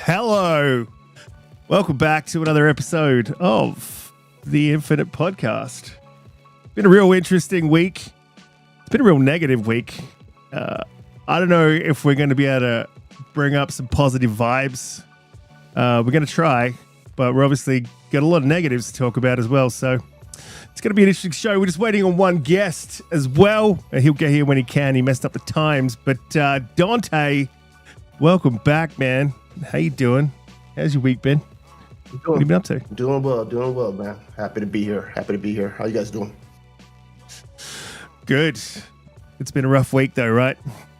Hello. Welcome back to another episode of the Infinite Podcast. Been a real interesting week. It's been a real negative week. I don't know if we're going to be able to bring up some positive vibes. We're going to try, but we're obviously got a lot of negatives to talk about as well. So it's going to be an interesting show. We're just waiting on one guest as well. He'll get here when he can. He messed up the times. But Donte, welcome back, man. How you doing? How's your week been? What have you been up to? Doing well, man. Happy to be here. How you guys doing? Good. It's been a rough week, though, right?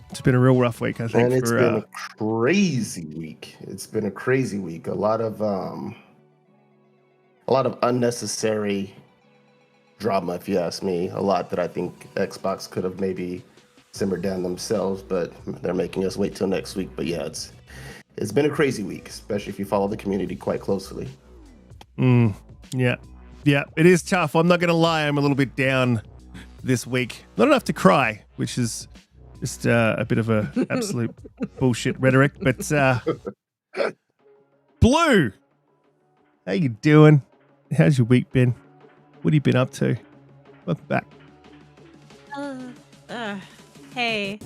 It's been a real rough week, I think. And it's been a crazy week. A lot of unnecessary drama, if you ask me. A lot that I think Xbox could have maybe simmered down themselves, but they're making us wait till next week. But yeah, it's been a crazy week, especially if you follow the community quite closely. Yeah, it is tough. I'm not going to lie. I'm a little bit down this week. Not enough to cry, which is just a bit of a absolute bullshit rhetoric. But Blue, how you doing? How's your week been? What have you been up to? Welcome back. Hey.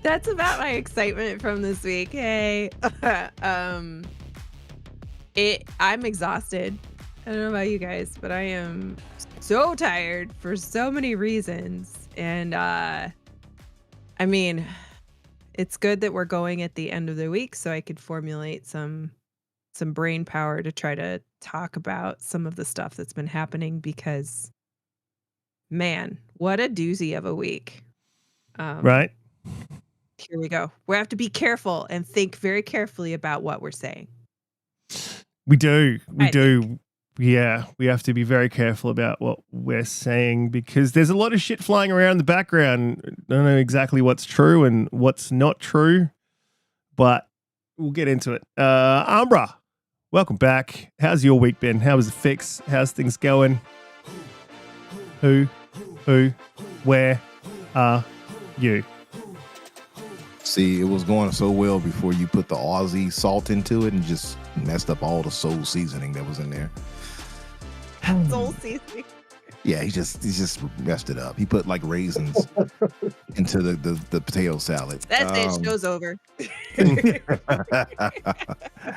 That's about my excitement from this week. Hey. I'm exhausted. I don't know about you guys, but I am so tired for so many reasons. And I mean, it's good that we're going at the end of the week so I could formulate some brain power to try to talk about some of the stuff that's been happening, because man, what a doozy of a week. Right. Here we go. We have to be careful and think very carefully about what we're saying. We do. Yeah, we have to be very careful about what we're saying because there's a lot of shit flying around in the background. I don't know exactly what's true and what's not true, but we'll get into it. Umbra, welcome back. How's your week been? How was the fix? How's things going? Who, where are you? See, it was going so well before you put the Aussie salt into it and just messed up all the soul seasoning that was in there. Soul seasoning. Yeah, he just messed it up. He put like raisins into the potato salad. That's it. Show's over.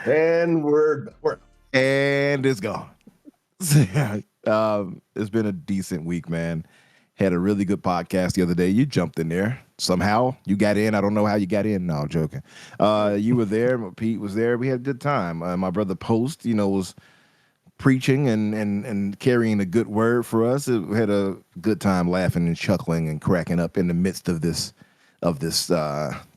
And we're and it's gone. It's been a decent week, man. Had a really good podcast the other day. You jumped in there. Somehow you got in. I don't know how you got in. No, I'm joking. You were there. Pete was there. We had a good time. My brother Post, was preaching and carrying a good word for us. We had a good time laughing and chuckling and cracking up in the midst of this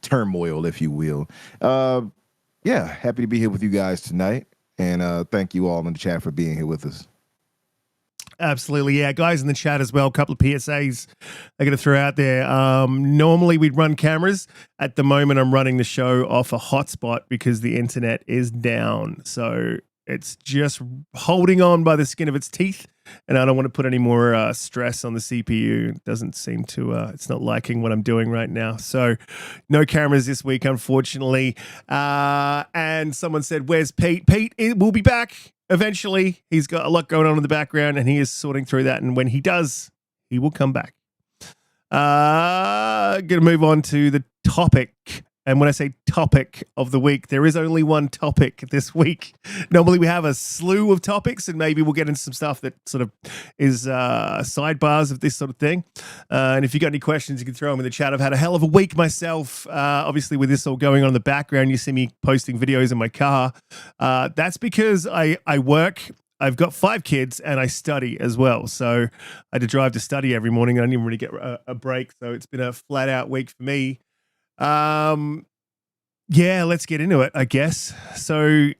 turmoil, if you will. Yeah, happy to be here with you guys tonight. And thank you all in the chat for being here with us. Absolutely. Yeah, guys in the chat as well. A couple of PSAs I'm going to throw out there. Normally we'd run cameras. At the moment, I'm running the show off a hotspot because the internet is down. So it's just holding on by the skin of its teeth. And I don't want to put any more stress on the CPU. It doesn't seem to, it's not liking what I'm doing right now. So no cameras this week, unfortunately. And someone said, where's Pete? Pete will be back. Eventually, he's got a lot going on in the background, and he is sorting through that. And when he does, he will come back. Going to move on to the topic. And when I say topic of the week, there is only one topic this week. Normally, we have a slew of topics, and maybe we'll get into some stuff that sort of is sidebars of this sort of thing. And if you got any questions, you can throw them in the chat. I've had a hell of a week myself. Obviously, with this all going on in the background, you see me posting videos in my car. That's because I work. I've got 5 kids and I study as well. So I had to drive to study every morning. I didn't even really get a break. So it's been a flat out week for me. Yeah, let's get into it, I guess. So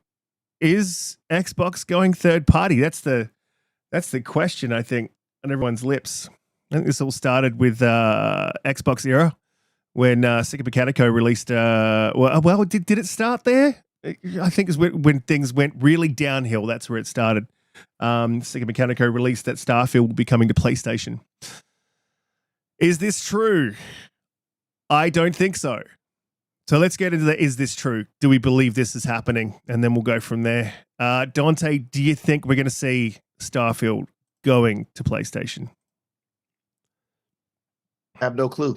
is Xbox going third party? That's the question, I think, on everyone's lips. I think this all started with Xbox era when Sega Mechanico released did it start there? I think it's when things went really downhill. That's where it started. Sega Mechanico released that Starfield will be coming to PlayStation. Is this true? I don't think so. So let's get into the, is this true? Do we believe this is happening? And then we'll go from there. Donte, do you think we're going to see Starfield going to PlayStation? I have no clue.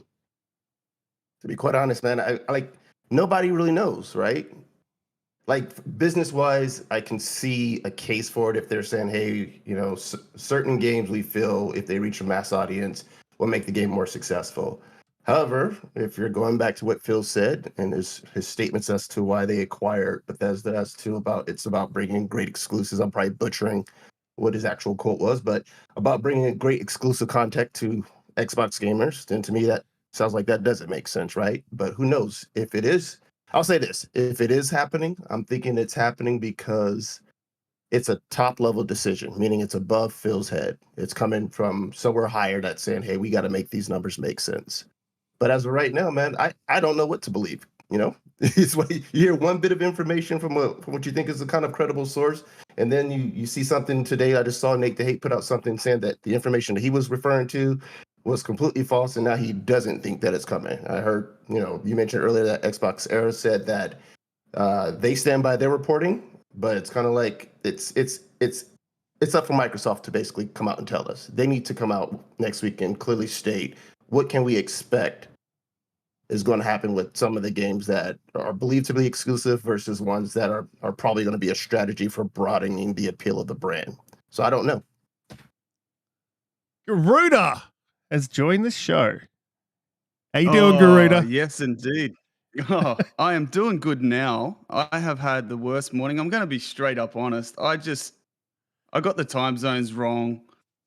To be quite honest, man, I like nobody really knows, right? Like business wise, I can see a case for it if they're saying, hey, you know, certain games we feel if they reach a mass audience will make the game more successful. However, if you're going back to what Phil said and his statements as to why they acquired Bethesda as to about it's about bringing great exclusives. I'm probably butchering what his actual quote was, but about bringing a great exclusive content to Xbox gamers, then to me that sounds like that doesn't make sense, right? But who knows if it is? I'll say this: if it is happening, I'm thinking it's happening because it's a top level decision, meaning it's above Phil's head. It's coming from somewhere higher that's saying, hey, we got to make these numbers make sense. But as of right now, man, I don't know what to believe. You know, it's what you hear one bit of information from what you think is a kind of credible source, and then you see something today. I just saw Nate the Hate put out something saying that the information that he was referring to was completely false, and now he doesn't think that it's coming. I heard, you know, you mentioned earlier that Xbox Era said that they stand by their reporting, but it's kind of like it's up for Microsoft to basically come out and tell us. They need to come out next week and clearly state what can we expect is going to happen with some of the games that are believed to be exclusive versus ones that are probably going to be a strategy for broadening the appeal of the brand. So I don't know. Garuda has joined the show. How you doing, Garuda? Yes, indeed. Oh, I am doing good now. I have had the worst morning. I'm going to be straight up honest. I got the time zones wrong.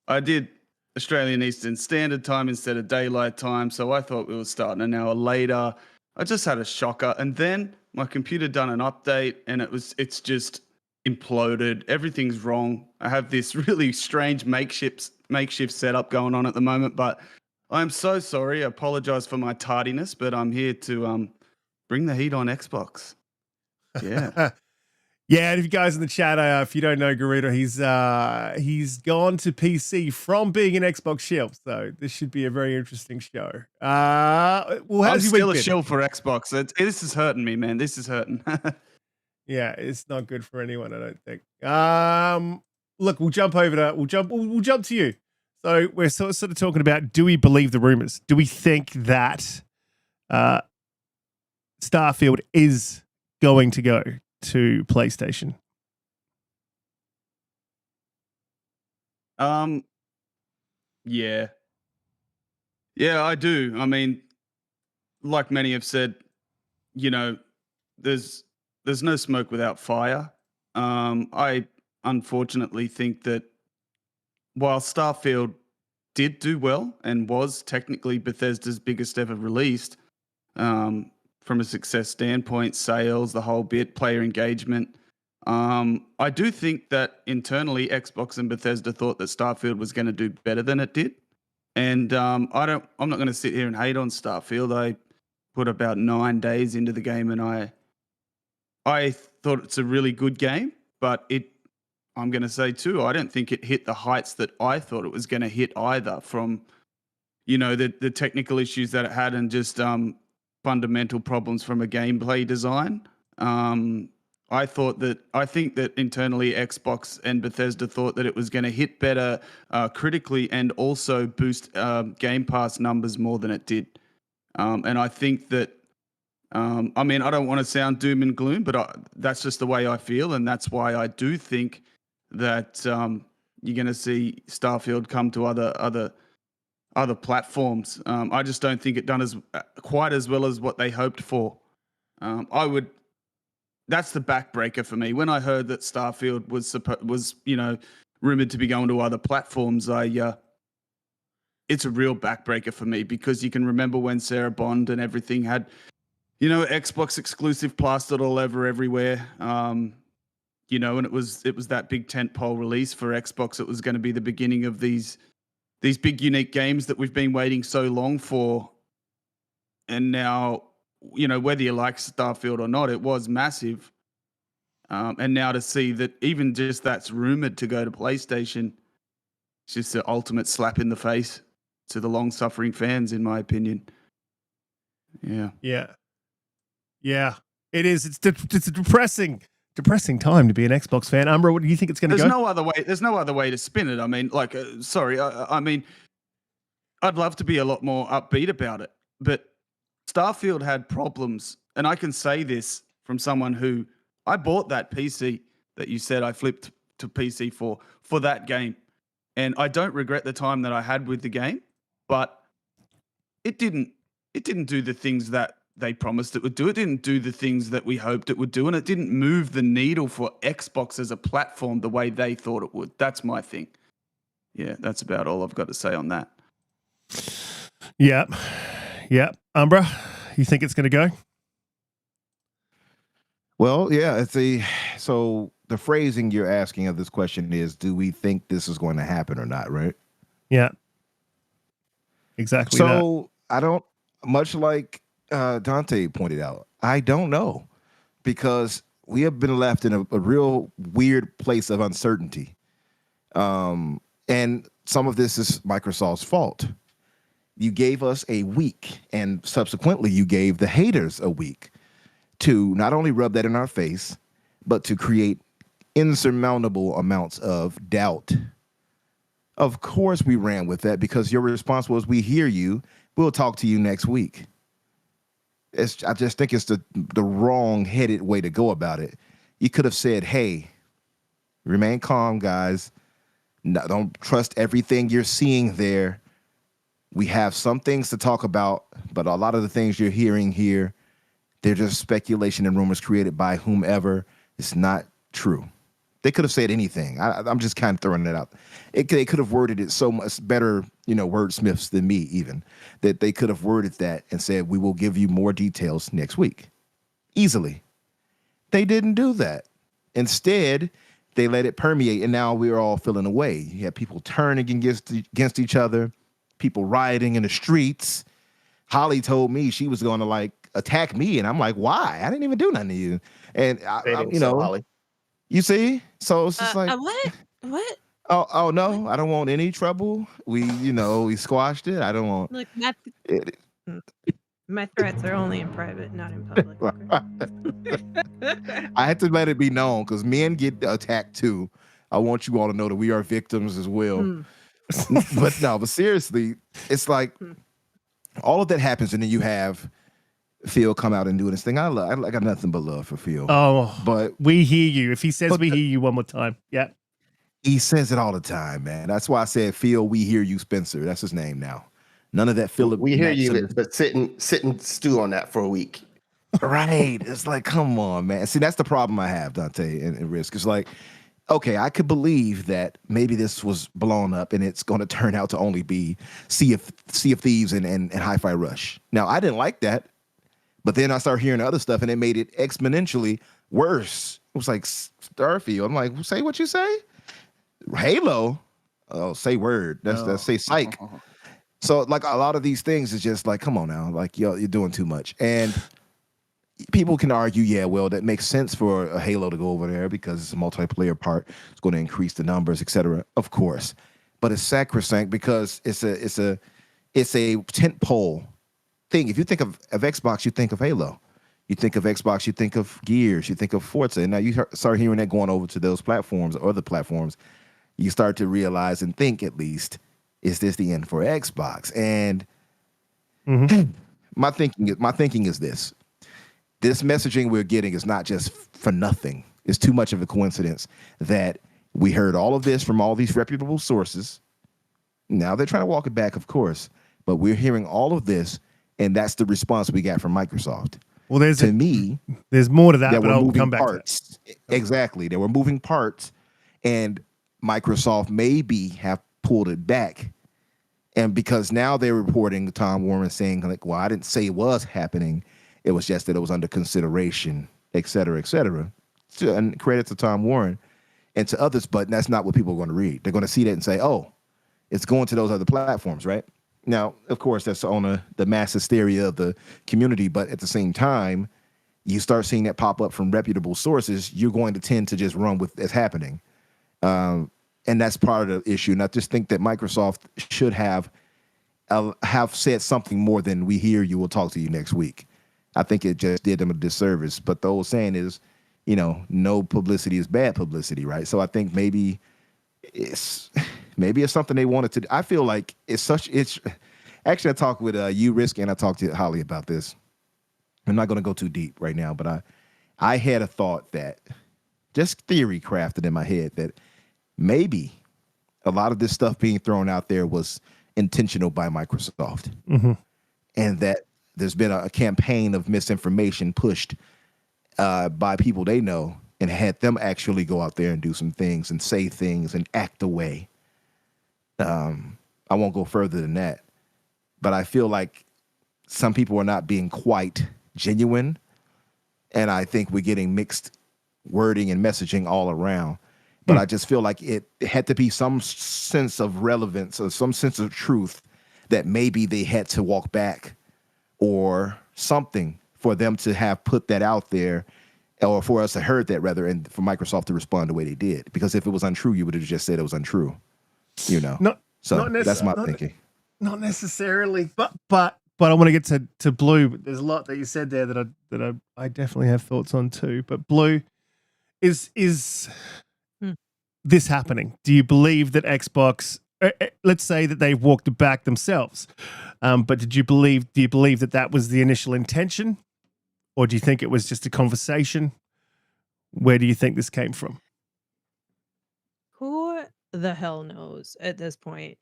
I did Australian Eastern Standard Time instead of daylight time, so I thought we were starting an hour later. I just had a shocker, and then my computer done an update, and it's just imploded. Everything's wrong. I have this really strange makeshift setup going on at the moment, but I'm so sorry. I apologize for my tardiness, but I'm here to bring the heat on Xbox. Yeah. Yeah, and if you guys in the chat, if you don't know Garuda, he's gone to PC from being an Xbox shelf, so this should be a very interesting show. Well, I'm how's your still week a been? shill for Xbox. This is hurting me, man. This is hurting. Yeah, it's not good for anyone, I don't think. Look, we'll jump to you. So we're sort of talking about, do we believe the rumors? Do we think that Starfield is going to go to PlayStation? Yeah. Yeah, I do. I mean, like many have said, you know, there's no smoke without fire. I unfortunately think that while Starfield did do well and was technically Bethesda's biggest ever released, from a success standpoint, sales, the whole bit, player engagement, I do think that internally Xbox and Bethesda thought that Starfield was going to do better than it did. And I'm not going to sit here and hate on Starfield. I put about 9 days into the game, and I thought it's a really good game, but I'm going to say too, I don't think it hit the heights that I thought it was going to hit either, from, you know, the technical issues that it had and just fundamental problems from a gameplay design. I think that internally Xbox and Bethesda thought that it was going to hit better critically and also boost Game Pass numbers more than it did. And I think that, I mean, I don't want to sound doom and gloom, but that's just the way I feel. And that's why I do think that you're going to see Starfield come to other platforms. I just don't think it done quite as well as what they hoped for. That's the backbreaker for me. When I heard that Starfield was rumored to be going to other platforms, it's a real backbreaker for me, because you can remember when Sarah Bond and everything had, you know, Xbox exclusive plastered all over everywhere. You know, and it was that big tentpole release for Xbox. It was going to be the beginning of these big unique games that we've been waiting so long for. And now, you know, whether you like Starfield or not, it was massive. And now to see that even just that's rumored to go to PlayStation, it's just the ultimate slap in the face to the long-suffering fans, in my opinion. Yeah. Yeah. Yeah, it is. It's a depressing time to be an Xbox fan. Umbra, what do you think it's going to go? There's no other way. There's no other way to spin it. I mean, like, sorry. I mean, I'd love to be a lot more upbeat about it, but Starfield had problems, and I can say this from someone who I bought that PC that you said I flipped to PC for that game, and I don't regret the time that I had with the game, but it didn't do the things that they promised it would do. It didn't do the things that we hoped it would do, and it didn't move the needle for Xbox as a platform the way they thought it would. That's my thing. Yeah, that's about all I've got to say on that. Yeah. Umbra, you think it's going to go? Well, yeah, so the phrasing you're asking of this question is, do we think this is going to happen or not, right? Yeah. Exactly. So I don't, much like Donte pointed out, I don't know, because we have been left in a real weird place of uncertainty. And some of this is Microsoft's fault. You gave us a week, and subsequently you gave the haters a week to not only rub that in our face, but to create insurmountable amounts of doubt. Of course we ran with that, because your response was, we hear you, we'll talk to you next week. I just think it's the wrong-headed way to go about it. You could have said, hey, remain calm, guys. No, don't trust everything you're seeing there. We have some things to talk about, but a lot of the things you're hearing here, they're just speculation and rumors created by whomever. It's not true. They could have said anything. I'm just kind of throwing it out. They could have worded it so much better, wordsmiths than me even, that they could have worded that and said, we will give you more details next week. Easily. They didn't do that. Instead, they let it permeate, and now we're all feeling away. You have people turning against each other, people rioting in the streets. Holly told me she was going to attack me, and I'm like, why? I didn't even do nothing to you. And Holly. You see? So it's just what? Oh no, I don't want any trouble. We squashed it. I don't want. Look, my threats are only in private, not in public. I had to let it be known, because men get attacked too. I want you all to know that we are victims as well. But seriously, it's like all of that happens, and then you have Phil come out and do this thing. I got nothing but love for Phil. Oh, but we hear you. If he says we hear you one more time, yeah. He says it all the time, man. That's why I said, Phil, we hear you, Spencer. That's his name now. None of that Philip. We hear you, but sit and stew on that for a week. Right. It's like, come on, man. See, that's the problem I have, Donte and Risk. It's like, okay, I could believe that maybe this was blown up and it's going to turn out to only be Sea of Thieves and Hi-Fi Rush. Now, I didn't like that, but then I started hearing other stuff, and it made it exponentially worse. It was like Starfield. I'm like, say what you say? Halo? Oh, say word. That's say psych. So like a lot of these things is just like, come on now, like you're doing too much. And people can argue, yeah, well, that makes sense for a Halo to go over there because it's a multiplayer part. It's going to increase the numbers, etc. Of course, but it's sacrosanct because it's a tentpole thing. If you think of Xbox, you think of Halo. You think of Xbox, you think of Gears, you think of Forza. And now you start hearing that going over to those platforms or other platforms. You start to realize and think, at least, is this the end for Xbox? And my thinking is this. This messaging we're getting is not just for nothing. It's too much of a coincidence that we heard all of this from all these reputable sources. Now they're trying to walk it back, of course, but we're hearing all of this, and that's the response we got from Microsoft. Well, there's more to that, but I'll come back to that. Exactly. There were moving parts, and Microsoft maybe have pulled it back. And because now they're reporting Tom Warren saying, like, well, I didn't say it was happening. It was just that it was under consideration, et cetera, et cetera. And credit to Tom Warren and to others, but that's not what people are going to read. They're going to see that and say, oh, it's going to those other platforms, right? Now, of course, that's on the mass hysteria of the community, but at the same time, you start seeing that pop up from reputable sources, you're going to tend to just run with it's happening. And that's part of the issue. And I just think that Microsoft should have said something more than we hear you, we'll talk to you next week. I think it just did them a disservice. But the old saying is, no publicity is bad publicity, right? So I think maybe it's something they wanted to do. I feel like it's actually I talked with you, Riskit, and I talked to Holly about this. I'm not going to go too deep right now, but I had a thought that, just theory crafted in my head, that maybe a lot of this stuff being thrown out there was intentional by Microsoft, and that there's been a campaign of misinformation pushed by people they know, and had them actually go out there and do some things and say things and act away. I won't go further than that, but I feel like some people are not being quite genuine, and I think we're getting mixed wording and messaging all around. But I just feel like it had to be some sense of relevance or some sense of truth that maybe they had to walk back or something for them to have put that out there, or for us to heard that rather, and for Microsoft to respond the way they did. Because if it was untrue, you would have just said it was untrue, Not that's my thinking. Not necessarily, but I want to get to Blue. But there's a lot that you said there that I definitely have thoughts on too. But Blue, is this happening? Do you believe that Xbox? Let's say that they've walked it back themselves, but do you believe that was the initial intention, or do you think it was just a conversation? Where do you think this came from? Who the hell knows at this point?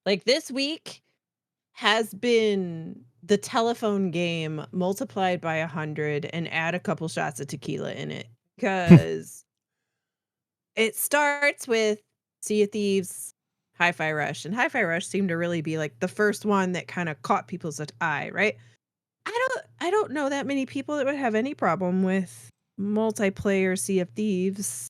Like, this week has been the telephone game multiplied by 100 and add a couple shots of tequila in it, because it starts with Sea of Thieves, Hi-Fi Rush, and Hi-Fi Rush seemed to really be like the first one that kind of caught people's eye, right? I don't know that many people that would have any problem with multiplayer Sea of Thieves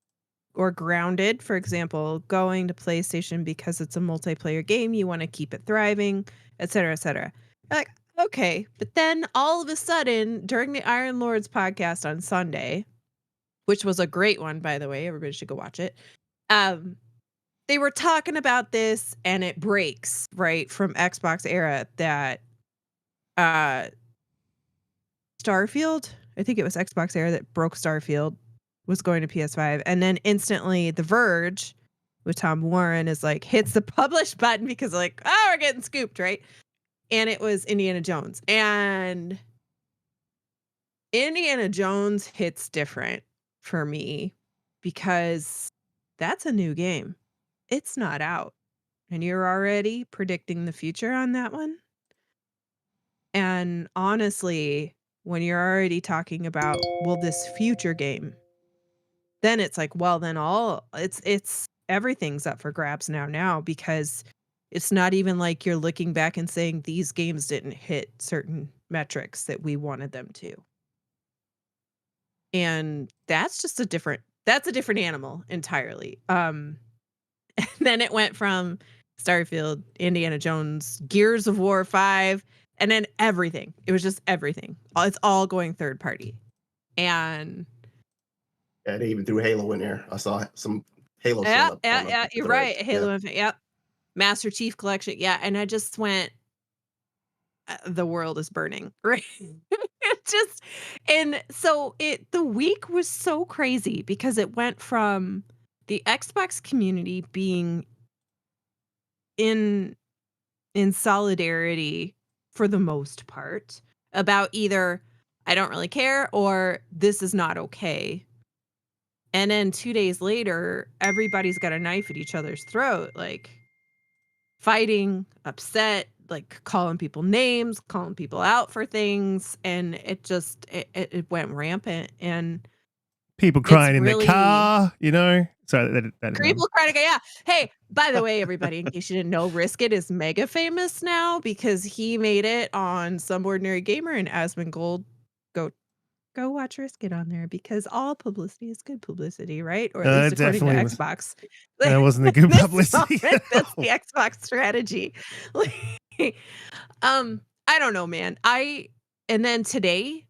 or Grounded, for example, going to PlayStation because it's a multiplayer game. You want to keep it thriving, et cetera, et cetera. You're like, okay. But then all of a sudden, during the Iron Lords podcast on Sunday, which was a great one, by the way, everybody should go watch it. They were talking about this, and it breaks, right, from Xbox era that Starfield, I think it was Xbox era that broke Starfield, was going to PS5. And then instantly The Verge with Tom Warren is like, hits the publish button because like, oh, we're getting scooped, right? And it was Indiana Jones. And Indiana Jones hits different for me because that's a new game. It's not out. And you're already predicting the future on that one. And honestly, when you're already talking about, well, this future game, then it's like, well, then it's everything's up for grabs now, because it's not even like you're looking back and saying these games didn't hit certain metrics that we wanted them to. And that's a different animal entirely. And then it went from Starfield, Indiana Jones, Gears of War 5, and then everything. It was just everything. It's all going third party. And yeah, they even threw Halo in there. I saw some Halo stuff. Yeah, you're right. Halo Infinite, yep. Master Chief Collection, yeah. And I just went, the world is burning, right? And so the week was so crazy because it went from the Xbox community being in solidarity for the most part about either I don't really care or this is not okay. And then 2 days later, everybody's got a knife at each other's throat, like fighting, upset, like calling people names, calling people out for things. And it just, it went rampant. And people crying in the car, So people crying, yeah. Hey, by the way, everybody, in case you didn't know, Riskit is mega famous now because he made it on Some Ordinary Gamer and Asmongold. Go watch Riskit on there because all publicity is good publicity, right? Or at least according to Xbox. That wasn't a good publicity. That's the Xbox strategy. I don't know, man. And then today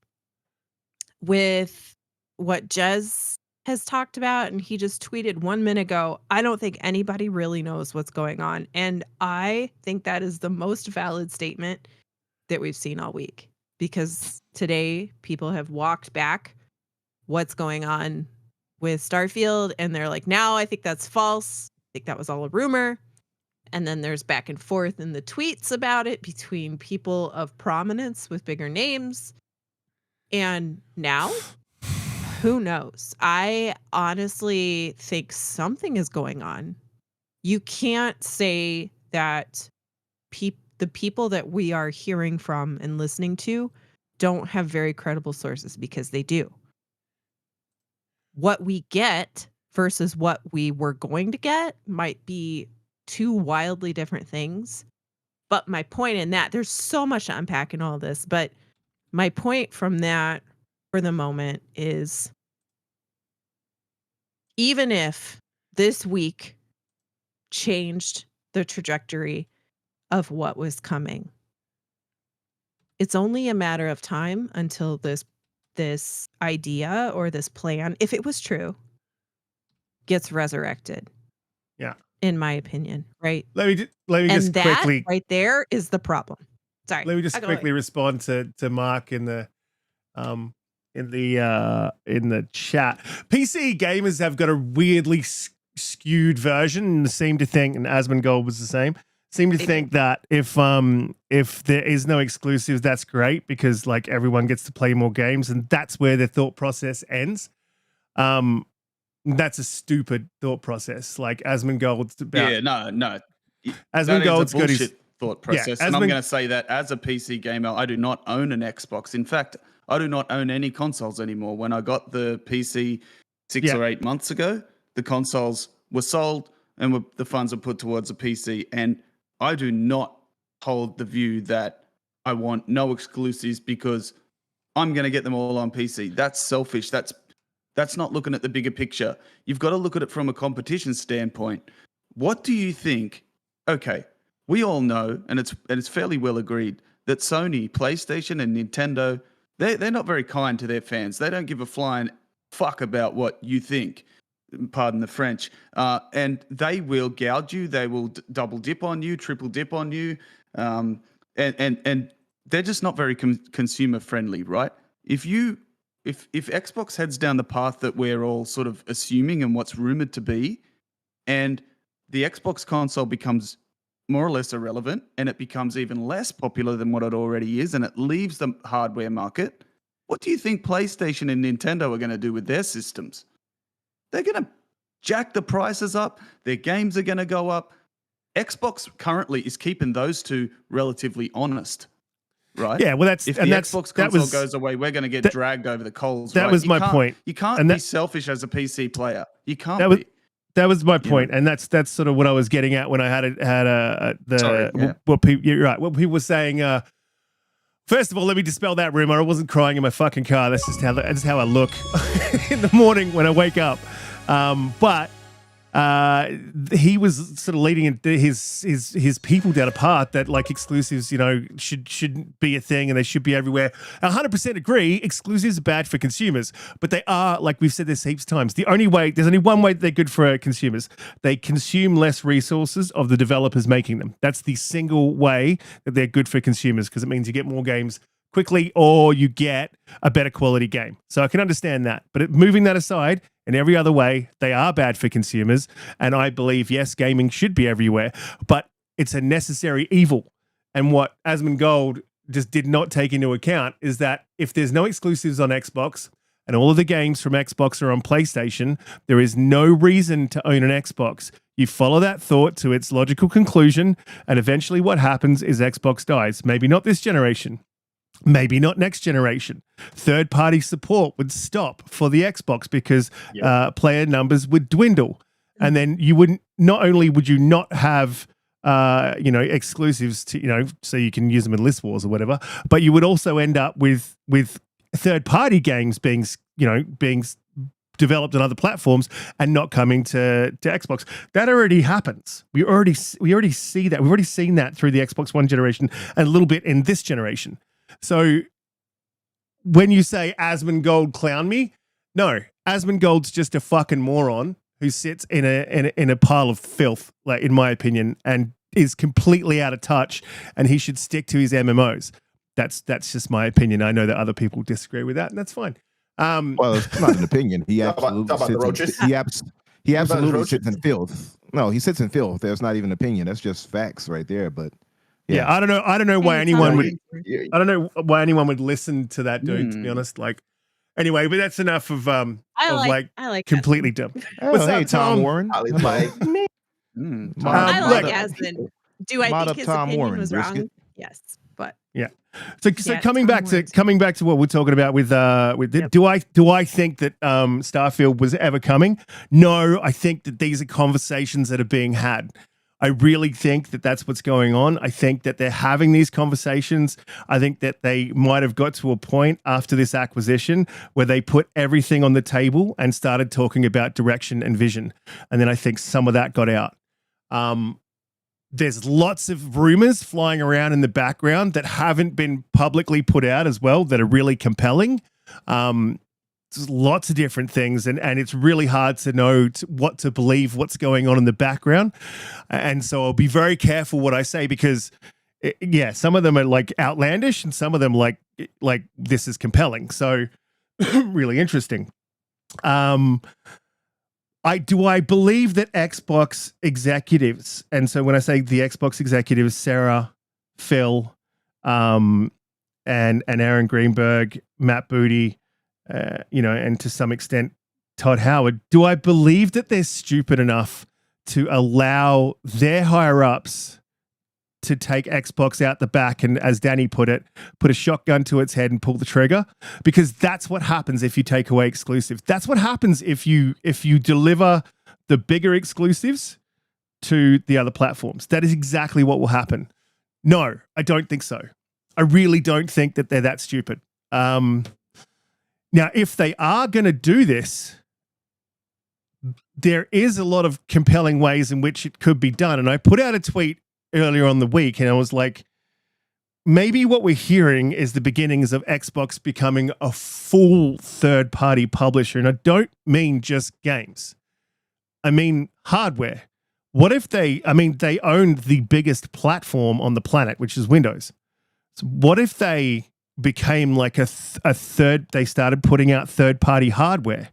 with what Jez has talked about, and he just tweeted 1 minute ago, I don't think anybody really knows what's going on. And I think that is the most valid statement that we've seen all week, because today people have walked back what's going on with Starfield, and they're like, now I think that's false. I think that was all a rumor. And then there's back and forth in the tweets about it between people of prominence with bigger names. And now, who knows? I honestly think something is going on. You can't say that the people that we are hearing from and listening to don't have very credible sources, because they do. What we get versus what we were going to get might be two wildly different things. But my point in that, there's so much to unpack in all this, but my point from that for the moment is, even if this week changed the trajectory of what was coming, it's only a matter of time until this idea or this plan, if it was true, gets resurrected. Yeah. In my opinion, right? Let me And just that quickly right there is the problem. Sorry. let me just quickly respond to Mark in the chat. PC gamers have got a weirdly skewed version and seem to think, and Asmongold was the same, seem to think that if there is no exclusives, that's great, because like everyone gets to play more games, and that's where their thought process ends. That's a stupid thought process. Like Asmongold's about no. Asmongold's got his thought process, and I'm going to say that as a PC gamer, I do not own an Xbox. In fact, I do not own any consoles anymore. When I got the PC 6 or 8 months ago, the consoles were sold and the funds were put towards a PC. And I do not hold the view that I want no exclusives because I'm going to get them all on PC. That's selfish. That's not looking at the bigger picture. You've got to look at it from a competition standpoint. What do you think? Okay, we all know, and it's fairly well agreed, that Sony, PlayStation, and Nintendo, they're not very kind to their fans. They don't give a flying fuck about what you think. Pardon the French. And they will gouge you. They will double dip on you, triple dip on you, and they're just not very consumer friendly, right? If Xbox heads down the path that we're all sort of assuming and what's rumored to be, and the Xbox console becomes more or less irrelevant, and it becomes even less popular than what it already is, and it leaves the hardware market, what do you think PlayStation and Nintendo are going to do with their systems? They're going to jack the prices up. Their games are going to go up. Xbox currently is keeping those two relatively honest, right? Yeah, well, if the Xbox console goes away, we're going to get dragged over the coals. That was my point. You can't be selfish as a PC player. You can't be. That was my point, and that's sort of what I was getting at when I what people. You're right. What people were saying. First of all, let me dispel that rumor. I wasn't crying in my fucking car. That's just how I look in the morning when I wake up. But he was sort of leading his people down a path that like exclusives, shouldn't be a thing and they should be everywhere. 100% agree. Exclusives are bad for consumers, but they are, like we've said this heaps of times. There's only one way that they're good for consumers. They consume less resources of the developers making them. That's the single way that they're good for consumers, because it means you get more games quickly or you get a better quality game. So I can understand that. But moving that aside, in every other way, they are bad for consumers. And I believe, yes, gaming should be everywhere, but it's a necessary evil. And what Asmongold just did not take into account is that if there's no exclusives on Xbox and all of the games from Xbox are on PlayStation, there is no reason to own an Xbox. You follow that thought to its logical conclusion, and eventually what happens is Xbox dies. Maybe not this generation. Maybe not next generation. Third-party support would stop for the Xbox because player numbers would dwindle. And then you wouldn't, not only would you not have, exclusives to, so you can use them in list wars or whatever, but you would also end up with third-party games being developed on other platforms and not coming to Xbox. That already happens. We already see that. We've already seen that through the Xbox One generation and a little bit in this generation. So when you say Asmongold clown me, no, Asmongold's just a fucking moron who sits in a pile of filth, like in my opinion, and is completely out of touch, and he should stick to his MMOs. That's just my opinion. I know that other people disagree with that, and that's fine. Well, it's not an opinion. He Talk about the absolutely roaches? he absolutely roaches? sits in filth. No, he sits in filth. There's not even opinion. That's just facts right there. But Yeah, I don't know why Hey, anyone Tom. would. I don't know why anyone would listen to that dude. To be honest, like, anyway, but that's enough of I like completely Aspen. dumb. Oh, What's hey, up, Tom Tom? Warren. Ollie's Hello. like, me. I Mod like up- Aspen. Do I mod think up his Tom opinion Warren, was Riskit. wrong? Yes, but So Yeah, coming Tom back Warren's- to what we're talking about with Yep. do I think that Starfield was ever coming? No, I think that these are conversations that are being had. I really think that that's what's going on. I think that they're having these conversations. I think that they might have got to a point after this acquisition where they put everything on the table and started talking about direction and vision. And then I think some of that got out. There's lots of rumors flying around in the background that haven't been publicly put out as well that are really compelling. There's lots of different things, and it's really hard to know what to believe, what's going on in the background. And so I'll be very careful what I say because, some of them are like outlandish and some of them like this is compelling. So really interesting. I believe that Xbox executives, and so when I say the Xbox executives, Sarah, Phil, and Aaron Greenberg, Matt Booty, and to some extent Todd Howard, do I believe that they're stupid enough to allow their higher ups to take Xbox out the back and, as Danny put it, put a shotgun to its head and pull the trigger? Because that's what happens if you take away exclusives. That's what happens if you deliver the bigger exclusives to the other platforms. That is exactly what will happen. No, I don't think so. I really don't think that they're that stupid. Now, if they are going to do this, there is a lot of compelling ways in which it could be done. And I put out a tweet earlier on the week, and I was like, maybe what we're hearing is the beginnings of Xbox becoming a full third-party publisher. And I don't mean just games. I mean hardware. What if they owned the biggest platform on the planet, which is Windows. So what if they became like they started putting out third-party hardware?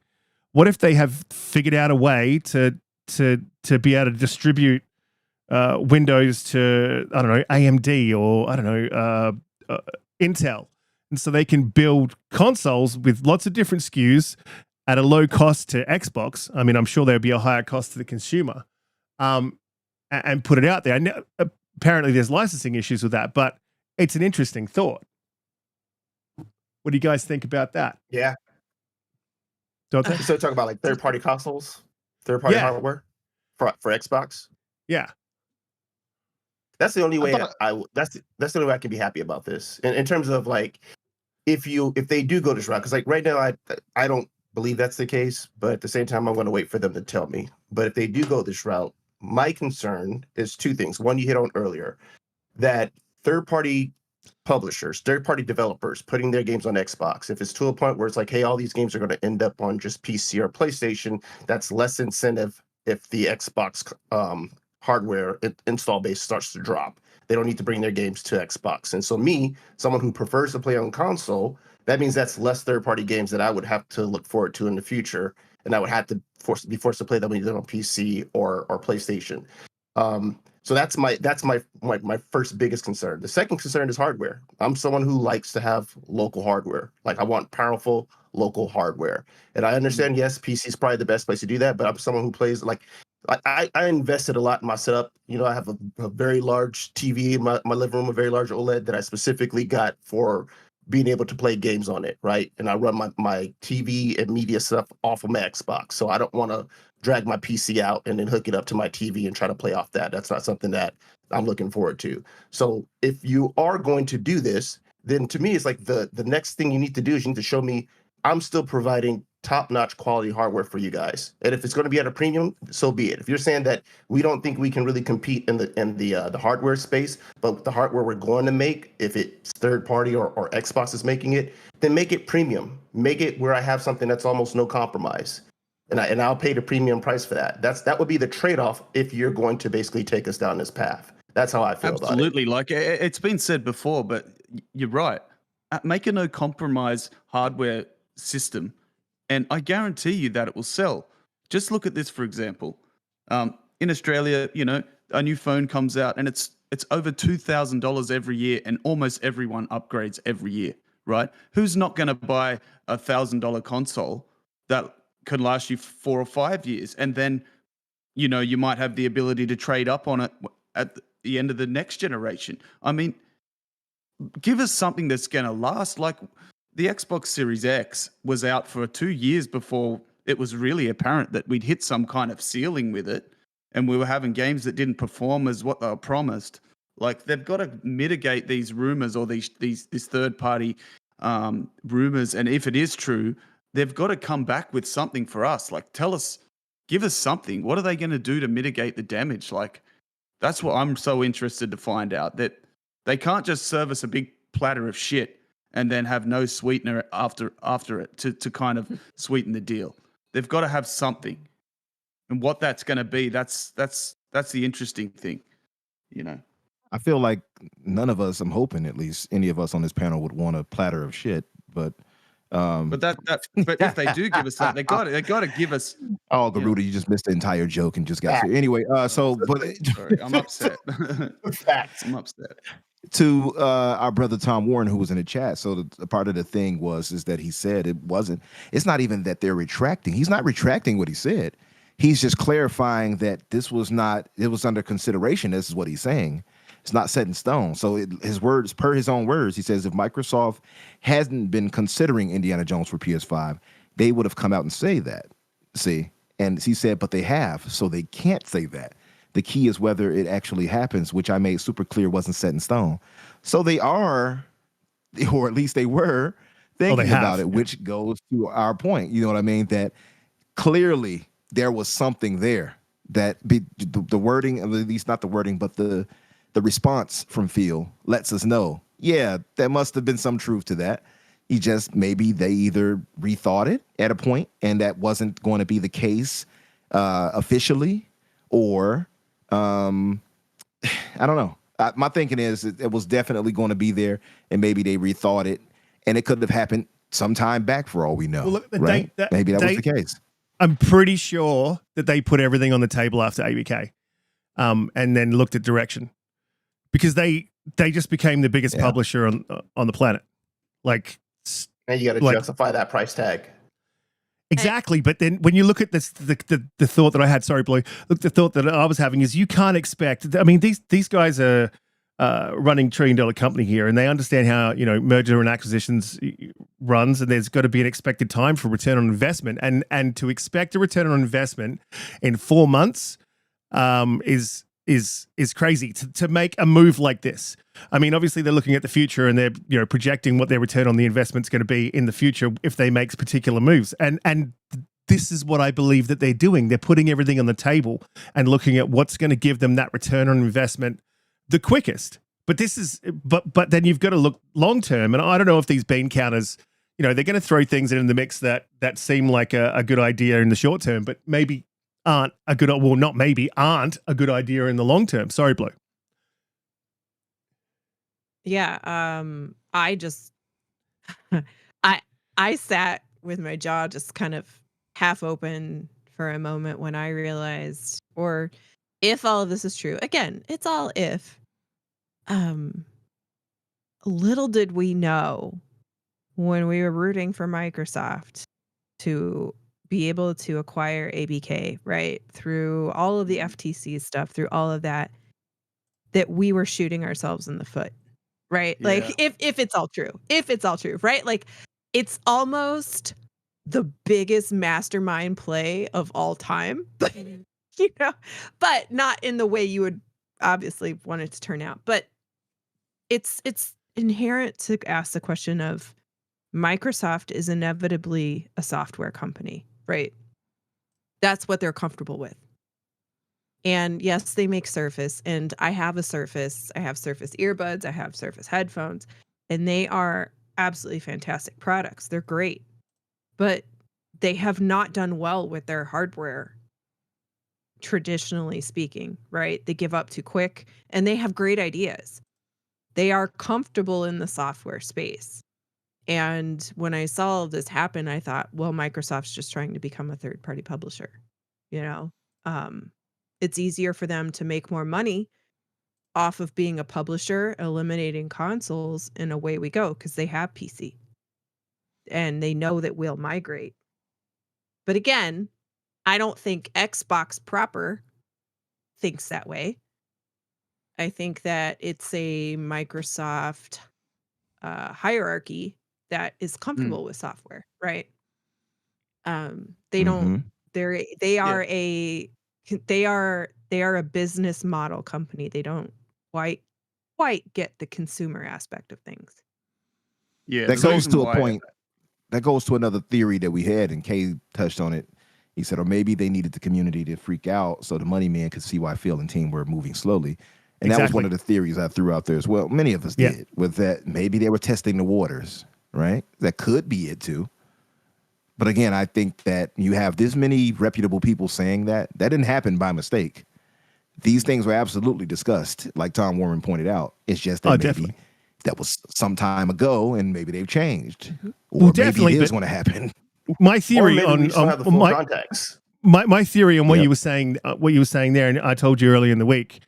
What if they have figured out a way to be able to distribute Windows to, I don't know, AMD or, I don't know, Intel. And so they can build consoles with lots of different SKUs at a low cost to Xbox. I mean, I'm sure there'd be a higher cost to the consumer, and put it out there. And apparently there's licensing issues with that, but it's an interesting thought. What do you guys think about that? Yeah. Donte? So talk about like third-party consoles, third-party hardware for Xbox. Yeah. That's the only way that's the only way I can be happy about this. In terms of like, if they do go this route, because like right now I don't believe that's the case, but at the same time I'm going to wait for them to tell me. But if they do go this route, my concern is two things. One, you hit on earlier, that third-party publishers, third-party developers putting their games on Xbox, if it's to a point where it's like, hey, all these games are going to end up on just PC or PlayStation, that's less incentive if the Xbox hardware install base starts to drop. They don't need to bring their games to Xbox. And so me, someone who prefers to play on console, that means that's less third-party games that I would have to look forward to in the future, and I would have to be forced to play them either on PC or PlayStation. So that's my first biggest concern. The second concern is hardware. I'm someone who likes to have local hardware. Like, I want powerful local hardware. And I understand, yes, PC is probably the best place to do that, but I'm someone who plays like I invested a lot in my setup. You know, I have a very large TV in my living room, a very large OLED that I specifically got for being able to play games on it, right? And I run my TV and media stuff off of my Xbox. So I don't want to drag my PC out and then hook it up to my TV and try to play off that. That's not something that I'm looking forward to. So if you are going to do this, then to me, it's like the next thing you need to do is you need to show me I'm still providing top-notch quality hardware for you guys. And if it's going to be at a premium, so be it. If you're saying that we don't think we can really compete in the hardware space, but the hardware we're going to make, if it's third-party or Xbox is making it, then make it premium. Make it where I have something that's almost no compromise. And I'll pay the premium price for that. That would be the trade-off if you're going to basically take us down this path. That's how I feel about it. Absolutely. Like, it's been said before, but you're right. Make a no compromise hardware system, and I guarantee you that it will sell. Just look at this, for example. In Australia, a new phone comes out and it's over $2,000 every year, and almost everyone upgrades every year, right? Who's not going to buy a $1,000 console that can last you 4 or 5 years, and then you might have the ability to trade up on it at the end of the next generation? I mean, give us something that's going to last. Like the Xbox Series X was out for 2 years before it was really apparent that we'd hit some kind of ceiling with it, and we were having games that didn't perform as what they were promised. Like, they've got to mitigate these rumors, or this third party rumors, and if it is true, they've got to come back with something for us. Like, give us something. What are they going to do to mitigate the damage? Like, that's what I'm so interested to find out. That they can't just serve us a big platter of shit and then have no sweetener after it to kind of sweeten the deal. They've got to have something, and what that's going to be, that's the interesting thing, I feel like none of us, I'm hoping at least any of us on this panel, would want a platter of shit, but But if they do give us that, they got to give us. oh, Garuda, you just missed the entire joke and just got here. Anyway, Sorry, I'm upset. Facts. I'm upset. To our brother Tom Warren, who was in the chat. So the part of the thing is that he said it's not even that they're retracting. He's not retracting what he said. He's just clarifying that it was under consideration. This is what he's saying. It's not set in stone. So his words, per his own words, he says, if Microsoft hasn't been considering Indiana Jones for PS5, they would have come out and say that. See? And he said, but they have, so they can't say that. The key is whether it actually happens, which I made super clear wasn't set in stone. So they are, or at least they were, thinking about it, which goes to our point. You know what I mean? That clearly there was something there that the wording, at least not the wording, but the response from Phil lets us know, yeah, there must have been some truth to that. Maybe they either rethought it at a point and that wasn't going to be the case officially, or I don't know. My thinking is it was definitely going to be there, and maybe they rethought it, and it could have happened sometime back for all we know. Well, look, right? Maybe that was the case. I'm pretty sure that they put everything on the table after ABK, and then looked at direction, because they just became the biggest publisher on the planet. Like, and you got to justify that price tag. Exactly, but then when you look at this, the thought that I had, sorry, Blue, look, the thought that I was having is you can't expect. I mean, these guys are running $1 trillion company here, and they understand how merger and acquisitions runs, and there's got to be an expected time for return on investment, and to expect a return on investment in 4 months is crazy to make a move like this. I mean, obviously they're looking at the future, and they're projecting what their return on the investment is going to be in the future if they make particular moves. And this is what I believe that they're doing. They're putting everything on the table and looking at what's going to give them that return on investment the quickest. But then you've got to look long term. And I don't know if these bean counters, they're going to throw things in the mix that seem like a good idea in the short term, but maybe aren't a good idea in the long term. Sorry, Blue. Yeah, I just I sat with my jaw just kind of half open for a moment when I realized, or if all of this is true. Again, it's all if. Little did we know when we were rooting for Microsoft to be able to acquire ABK, right? Through all of the FTC stuff, through all of that we were shooting ourselves in the foot. Right? Yeah. Like if it's all true, right? Like, it's almost the biggest mastermind play of all time, but not in the way you would obviously want it to turn out. But it's inherent to ask the question of, Microsoft is inevitably a software company, right? That's what they're comfortable with. And yes, they make Surface, and I have a Surface. I have Surface earbuds. I have Surface headphones, and they are absolutely fantastic products. They're great, but they have not done well with their hardware, traditionally speaking, right? They give up too quick, and they have great ideas. They are comfortable in the software space. And when I saw all of this happen, I thought, well, Microsoft's just trying to become a third-party publisher. You know, it's easier for them to make more money off of being a publisher, eliminating consoles, and away we go, because they have PC. And they know that we'll migrate. But again, I don't think Xbox proper thinks that way. I think that it's a Microsoft hierarchy that is comfortable with software, right? They don't. They are a business model company. They don't quite get the consumer aspect of things. Yeah, That the goes reason to a why- point. That goes to another theory that we had, and Kay touched on it. He said, or maybe they needed the community to freak out so the money man could see why Phil and team were moving slowly. And that was one of the theories I threw out there as well. Many of us did, with that maybe they were testing the waters, right? That could be it too. But again, I think that you have this many reputable people saying that didn't happen by mistake. These things were absolutely discussed, like Tom Warren pointed out. It's just that maybe definitely. that was some time ago, and maybe they've changed, or Well, maybe definitely, it is but- going to happen. My Or theory maybe on we just don't have the full my, context. my theory on what Yep. you were saying there, and I told you earlier in the week,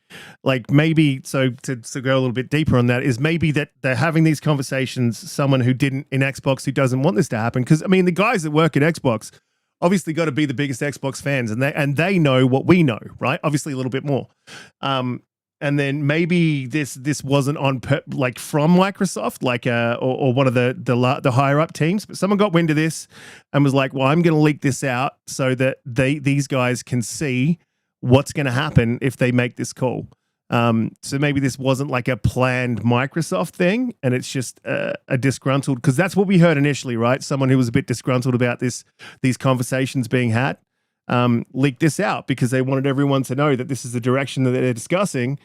like maybe to go a little bit deeper on that, is maybe that they're having these conversations. Someone who didn't in Xbox who doesn't want this to happen, because I mean the guys that work at Xbox obviously got to be the biggest Xbox fans, and they know what we know, right? Obviously a little bit more. And then maybe this wasn't like from Microsoft, like or one of the higher up teams, but someone got wind of this and was like, "Well, I'm going to leak this out so that these guys can see what's going to happen if they make this call." So maybe this wasn't like a planned Microsoft thing, and it's just a disgruntled, because that's what we heard initially, right? Someone who was a bit disgruntled about these conversations being had leaked this out because they wanted everyone to know that this is the direction that they're discussing.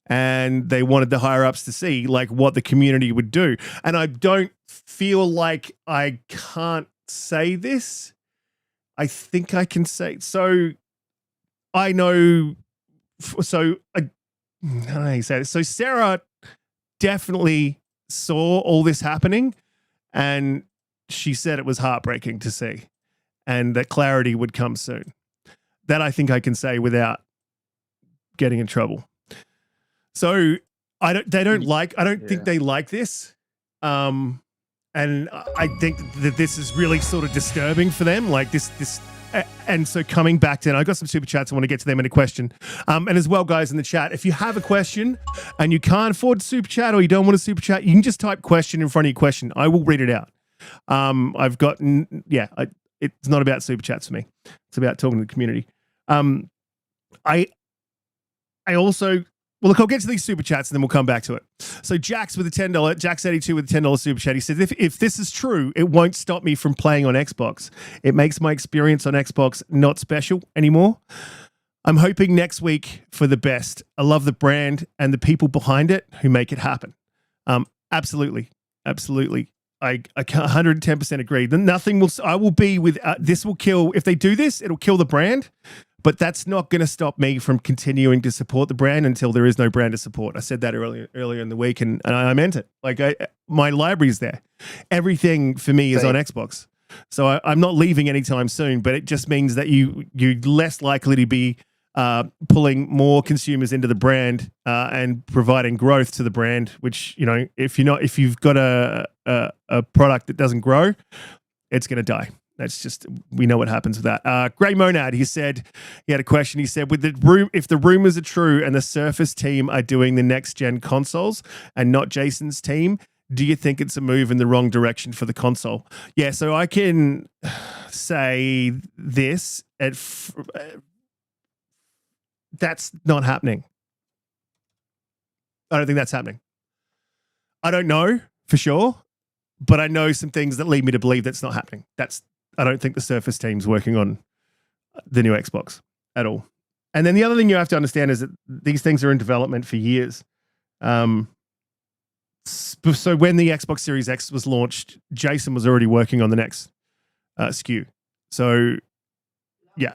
And they wanted the higher ups to see like what the community would do. And I don't feel like I can't say this. I think I can say. So I know. So how do I say this? So Sarah definitely saw all this happening, and she said it was heartbreaking to see, and that clarity would come soon. That I think I can say without getting in trouble. So I don't think they like this. And I think that this is really sort of disturbing for them. Like this. And so coming back to, and I got some super chats. I want to get to them in a question. And as well, guys, in the chat, if you have a question and you can't afford super chat or you don't want a super chat, you can just type question in front of your question. I will read it out. I've gotten, it's not about super chats for me. It's about talking to the community. I also, well, look, I'll get to these super chats and then we'll come back to it. So Jax with a $10, Jax82 with a $10 super chat. He says, if this is true, it won't stop me from playing on Xbox. It makes my experience on Xbox not special anymore. I'm hoping next week for the best. I love the brand and the people behind it who make it happen. Absolutely. Absolutely. I 110% agree. Then nothing will, I will be with, this will kill, if they do this, it'll kill the brand. But that's not going to stop me from continuing to support the brand until there is no brand to support. I said that earlier in the week, and I meant it. Like my library's there. Everything for me is on Xbox. So I'm not leaving anytime soon, but it just means that you're less likely to be pulling more consumers into the brand and providing growth to the brand, which, you know, if you've got a product that doesn't grow, it's going to die. That's just, we know what happens with that. Grey Monad, he had a question. He said, if the rumors are true and the Surface team are doing the next gen consoles and not Jason's team, do you think it's a move in the wrong direction for the console? Yeah, so I can say this. That's not happening. I don't think that's happening. I don't know for sure, but I know some things that lead me to believe that's not happening. I don't think the Surface team's working on the new Xbox at all. And then the other thing you have to understand is that these things are in development for years. So when the Xbox Series X was launched, Jason was already working on the next SKU. So yeah,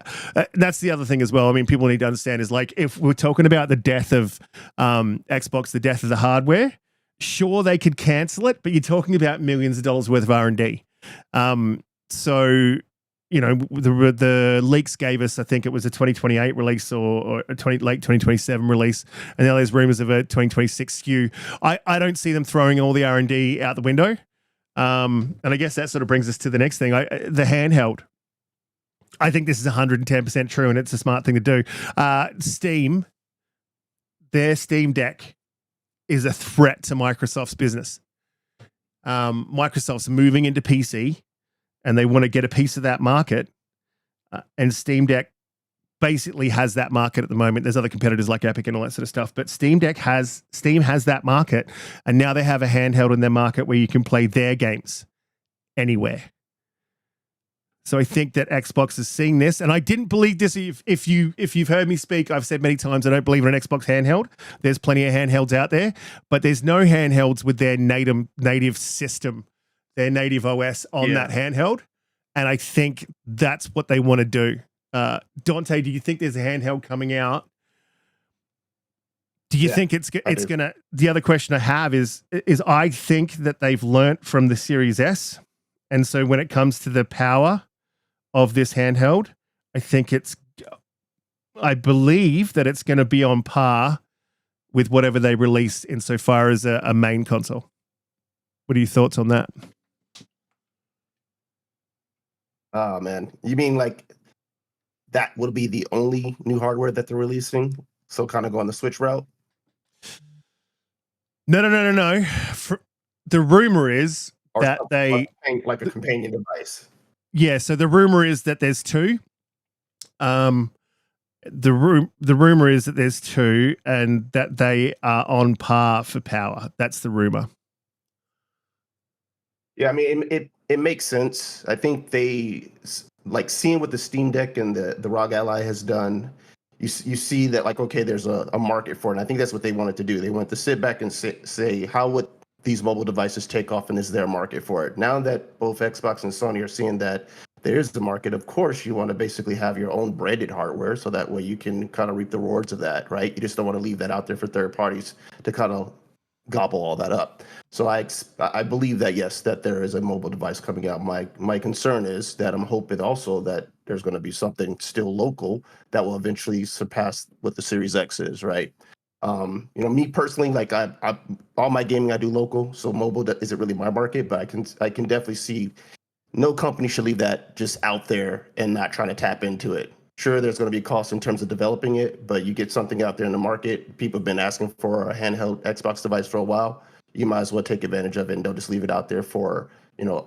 that's the other thing as well. I mean, people need to understand is like, if we're talking about the death of Xbox, the death of the hardware, sure, they could cancel it, but you're talking about millions of dollars worth of R&D. So, the leaks gave us, I think it was a 2028 release or a late 2027 release, and now there's rumors of a 2026 SKU. I don't see them throwing all the R&D out the window. And I guess that sort of brings us to the next thing, the handheld. I think this is 110% true, and it's a smart thing to do. Steam, their Steam Deck is a threat to Microsoft's business. Microsoft's moving into PC, and they want to get a piece of that market. And Steam Deck basically has that market at the moment. There's other competitors like Epic and all that sort of stuff, but Steam has that market, and now they have a handheld in their market where you can play their games anywhere. So I think that Xbox is seeing this, and I didn't believe this. If you've heard me speak, I've said many times I don't believe in an Xbox handheld. There's plenty of handhelds out there, but there's no handhelds with their native system, their native OS on that handheld, and I think that's what they want to do. Donte, do you think there's a handheld coming out? Do you think it's gonna? The other question I have is I think that they've learnt from the Series S, and so when it comes to the power of this handheld, I believe that it's going to be on par with whatever they release insofar as a main console. What are your thoughts on that? Oh man, you mean like that will be the only new hardware that they're releasing? So kind of go on the Switch route? No. The rumor is Or that they like a companion device. Yeah, so the rumor is that there's two. The rumor is that there's two, and that they are on par for power. That's the rumor. Yeah, I mean, it makes sense. I think they like seeing what the Steam Deck and the ROG Ally has done. You see that like, okay, there's a market for it. And I think that's what they wanted to do. They wanted to sit back and say how would these mobile devices take off, and is there a market for it? Now that both Xbox and Sony are seeing that there is the market, of course, you want to basically have your own branded hardware, so that way you can kind of reap the rewards of that, right? You just don't want to leave that out there for third parties to kind of gobble all that up. So I believe that, yes, that there is a mobile device coming out. My concern is that I'm hoping also that there's going to be something still local that will eventually surpass what the Series X is, right? Me personally, like I all my gaming I do local, so mobile isn't really my market, but I can definitely see no company should leave that just out there and not trying to tap into it. Sure, there's going to be costs in terms of developing it, but you get something out there in the market. People have been asking for a handheld Xbox device for a while. You might as well take advantage of it and don't just leave it out there for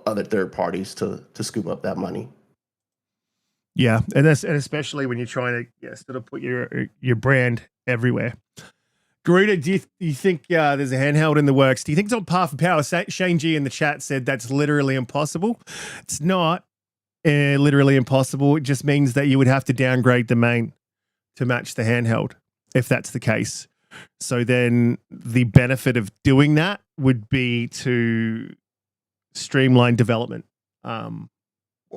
other third parties to scoop up that money. Yeah, and especially when you're trying to sort of put your brand everywhere. Garuda, do you think there's a handheld in the works? Do you think it's on par for power? Shane G in the chat said that's literally impossible. It's not literally impossible. It just means that you would have to downgrade the main to match the handheld, if that's the case. So then the benefit of doing that would be to streamline development,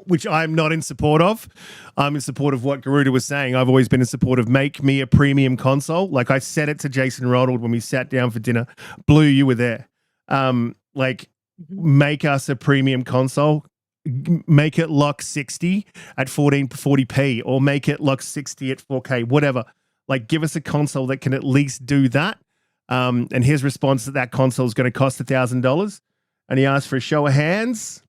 which I'm not in support of. I'm in support of what Garuda was saying. I've always been in support of make me a premium console. Like I said it to Jason Ronald when we sat down for dinner. Blue, you were there. Make us a premium console. Make it lock 60 at 1440p, or make it lock 60 at 4K, whatever. Like give us a console that can at least do that. And his response to that console is going to cost $1,000. And he asked for a show of hands.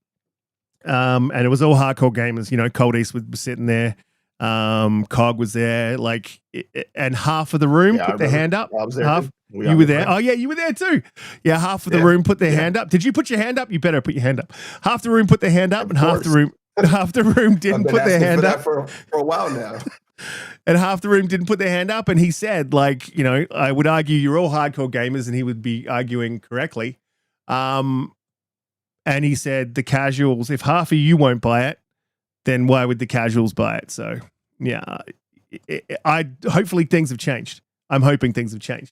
And it was all hardcore gamers, Cold Eastwood was sitting there. Cog was there, and half of the room put their hand up. I was there. You were there. Oh yeah, you were there too. Yeah, half of the room put their hand up. Did you put your hand up? You better put your hand up. Half the room put their hand up, and half the room didn't put their hand up for a while now. And half the room didn't put their hand up. And he said, I would argue you're all hardcore gamers, and he would be arguing correctly. And he said, the casuals, if half of you won't buy it, then why would the casuals buy it? So, yeah, hopefully things have changed. I'm hoping things have changed.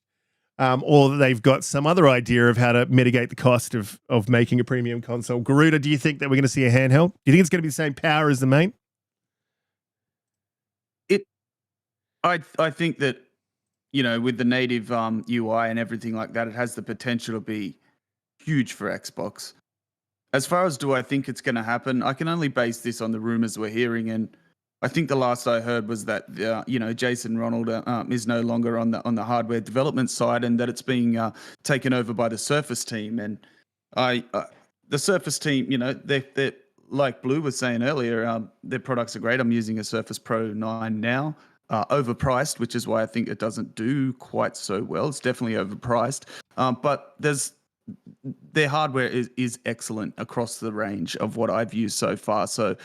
Or that they've got some other idea of how to mitigate the cost of making a premium console. Garuda, do you think that we're going to see a handheld? Do you think it's going to be the same power as the main? I think that, with the native UI and everything like that, it has the potential to be huge for Xbox. As far as do I think it's going to happen, I can only base this on the rumors we're hearing, and I think the last I heard was that Jason Ronald is no longer on the hardware development side, and that it's being taken over by the Surface team. And the Surface team, they're like Blue was saying earlier, their products are great. I'm using a Surface Pro 9 now, overpriced, which is why I think it doesn't do quite so well. It's definitely overpriced, but their hardware is excellent across the range of what I've used so far. So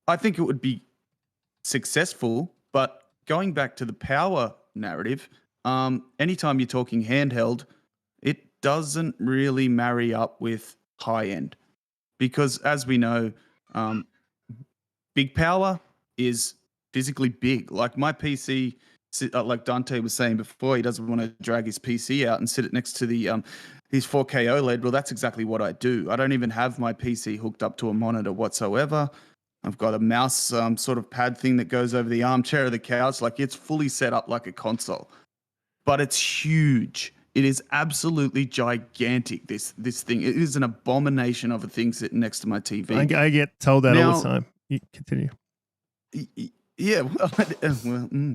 I think it would be successful, but going back to the power narrative, anytime you're talking handheld, it doesn't really marry up with high end, because as we know, big power is physically big. Like my PC, like Donte was saying before, he doesn't want to drag his PC out and sit it next to his 4K OLED. Well, that's exactly what I do. I don't even have my PC hooked up to a monitor whatsoever. I've got a mouse sort of pad thing that goes over the armchair or the couch. Like, it's fully set up like a console, but it's huge. It is absolutely gigantic. This thing, it is an abomination of a thing sitting next to my TV. I get told that all the time. You continue. Yeah,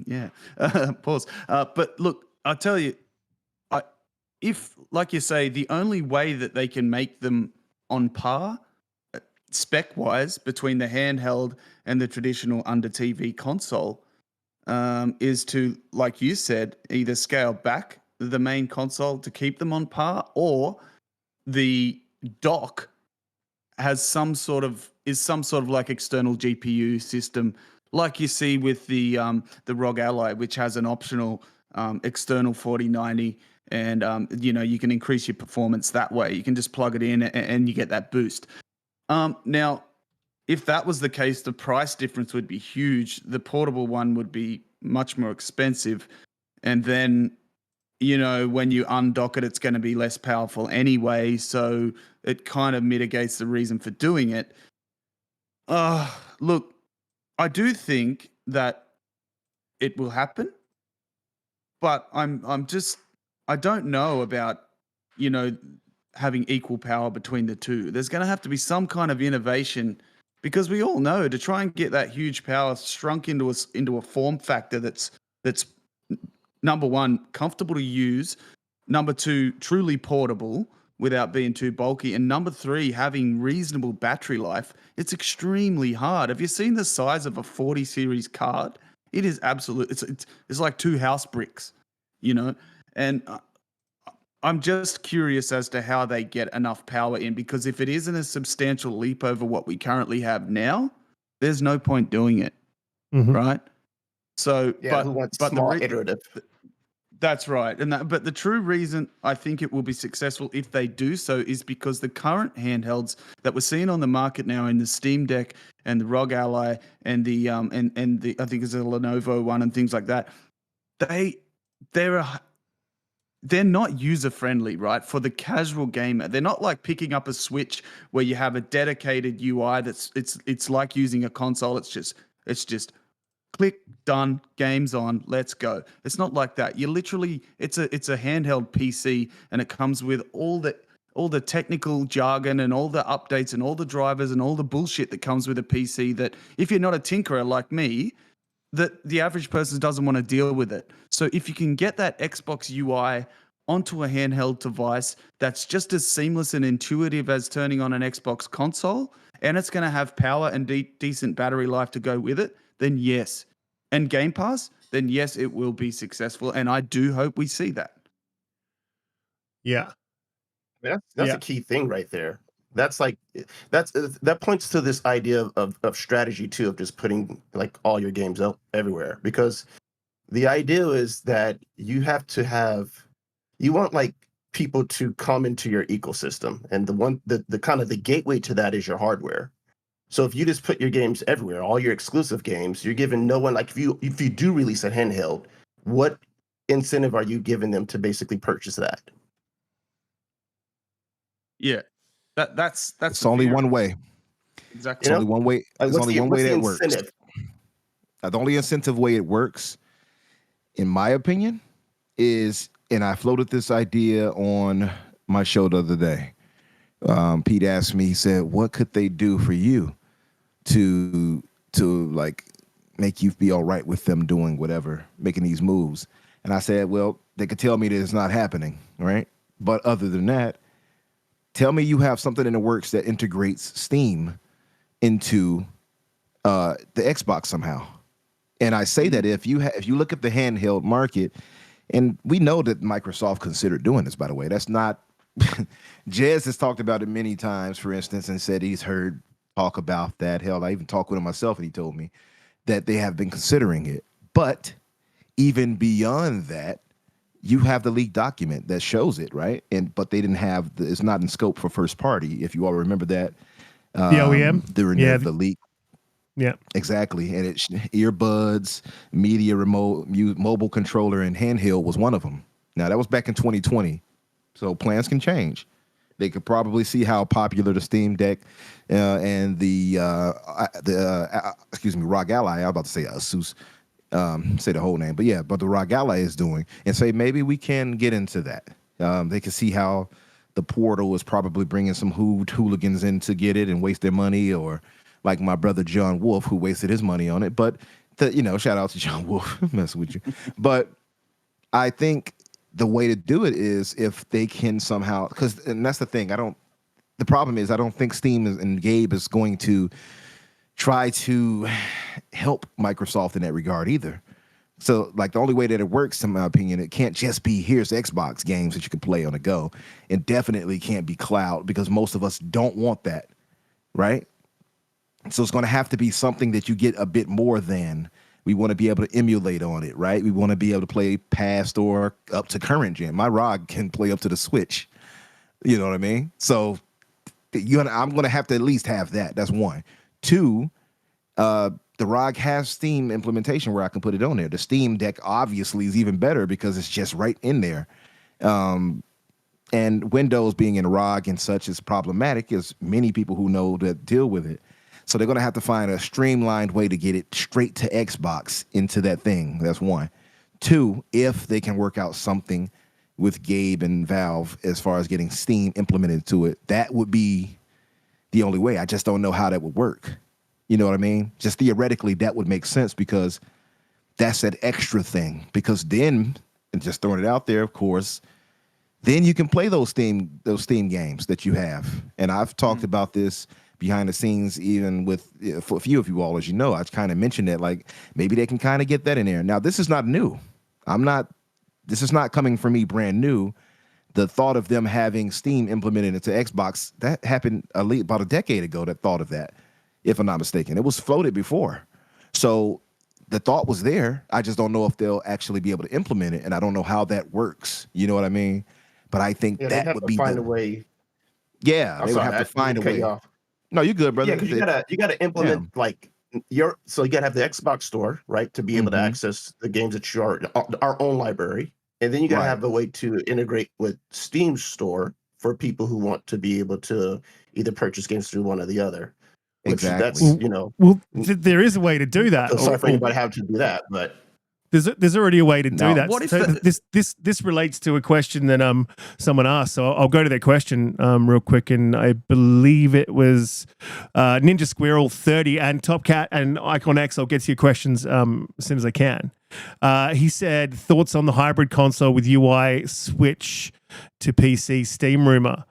yeah. Pause. But look, I'll tell you, if, like you say, the only way that they can make them on par spec-wise between the handheld and the traditional under TV console is to, like you said, either scale back the main console to keep them on par, or the dock has some sort of like external GPU system, like you see with the ROG Ally, which has an optional external 4090, and you can increase your performance that way. You can just plug it in and you get that boost. Now, if that was the case, the price difference would be huge. The portable one would be much more expensive, and then when you undock it, it's going to be less powerful anyway. So it kind of mitigates the reason for doing it. Look, I do think that it will happen, but I don't know about, having equal power between the two. There's going to have to be some kind of innovation, because we all know to try and get that huge power shrunk into a form factor that's number one, comfortable to use, number two, truly portable without being too bulky, and number three, having reasonable battery life, it's extremely hard. Have you seen the size of a 40 series card? It is absolute. It's like 2 house bricks, and I'm just curious as to how they get enough power in, because if it isn't a substantial leap over what we currently have now, there's no point doing it, right? So, yeah, who wants small iterative? That's right. But the true reason I think it will be successful if they do so is because the current handhelds that we're seeing on the market now, in the Steam Deck and the ROG Ally and the I think it's a Lenovo one and things like that, they're not user friendly, right? For the casual gamer, they're not like picking up a Switch where you have a dedicated UI it's like using a console. It's just click, done, game's on, let's go. It's not like that. You literally, it's a handheld PC, and it comes with all the technical jargon and all the updates and all the drivers and all the bullshit that comes with a PC, that if you're not a tinkerer like me, that the average person doesn't want to deal with it. So if you can get that Xbox UI onto a handheld device that's just as seamless and intuitive as turning on an Xbox console, and it's going to have power and decent battery life to go with it, then yes. And Game Pass, then yes, it will be successful. And I do hope we see that. Yeah. That's a key thing right there. That points to this idea of strategy too, of just putting like all your games up everywhere, because the idea is that you want like people to come into your ecosystem, and the kind of the gateway to that is your hardware. So if you just put your games everywhere, all your exclusive games, you're giving no one, like if you do release a handheld, what incentive are you giving them to basically purchase that? Yeah. That's it's only one way. Exactly. It's only one way. There's only one way that works. The only incentive way it works, in my opinion, is, and I floated this idea on my show the other day, Pete asked me, he said, what could they do for you to like make you be all right with them doing whatever, making these moves? And I said, well, they could tell me that it's not happening, right? But other than that, tell me you have something in the works that integrates Steam into the Xbox somehow. And I say that if you look at the handheld market, and we know that Microsoft considered doing this, by the way. That's not Jez has talked about it many times, for instance, and said he's heard talk about that. Hell, I even talked with him myself, and he told me that they have been considering it. But even beyond that, you have the leaked document that shows it, right? But they didn't have it's not in scope for first party. If you all remember that, The OEM during the leak. Yeah, exactly. And it's earbuds, media remote, mobile controller, and handheld was one of them. Now that was back in 2020, so plans can change. They could probably see how popular the Steam Deck and the ROG Ally. I was about to say Asus, say the whole name, but the ROG Ally is doing, and say maybe we can get into that. They can see how the Portal is probably bringing some hooligans in to get it and waste their money, or like my brother John Wolf, who wasted his money on it. But shout out to John Wolf, messing with you. But I think the way to do it is if they can somehow, and that's the thing. The problem is I don't think Steam and Gabe is going to try to help Microsoft in that regard either. So like the only way that it works, in my opinion, it can't just be here's Xbox games that you can play on the go. It definitely can't be cloud, because most of us don't want that, right? So it's going to have to be something that you get a bit more than. We want to be able to emulate on it, right? We want to be able to play past or up to current gen. My ROG can play up to the Switch. You know what I mean? So I'm going to have to at least have that. That's one. Two, the ROG has Steam implementation where I can put it on there. The Steam Deck obviously is even better because it's just right in there. And Windows being in ROG and such is problematic, as many people who know that deal with it. So they're going to have to find a streamlined way to get it straight to Xbox into that thing. That's one. Two, if they can work out something with Gabe and Valve as far as getting Steam implemented to it, that would be the only way. I just don't know how that would work. You know what I mean? Just theoretically, that would make sense, because that's that extra thing. Because then, and just throwing it out there, of course, then you can play those Steam games that you have. And I've talked about this behind the scenes, even with for a few of you all, as you know, I've kind of mentioned that, like, maybe they can kind of get that in there. Now, this is not new. This is not coming from me brand new. The thought of them having Steam implemented into Xbox, that happened about a decade ago, that thought of that, if I'm not mistaken. It was floated before. So the thought was there. I just don't know if they'll actually be able to implement it, and I don't know how that works. You know what I mean? But I think that would be find a way. Yeah, they would have to find a way. No, you're good, brother. Yeah, because you gotta implement like so you gotta have the Xbox store, right, to be able to access the games that our own library, and then you gotta have a way to integrate with Steam store for people who want to be able to either purchase games through one or the other. Exactly. That's there is a way to do that. Sorry for anybody having to do that, but there's already a way to do that. What if this relates to a question that someone asked, so I'll go to their question real quick, and I believe it was Ninja Squirrel 30 and Top Cat and Icon X. I'll get to your questions as soon as I can. He said, thoughts on the hybrid console with UI switch to PC Steam rumor.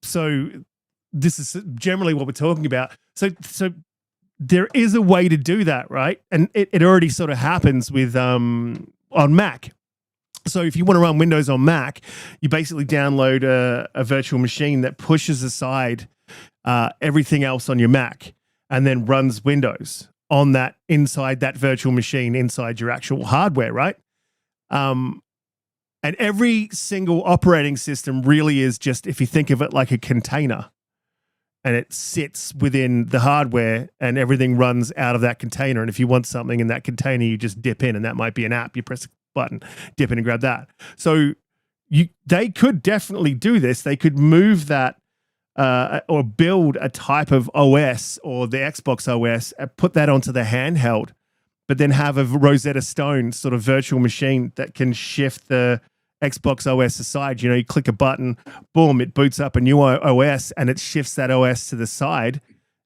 So this is generally what we're talking about. So there is a way to do that, right? And it already sort of happens with on Mac. So if you want to run Windows on Mac, you basically download a virtual machine that pushes aside everything else on your Mac and then runs Windows on that, inside that virtual machine, inside your actual hardware, right? And every single operating system really is just, if you think of it like a container, and it sits within the hardware and everything runs out of that container. And if you want something in that container, you just dip in, and that might be an app. You press a button, dip in and grab that. So they could definitely do this. They could move that or build a type of OS or the Xbox OS and put that onto the handheld, but then have a Rosetta Stone sort of virtual machine that can shift the Xbox OS aside. You know, you click a button, boom, it boots up a new OS, and it shifts that OS to the side,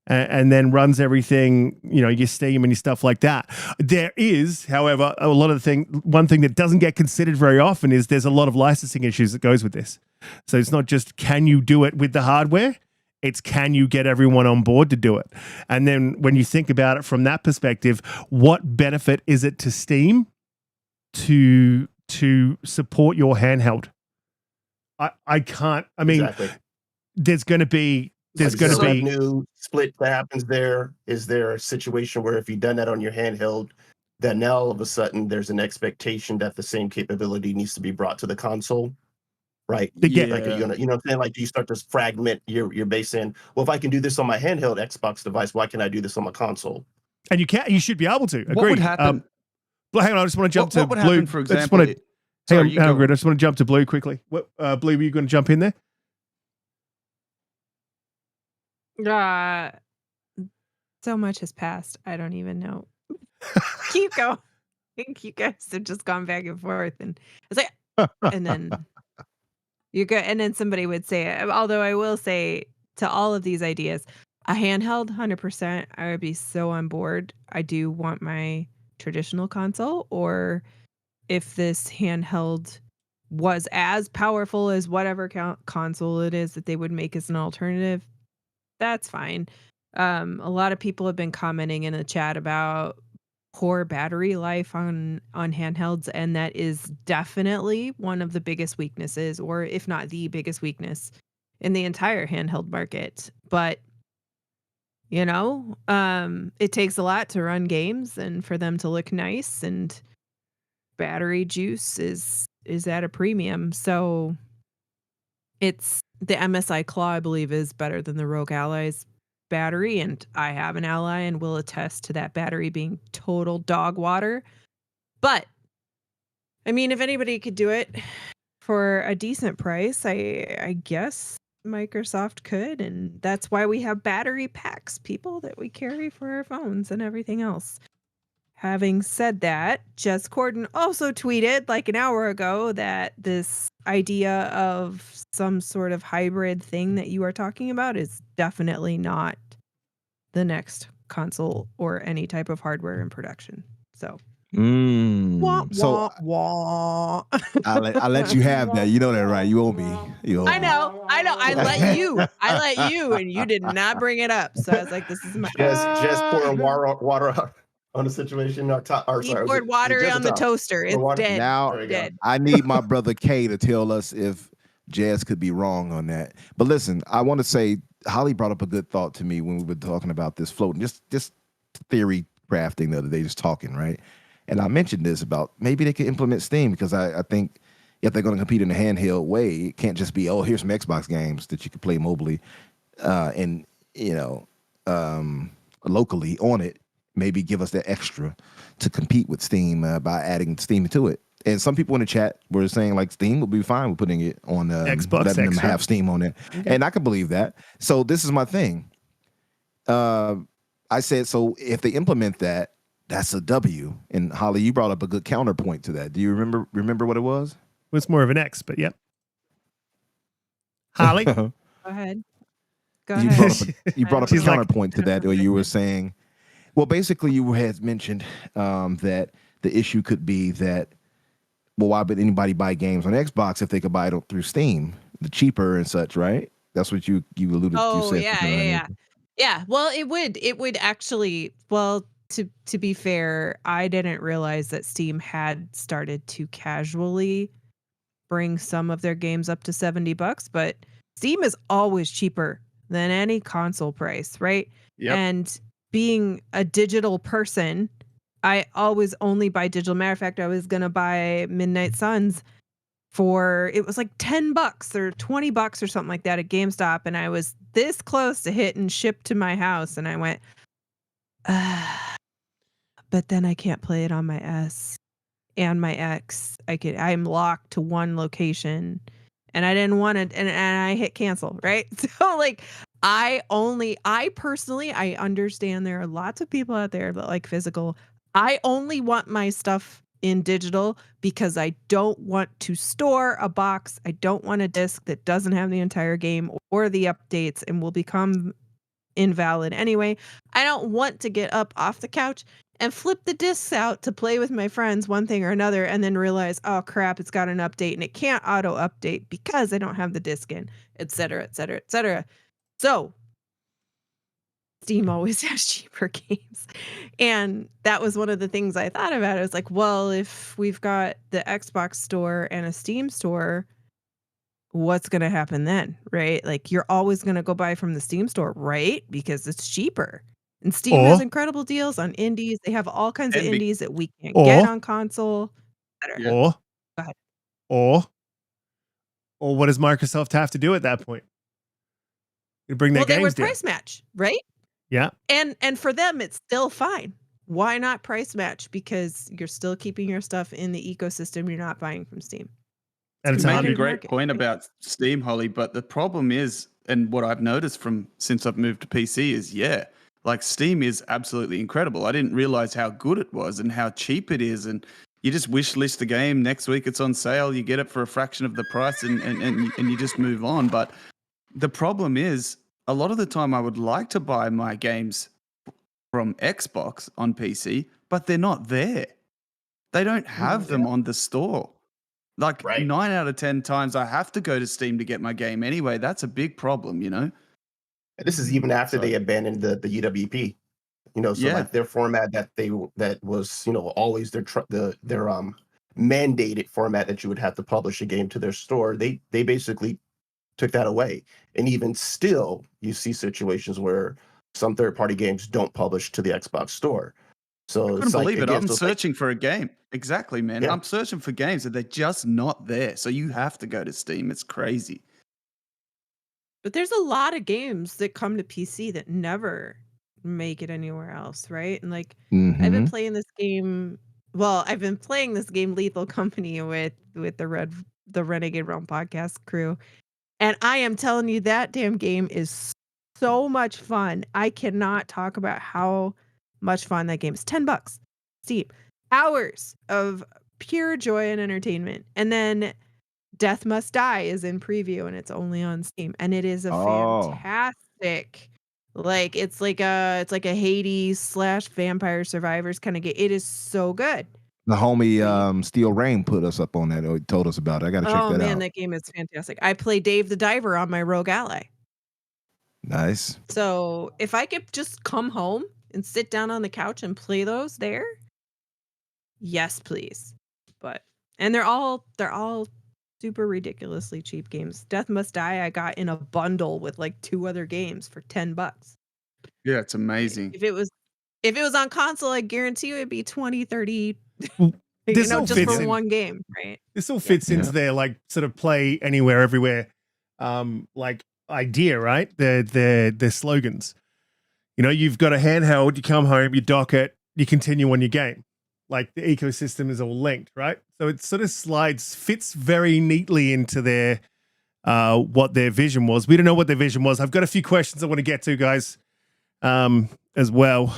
and then runs everything, you know, your Steam and your stuff like that. There is, however, one thing that doesn't get considered very often is there's a lot of licensing issues that goes with this. So it's not just can you do it with the hardware, it's can you get everyone on board to do it. And then when you think about it from that perspective, what benefit is it to Steam to support your handheld? I can't. I mean, Exactly. there's going to be revenue split that happens there. Is there a situation where if you've done that on your handheld, that now all of a sudden there's an expectation that the same capability needs to be brought to the console, right? Yeah. Like you're gonna, you know what I'm saying? Like you start to fragment your base in. Well, if I can do this on my handheld Xbox device, why can't I do this on my console? And you should be able to. Agreed. What would happen? But hang on, I just want to jump to what would Blue. happen, for I just example? wanna- Hang on, you go. Grid. I just want to jump to Blue quickly. What, Blue, were you going to jump in there? So much has passed. I don't even know. Keep going. I think you guys have just gone back and forth, and it's like, and then you go, and then somebody would say it. Although I will say to all of these ideas, a handheld, 100%, I would be so on board. I do want my traditional console, or if this handheld was as powerful as whatever console it is that they would make as an alternative, that's fine. A lot of people have been commenting in the chat about poor battery life on handhelds, and that is definitely one of the biggest weaknesses, or if not the biggest weakness in the entire handheld market. But you know, it takes a lot to run games and for them to look nice, and battery juice is at a premium. So it's the MSI Claw, I believe, is better than the Rogue Ally's battery, and I have an Ally and will attest to that battery being total dog water. But I mean, if anybody could do it for a decent price, I guess Microsoft could, and that's why we have battery packs, people, that we carry for our phones and everything else. Having said that, Jess Corden also tweeted like an hour ago that this idea of some sort of hybrid thing that you are talking about is definitely not the next console or any type of hardware in production. So, So wah. I let you have that. You know that, right? You owe me. You owe me. I know. I let you, and you did not bring it up. So I was like, this is my. Just pouring water on the situation. He poured water on the toaster. It's dead. Now dead. I need my brother K to tell us if Jazz could be wrong on that. But listen, I want to say Holly brought up a good thought to me when we were talking about this floating, just theory crafting the other day, just talking, right? And I mentioned this about maybe they could implement Steam, because I think if they're going to compete in a handheld way, it can't just be, oh, here's some Xbox games that you can play mobilely and, you know, locally on it. Maybe give us that extra to compete with Steam by adding Steam to it. And some people in the chat were saying like Steam would be fine with putting it on Xbox, letting them have Steam on it. Okay. And I can believe that. So this is my thing. I said, so if they implement that, that's a W. And Holly, you brought up a good counterpoint to that. Do you remember what it was? Well, it's more of an X, but yep. Holly? Go ahead. You brought up a counterpoint to that, where you were saying, well, basically you had mentioned that the issue could be that, well, why would anybody buy games on Xbox if they could buy it through Steam, the cheaper and such, right? That's what you alluded to. Oh, yeah. Well, it would actually, well, to be fair, I didn't realize that Steam had started to casually bring some of their games up to $70, but Steam is always cheaper than any console price, right? Yep. And being a digital person, I always only buy digital. Matter of fact, I was going to buy Midnight Suns it was like $10 or $20 or something like that at GameStop. And I was this close to hitting ship to my house. And I went, but then I can't play it on my S and my X. I'm locked to one location, and I didn't want it. And I hit cancel, right? So like, I personally, I understand there are lots of people out there that like physical. I only want my stuff in digital because I don't want to store a box. I don't want a disc that doesn't have the entire game or the updates and will become invalid anyway. I don't want to get up off the couch and flip the discs out to play with my friends, one thing or another, and then realize, oh crap, it's got an update and it can't auto update because I don't have the disc in, etc., etc., etc. So Steam always has cheaper games. And that was one of the things I thought about. I was like, well, if we've got the Xbox store and a Steam store, what's going to happen then, right? Like, you're always going to go buy from the Steam store, right? Because it's cheaper. And Steam has incredible deals on indies. They have all kinds of indies that we can't get on console. Yeah. Or, Go ahead. or what does Microsoft have to do at that point? To bring their Well, they games would down. price match, right? Yeah. And for them, it's still fine. Why not price match? Because you're still keeping your stuff in the ecosystem. You're not buying from Steam. And it's You make a hard. great market, point right? about Steam, Holly, but the problem is, and what I've noticed from since I've moved to PC is, like Steam is absolutely incredible. I didn't realize how good it was and how cheap it is. And you just wish list the game. Next week it's on sale. You get it for a fraction of the price and you just move on. But the problem is, a lot of the time I would like to buy my games from Xbox on PC, but they're not there. They don't have them on the store. Like Right. 9 out of 10 times I have to go to Steam to get my game anyway. That's a big problem, you know? And this is even after So- they abandoned the UWP. So Yeah. like their format that was always their mandated format that you would have to publish a game to their store. They basically took that away, and even still, you see situations where some third-party games don't publish to the Xbox store. So I couldn't it's like, believe it. again, I'm so it's like- searching for a game. Exactly, man. Yeah. I'm searching for games and they're just not there. So you have to go to Steam. It's crazy. But there's a lot of games that come to PC that never make it anywhere else, right? And like, I've been playing this game. Well, I've been playing this game Lethal Company with the Renegade Realm podcast crew, and I am telling you, that damn game is so much fun. I cannot talk about how much fun that game is. $10, Steam, hours of pure joy and entertainment, and then Death Must Die is in preview and it's only on Steam, and it is a fantastic, like it's like a Hades / Vampire Survivors kind of game. It is so good. The homie Steel Rain put us up on that. He told us about it. I got to check Oh that man, out. that game is fantastic. I play Dave the Diver on my Rogue Ally. Nice. So if I could just come home and sit down on the couch and play those there, yes, please. And they're all super ridiculously cheap games. Death Must Die I got in a bundle with like 2 other games for $10. Yeah, it's amazing. If it was on console, I guarantee you it'd be 20, 30, This all just fits for in. one game, right? This all fits into their like sort of play anywhere, everywhere, like idea, right? Their slogans. You've got a handheld, you come home, you dock it, you continue on your game. Like the ecosystem is all linked, right? So it sort of fits very neatly into their what their vision was. We don't know what their vision was. I've got a few questions I want to get to, guys, as well.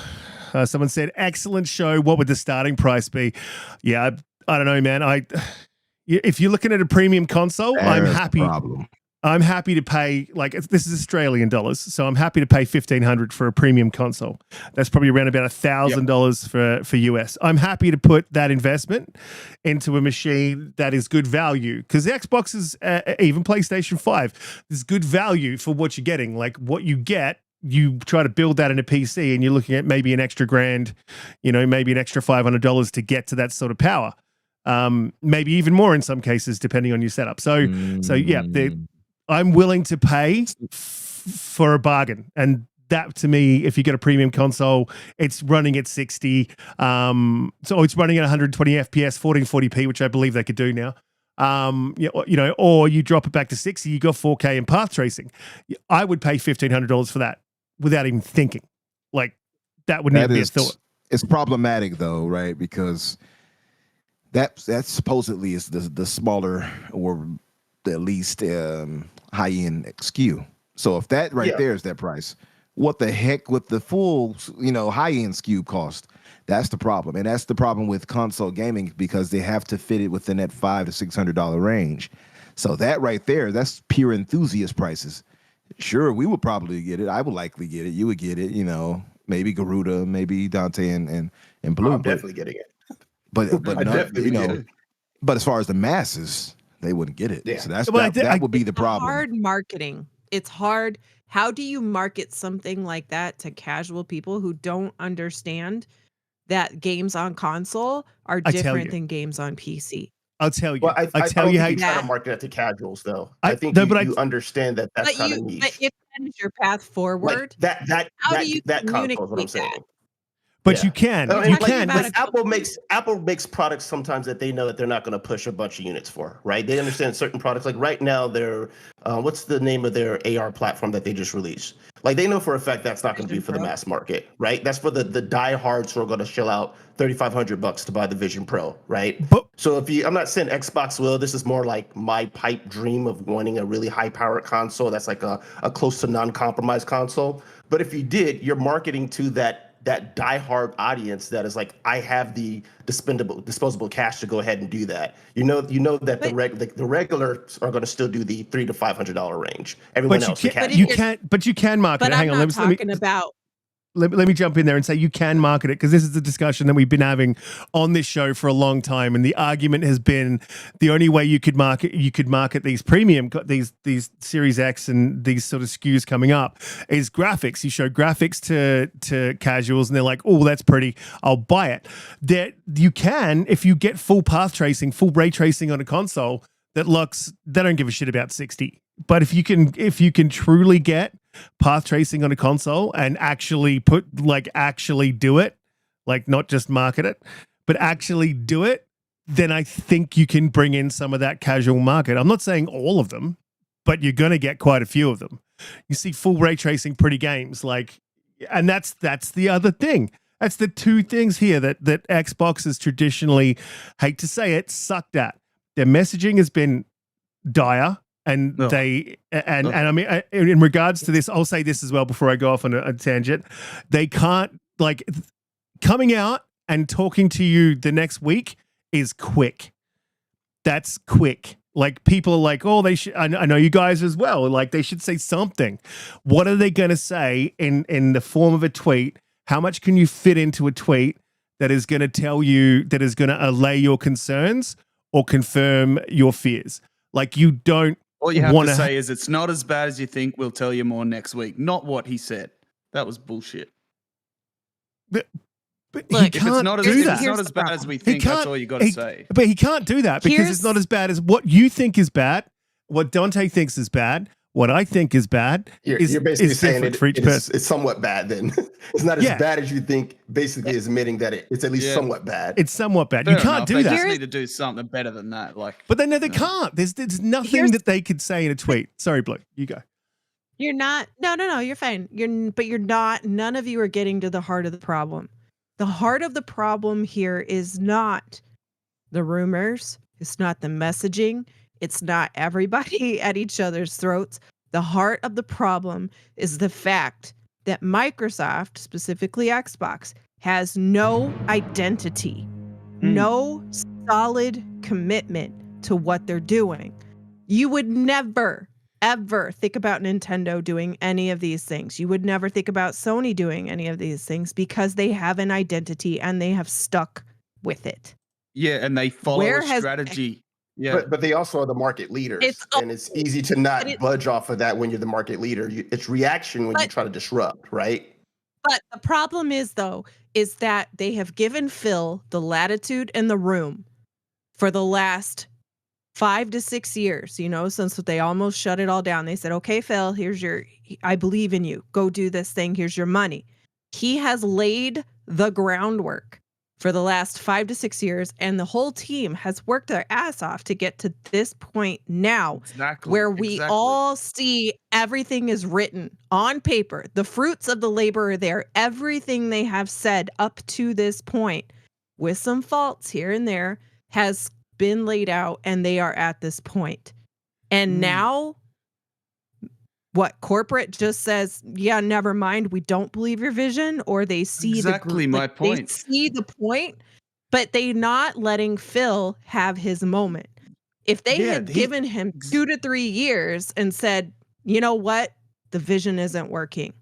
Someone said, excellent show. What would the starting price be? Yeah, I don't know, man. If you're looking at a premium console, I'm happy. Problem. I'm happy to pay, like, this is Australian dollars, so I'm happy to pay $1,500 for a premium console. That's probably around about $1,000 for US. I'm happy to put that investment into a machine that is good value, because the Xbox is, even PlayStation 5, there's good value for what you're getting. Like, what you get, you try to build that in a PC, and you're looking at maybe an extra grand, maybe an extra $500 to get to that sort of power. Maybe even more in some cases, depending on your setup. So yeah, I'm willing to pay for a bargain. And that, to me, if you get a premium console, it's running at 60. So it's running at 120 FPS, 1440p, which I believe they could do now. Or you drop it back to 60, you got 4K and path tracing. I would pay $1,500 for that without even thinking. Like, that would never be a thought. It's problematic though, right? Because that supposedly is the smaller or the least high-end SKU. So if that there is that price, what the heck would the full high-end SKU cost? That's the problem, and that's the problem with console gaming because they have to fit it within that $500 to $600 range. So that right there, that's pure enthusiast prices. Sure, we would probably get it. I would likely get it. You would get it. You know, maybe Garuda, maybe Donte and Blue. I'm definitely getting it. But I'd not, definitely you get know, it. but as far as the masses, they wouldn't get it. Yeah. So that's Well, that would be the problem. Hard marketing. It's hard. How do you market something like that to casual people who don't understand that games on console are I tell different you. than games on PC? I'll tell you. Well, I tell don't you think how. you try to That- market it to casuals, though. I- I think no, you, but I- you understand that that's But kind of but niche. if that is your path forward, Like how do you that console is what I'm communicate saying. that? But Yeah. you can. I You're You mean, talking can. about But Apple makes products sometimes that they know that they're not going to push a bunch of units for, right? They understand certain products. Like right now, they're what's the name of their AR platform that they just released? Like they know for a fact that's not going to be Vision for the Pro. mass market, right? That's for the diehards who are going to shell out $3,500 to buy the Vision Pro, right? But So I'm not saying Xbox will. This is more like my pipe dream of wanting a really high powered console that's like a close to non-compromised console. But if you did, you're marketing to that diehard audience that is like, I have the disposable cash to go ahead and do that. You know that But- the regulars are going to still do the $300 to $500 range. Everyone but you else, the can't. cash. You can't. But you can market But it. Hang I'm on. not Let me talking about. let me jump in there and say you can market it because this is a discussion that we've been having on this show for a long time, and the argument has been the only way you could market these premium these Series X and these sort of SKUs coming up is graphics. You show graphics to casuals and they're like, oh, that's pretty, I'll buy it. That you can, if you get full path tracing, full ray tracing on a console that looks, they don't give a shit about 60. But if you can truly get path tracing on a console and actually do it, like not just market it, but actually do it, then I think you can bring in some of that casual market. I'm not saying all of them, but you're going to get quite a few of them. You see full ray tracing pretty games and that's the other thing. That's the two things here that Xbox has traditionally, hate to say it, sucked at. Their messaging has been dire. And and I mean, in regards to this, I'll say this as well before I go off on a tangent. They can't, like, coming out and talking to you the next week is quick. That's quick. Like, people are like, oh, they should, I know you guys as well. Like, they should say something. What are they going to say in the form of a tweet? How much can you fit into a tweet that is going to tell you, that is going to allay your concerns or confirm your fears? Like, you don't. All you have to say is it's not as bad as you think. We'll tell you more next week. Not what he said. That was bullshit. But Look, he if can't If it's not as, do if that. it's not as bad as we He think, that's can't- all you got to say. But he can't do that because it's not as bad as what you think is bad, what Donte thinks is bad, what I think is bad. You're is basically saying different for each person. it's somewhat bad then. It's not as bad as you think, basically is admitting that it's at least somewhat bad. It's somewhat bad. Fair you can't enough. do They that. just need to do something better than that. But they can't. There's nothing that they could say in a tweet. Sorry, Blue. You go. You're not. No. You're fine. You're not. None of you are getting to the heart of the problem. The heart of the problem here is not the rumors. It's not the messaging. It's not everybody at each other's throats. The heart of the problem is the fact that Microsoft, specifically Xbox, has no identity, no solid commitment to what they're doing. You would never, ever think about Nintendo doing any of these things. You would never think about Sony doing any of these things because they have an identity and they have stuck with it. Yeah, and they follow a strategy. Yeah, but they also are the market leaders, and it's easy to not budge off of that when you're the market leader. It's reaction when you try to disrupt, right? But the problem is, though, is that they have given Phil the latitude and the room for the last 5 to 6 years, since they almost shut it all down. They said, okay, Phil, I believe in you. Go do this thing. Here's your money. He has laid the groundwork for the last 5 to 6 years, and the whole team has worked their ass off to get to this point now, where we all see everything is written on paper. The fruits of the labor are there. Everything they have said up to this point, with some faults here and there, has been laid out, and they are at this point. And now what corporate just says, yeah, never mind, we don't believe your vision, or they see Exactly my point. They see the point, but they not letting Phil have his moment. If they Yeah, had given him 2 to 3 years and said, you know what, the vision isn't working,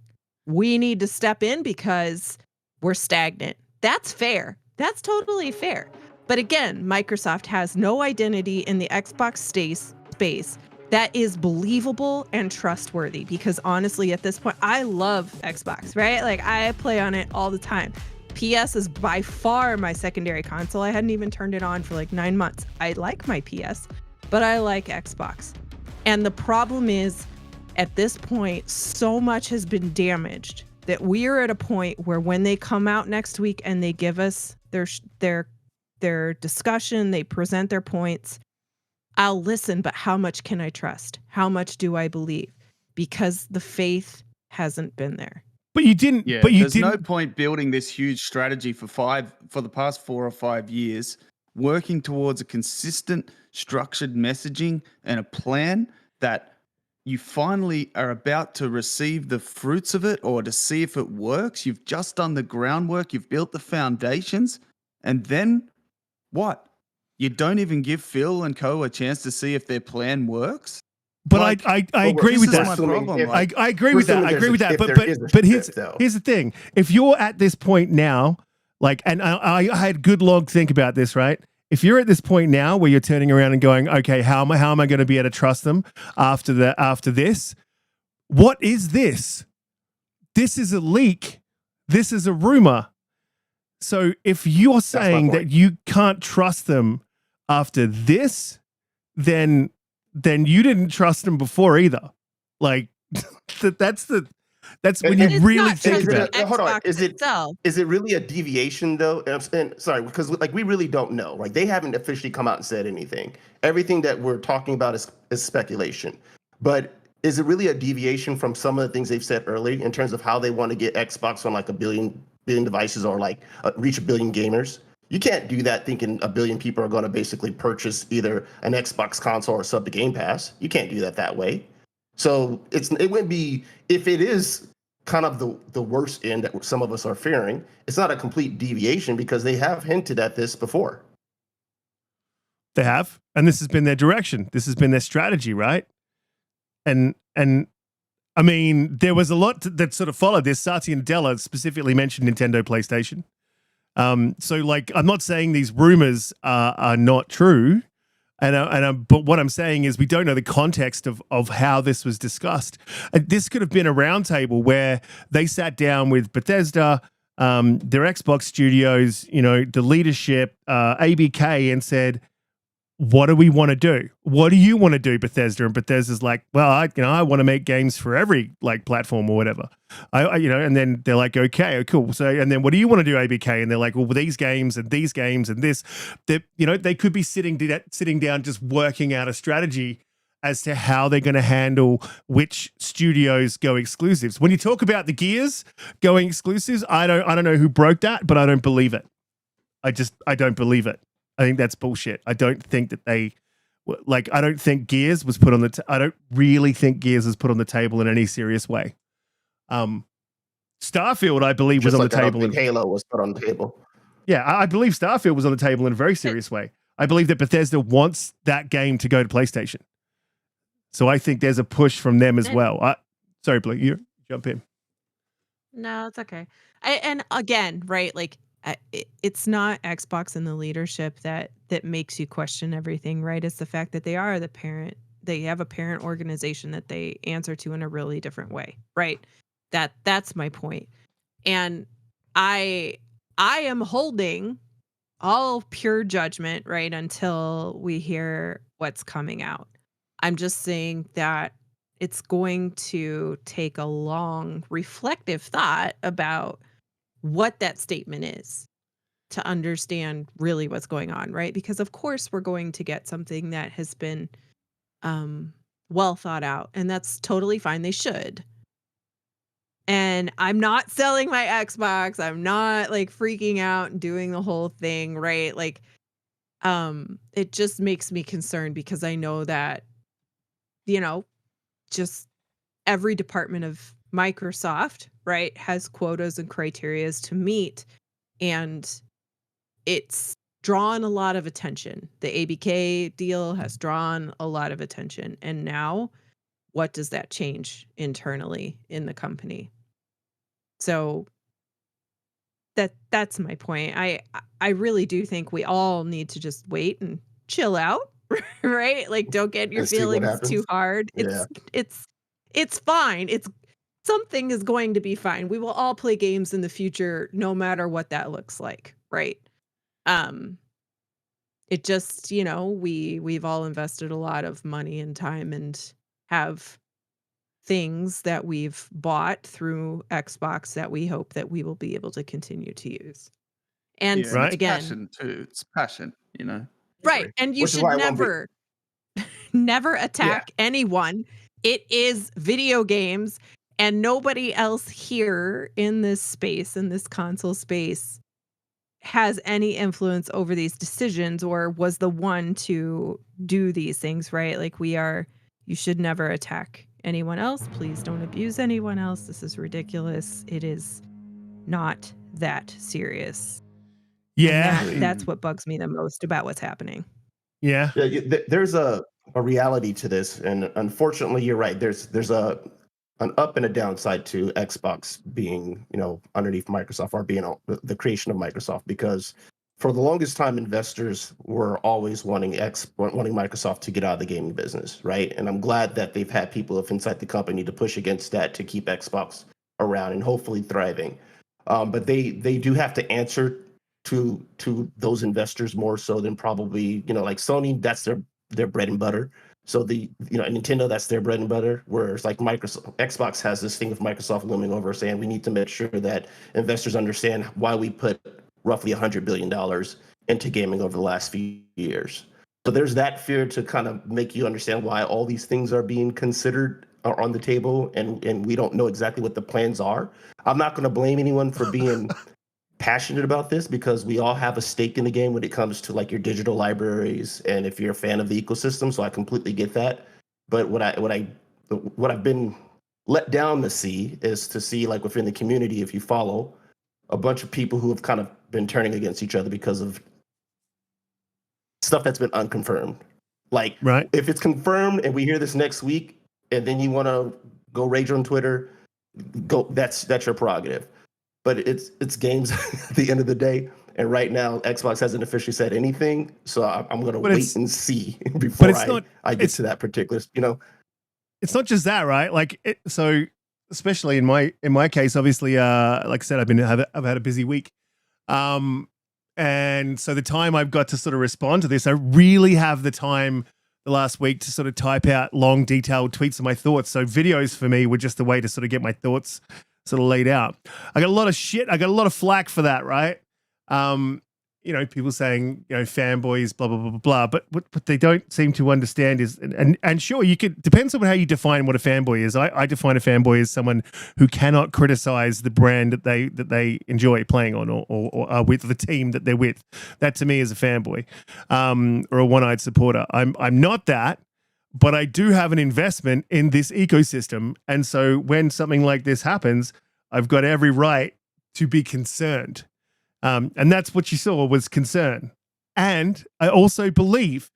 we need to step in because we're stagnant. That's fair. That's totally fair. But again, Microsoft has no identity in the Xbox space that is believable and trustworthy, because honestly, at this point, I love Xbox, right? Like, I play on it all the time. PS is by far my secondary console. I hadn't even turned it on for like 9 months. I like my PS, but I like Xbox. And the problem is, at this point, so much has been damaged that we are at a point where when they come out next week and they give us their discussion, they present their points, I'll listen, but how much can I trust? How much do I believe? Because the faith hasn't been there. But you didn't. Yeah, But you there's no didn't. point building this huge strategy for the past 4 or 5 years, working towards a consistent, structured messaging and a plan that you finally are about to receive the fruits of it, or to see if it works. You've just done the groundwork, you've built the foundations, and then what? You don't even give Phil and co a chance to see if their plan works? But Like, I Well, agree this with is that. my assuming problem. if- Like, I agree with that. I agree with that. But though. here's the thing. If you're at this point now, like, and I had good long think about this, right? If you're at this point now where you're turning around and going, okay, how am I going to be able to trust them after this? What is this? This is a leak. This is a rumor. So if you're saying that you can't trust them after this, then you didn't trust them before either. Like that's when you It's really not think just about the it. Hold on, Xbox itself. is it really a deviation though? And sorry, because like we really don't know. Like they haven't officially come out and said anything. Everything that we're talking about is speculation. But is it really a deviation from some of the things they've said early in terms of how they want to get Xbox on like a billion devices, or like reach a billion gamers? You can't do that thinking a billion people are going to basically purchase either an Xbox console or sub to Game Pass. You can't do that way. So it wouldn't be, if it is kind of the worst end that some of us are fearing, it's not a complete deviation because they have hinted at this before. They have, and this has been their direction. This has been their strategy, right? And I mean, there was a lot that sort of followed this. Satya Nadella specifically mentioned Nintendo PlayStation. So like, I'm not saying these rumors are not true. But what I'm saying is we don't know the context of how this was discussed. This could have been a roundtable where they sat down with Bethesda, their Xbox studios, the leadership, ABK, and said, what do we want to do? What do you want to do, Bethesda? And Bethesda's like, well, I want to make games for every like platform or whatever. And then they're like, okay, cool. So, and then what do you want to do, ABK? And they're like, well, these games and these games and this, they could be sitting down, just working out a strategy as to how they're going to handle which studios go exclusives. When you talk about the Gears going exclusives, I don't know who broke that, but I don't believe it. I don't believe it. I think that's bullshit. I don't think that I don't think Gears was put on I don't really think Gears was put on the table in any serious way. Starfield, I believe, was on the table. And Halo was put on the table. Yeah, I believe Starfield was on the table in a very serious way. I believe that Bethesda wants that game to go to PlayStation. So I think there's a push from them as well. Sorry, Blake, you jump in. No, it's okay. And again, right, like, it's not Xbox and the leadership that makes you question everything, right? It's the fact that they are the parent. They have a parent organization that they answer to in a really different way, right? That's my point. And I am holding all pure judgment, right, until we hear what's coming out. I'm just saying that it's going to take a long reflective thought about what that statement is to understand really what's going on, right? Because of course we're going to get something that has been well thought out, and that's totally fine. They should. And I'm not selling my Xbox. I'm not like freaking out and doing the whole thing, right? Like, it just makes me concerned because I know that, just every department of Microsoft, right, has quotas and criterias to meet, and it's drawn a lot of attention. The ABK deal has drawn a lot of attention, and now what does that change internally in the company? So that's my point. I really do think we all need to just wait and chill out, right? Like, don't get your And see what feelings too happens. hard. Yeah. It's fine. Something is going to be fine. We will all play games in the future, no matter what that looks like, right? It just, we've all invested a lot of money and time and have things that we've bought through Xbox that we hope that we will be able to continue to use. And Yeah, Right. it's again, passion too. It's passion, right. And you Which is should why I won't be- never attack anyone. It is video games, and nobody else here in this space, in this console space, has any influence over these decisions or was the one to do these things, right? Like, you should never attack anyone else. Please don't abuse anyone else. This is ridiculous. It is not that serious. Yeah. And that's what bugs me the most about what's happening. Yeah. There's a reality to this, and unfortunately, you're right. There's an up and a downside to Xbox being, underneath Microsoft, or being the creation of Microsoft, because for the longest time, investors were always wanting Microsoft to get out of the gaming business, right? And I'm glad that they've had people inside the company to push against that to keep Xbox around and hopefully thriving. But they do have to answer to those investors more so than probably, like Sony. That's their bread and butter. So Nintendo, that's their bread and butter. Whereas like Xbox has this thing with Microsoft looming over, saying we need to make sure that investors understand why we put roughly $100 billion into gaming over the last few years. So there's that fear to kind of make you understand why all these things are being considered, are on the table, and we don't know exactly what the plans are. I'm not going to blame anyone for being passionate about this, because we all have a stake in the game when it comes to like your digital libraries, and if you're a fan of the ecosystem. So I completely get that. But what I've been let down to see is to see, like, within the community, if you follow, a bunch of people who have kind of been turning against each other because of stuff that's been unconfirmed. Like, Right. if it's confirmed and we hear this next week, and then you want to go rage on Twitter, that's your prerogative. But it's games at the end of the day. And right now, Xbox hasn't officially said anything. So I'm going to wait and see before I get to that particular, It's not just that, right? Like, so especially in my case, obviously, like I said, I've had a busy week. And so the time I've got to sort of respond to this, I really have the time the last week to sort of type out long, detailed tweets of my thoughts. So videos for me were just a way to sort of get my thoughts sort of laid out. I got a lot of shit. I got a lot of flack for that, right? People saying, fanboys, blah, blah, blah, blah, blah. But what they don't seem to understand is, and sure, depends on how you define what a fanboy is. I define a fanboy as someone who cannot criticize the brand that they enjoy playing on, or are with the team that they're with. That to me is a fanboy, or a one-eyed supporter. I'm not that, but I do have an investment in this ecosystem. And so when something like this happens, I've got every right to be concerned. And that's what you saw, was concern. And I also believe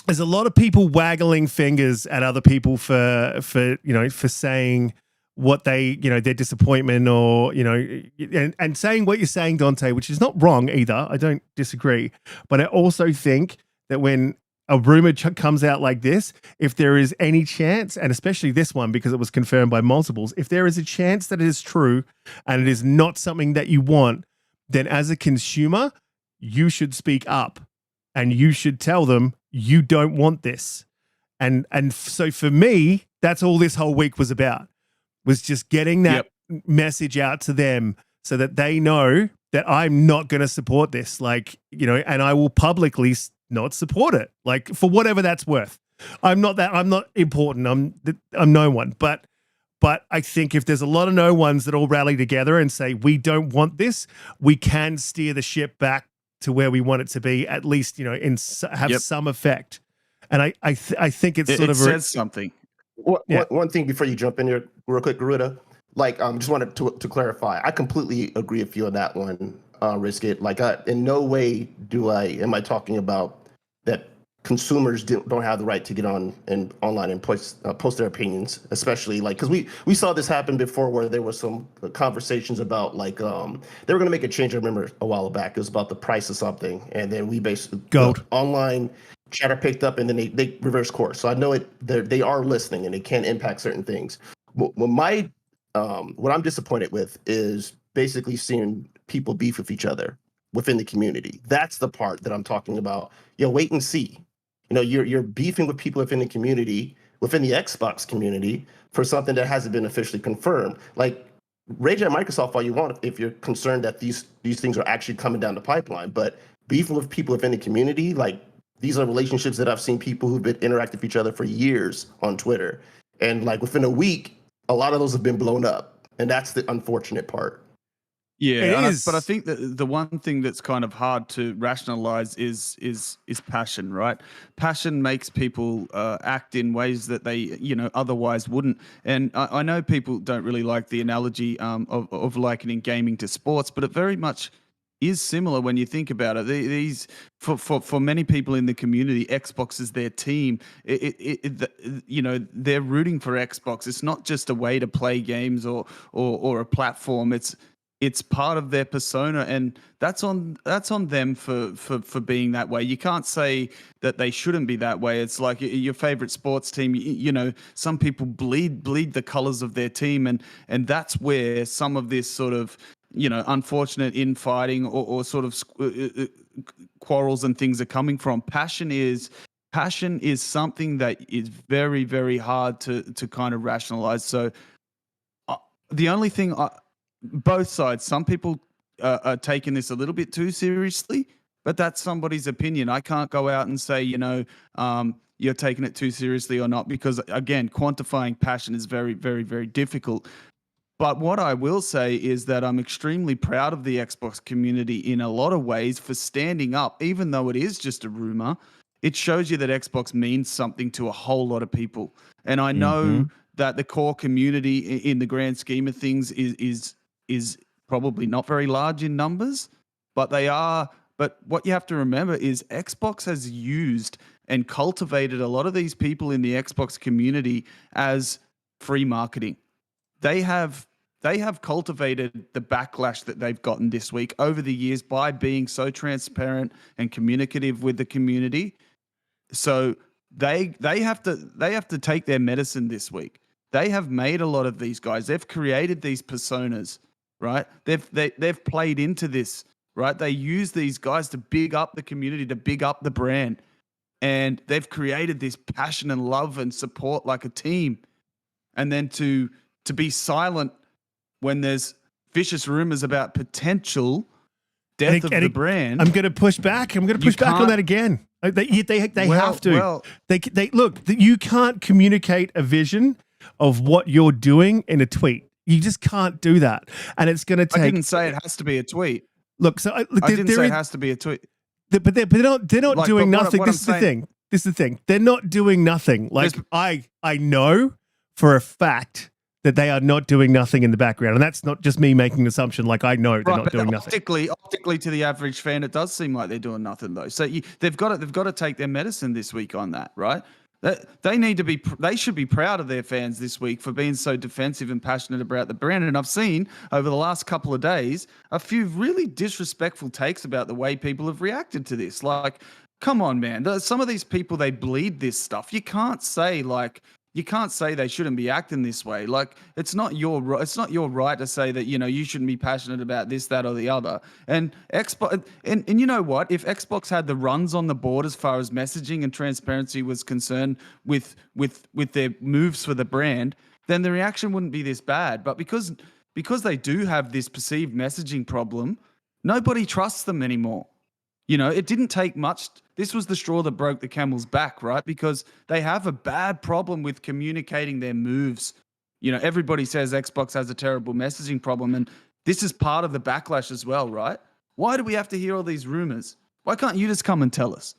there's a lot of people waggling fingers at other people for saying what they, their disappointment, or, and saying what you're saying, Donte, which is not wrong either. I don't disagree. But I also think that when a rumor comes out like this, if there is any chance, and especially this one because it was confirmed by multiples, if there is a chance that it is true and it is not something that you want, then as a consumer, you should speak up and you should tell them you don't want this. And so for me, that's all this whole week was about, was just getting that message out to them so that they know that I'm not going to support this, and I will publicly not support it, like, for whatever that's worth. I'm not important. I'm no one, but I think if there's a lot of no ones that all rally together and say, we don't want this, we can steer the ship back to where we want it to be, at least, have some effect. And I think it says something. Yeah. One thing before you jump in here, real quick, Garuda. Like, just wanted to clarify. I completely agree with you on that one, Riskit. Like, in no way am I talking about that consumers don't have the right to get on and online and post their opinions, especially like because we saw this happen before where there was some conversations about like they were going to make a change. I remember a while back. It was about the price of something, and then we basically Gold. online chatter picked up, and then they reversed course. So I know they are listening, and it can impact certain things. What I'm disappointed with is basically seeing people beef with each other within the community. That's the part that I'm talking about. Wait and see. You're beefing with people within the community, within the Xbox community, for something that hasn't been officially confirmed. Like, rage at Microsoft all you want if you're concerned that these things are actually coming down the pipeline. But beefing with people within the community, like, these are relationships that I've seen people who've been interacting with each other for years on Twitter. And like within a week, a lot of those have been blown up. And that's the unfortunate part. Yeah, but I think that the one thing that's kind of hard to rationalize is passion, right? Passion makes people act in ways that they, otherwise wouldn't. And I know people don't really like the analogy of likening gaming to sports, but it very much is similar when you think about it. These for many people in the community, Xbox is their team. They're rooting for Xbox. It's not just a way to play games or a platform. It's part of their persona, and that's on them for being that way. You can't say that they shouldn't be that way. It's like your favorite sports team. Some people bleed the colors of their team, and that's where some of this sort of unfortunate infighting or sort of quarrels and things are coming from. Passion is something that is very, very hard to kind of rationalize. So the only thing both sides, some people are taking this a little bit too seriously, but that's somebody's opinion. I can't go out and say, you're taking it too seriously or not, because again, quantifying passion is very, very, very difficult. But what I will say is that I'm extremely proud of the Xbox community in a lot of ways for standing up, even though it is just a rumor. It shows you that Xbox means something to a whole lot of people. And I know that the core community in the grand scheme of things is probably not very large in numbers, but they are. But what you have to remember is Xbox has used and cultivated a lot of these people in the Xbox community as free marketing. They have cultivated the backlash that they've gotten this week over the years by being so transparent and communicative with the community. So they have to take their medicine this week. They have made a lot of these guys. They've created these personas, right? They've played into this, right? They use these guys to big up the community, to big up the brand. And they've created this passion and love and support like a team. And then to be silent when there's vicious rumors about potential death of the brand. I'm going to push back. I'm going to push back on that again. They have to. Well, they look. You can't communicate a vision of what you're doing in a tweet. You just can't do that, and it's going to take. I didn't say it has to be a tweet. Look, so I didn't say it has to be a tweet. But they're not doing nothing. This is the thing. This is the thing. They're not doing nothing. Like I know for a fact that they are not doing nothing in the background, and that's not just me making an assumption. Like I know they're not doing nothing. Optically, to the average fan, it does seem like they're doing nothing though. So they've got to take their medicine this week on that, right? They should be proud of their fans this week for being so defensive and passionate about the brand. And I've seen over the last couple of days a few really disrespectful takes about the way people have reacted to this. Like, come on, man! Some of these people, they bleed this stuff. You can't say they shouldn't be acting this way. Like, it's not your right to say that, you shouldn't be passionate about this, that, or the other. And Xbox, and you know what? If Xbox had the runs on the board as far as messaging and transparency was concerned with their moves for the brand, then the reaction wouldn't be this bad. But because they do have this perceived messaging problem, nobody trusts them anymore. It didn't take much. This was the straw that broke the camel's back, right? Because they have a bad problem with communicating their moves. Everybody says Xbox has a terrible messaging problem, and this is part of the backlash as well, right? Why do we have to hear all these rumors? Why can't you just come and tell us?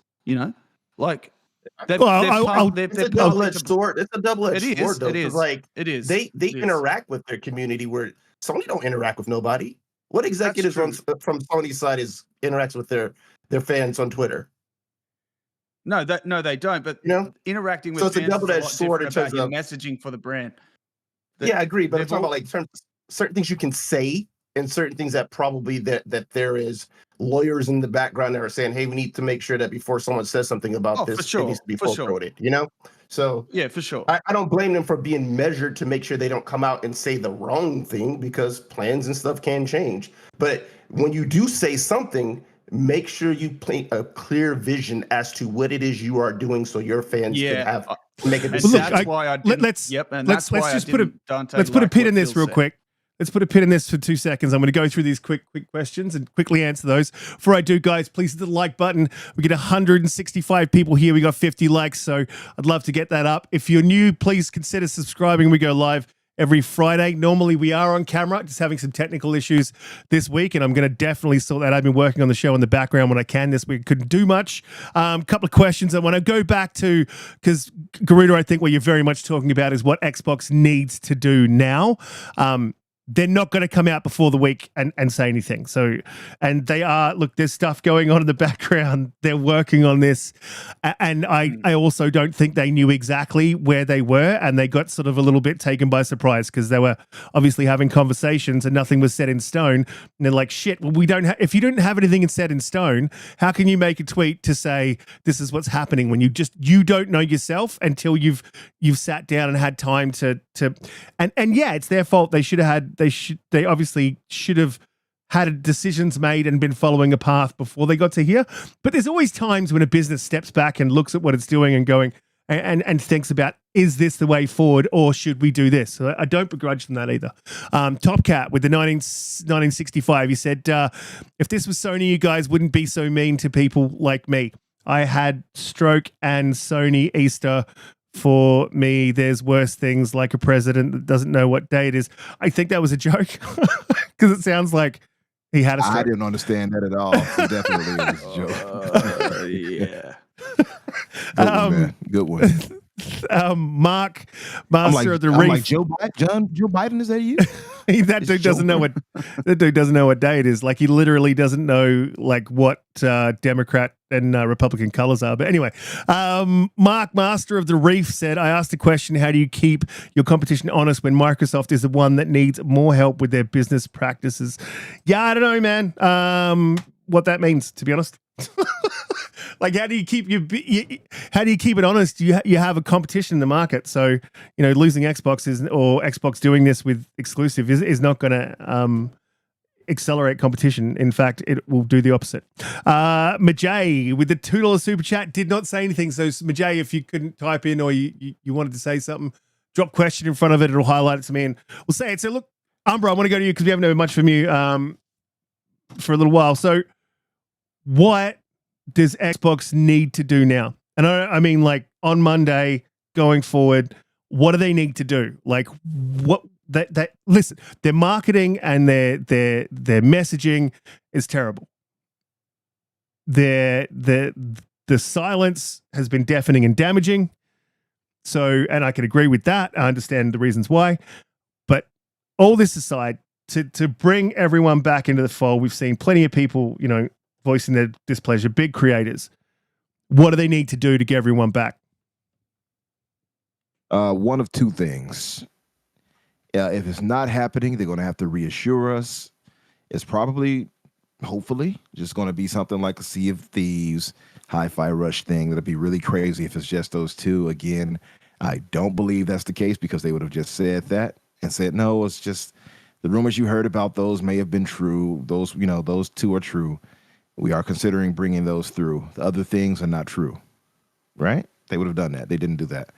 Like, They've, Well, they've, I'll- they've, It's a they've double-edged published sword. It's a double-edged It sword, is. though. It 'Cause, is. like It is. they It is. interact with their community where Sony don't interact with nobody. What executives true. from Sony's side interacts with their fans on Twitter? No, they don't. But You know, interacting with so it's a fans is a double-edged lot sword in different about terms your of. messaging for the brand. That Yeah, I agree, but I'm they've talking all- about like certain things you can say and certain things that probably that there is lawyers in the background that are saying, hey, we need to make sure that before someone says something about Oh, this, for sure, it needs to be for sure. full-throated, you know? So Yeah, for sure. I don't blame them for being measured to make sure they don't come out and say the wrong thing because plans and stuff can change. But when you do say something, make sure you paint a clear vision as to what it is you are doing so your fans can Yeah, have make a and decision. that's why I didn't. let's and let's that's why just I put a didn't, Dante, let's put a like pin what in this Phil real said. quick. Let's put a pin in this for 2 seconds. I'm going to go through these quick questions and quickly answer those. Before I do, guys, please hit the like button. We get 165 people here. We got 50 likes, so I'd love to get that up. If you're new, please consider subscribing. We go live every Friday. Normally, we are on camera, just having some technical issues this week, and I'm going to definitely sort that. I've been working on the show in the background when I can. This week couldn't do much. Couple of questions I want to go back to, because Garuda, I think what you're very much talking about is what Xbox needs to do now. They're not going to come out before the week and say anything. So, and they are, look, there's stuff going on in the background. They're working on this. And I also don't think they knew exactly where they were, and they got sort of a little bit taken by surprise because they were obviously having conversations and nothing was set in stone. And they're like, shit, well, if you didn't have anything set in stone, how can you make a tweet to say this is what's happening when you don't know yourself until you've sat down and had time to and yeah, it's their fault. They obviously should have had decisions made and been following a path before they got to here. But there's always times when a business steps back and looks at what it's doing and going and thinks about, is this the way forward or should we do this? So I don't begrudge them that either. Top Cat with the 1965, he said, if this was Sony, you guys wouldn't be so mean to people like me. I had stroke and Sony Easter. For me, there's worse things like a president that doesn't know what day it is. I think that was a joke because it sounds like he had a stroke. I didn't understand that at all. So definitely it was a joke. Yeah. Good one, man. Good one. Mark, Master of the Reef. Like Joe Biden, is that you? That dude doesn't know what day it is. Like he literally doesn't know like what Democrat and Republican colors are. But anyway, Mark, Master of the Reef, said, I asked a question, how do you keep your competition honest when Microsoft is the one that needs more help with their business practices? Yeah, I don't know, man. What that means, to be honest. Like, how do you keep it honest? You have a competition in the market, so losing Xbox or Xbox doing this with exclusive is not going to accelerate competition. In fact, it will do the opposite. Majay with the $2 super chat did not say anything. So Majay, if you couldn't type in or you wanted to say something, drop question in front of it. It'll highlight it to me and we'll say it. So look, Umbra, I want to go to you because we haven't heard much from you for a little while. So what does Xbox need to do now? And I mean, like on Monday going forward, what do they need to do? Like what that listen, their marketing and their messaging is terrible. The silence has been deafening and damaging. So, and I can agree with that. I understand the reasons why. But all this aside, to bring everyone back into the fold, we've seen plenty of people, voicing their displeasure, big creators. What do they need to do to get everyone back? One of two things. If it's not happening, they're going to have to reassure us. It's probably, hopefully, just going to be something like a Sea of Thieves, Hi-Fi Rush thing. That'd be really crazy if it's just those two. Again, I don't believe that's the case because they would have just said that and said, no, it's just the rumors you heard about those may have been true. Those two are true. We are considering bringing those through. The other things are not true, right? They would have done that. They didn't do that.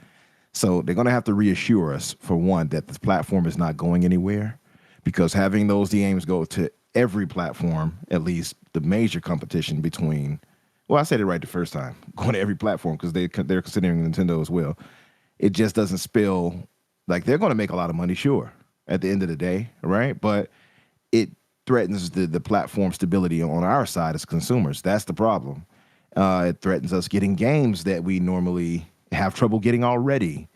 So they're going to have to reassure us, for one, that this platform is not going anywhere, because having those games go to every platform, at least the major competition between, well, I said it right the first time, going to every platform because they're considering Nintendo as well. It just doesn't spill. Like, they're going to make a lot of money, sure, at the end of the day, right? But it threatens the platform stability on our side as consumers. That's the problem. It threatens us getting games that we normally have trouble getting already.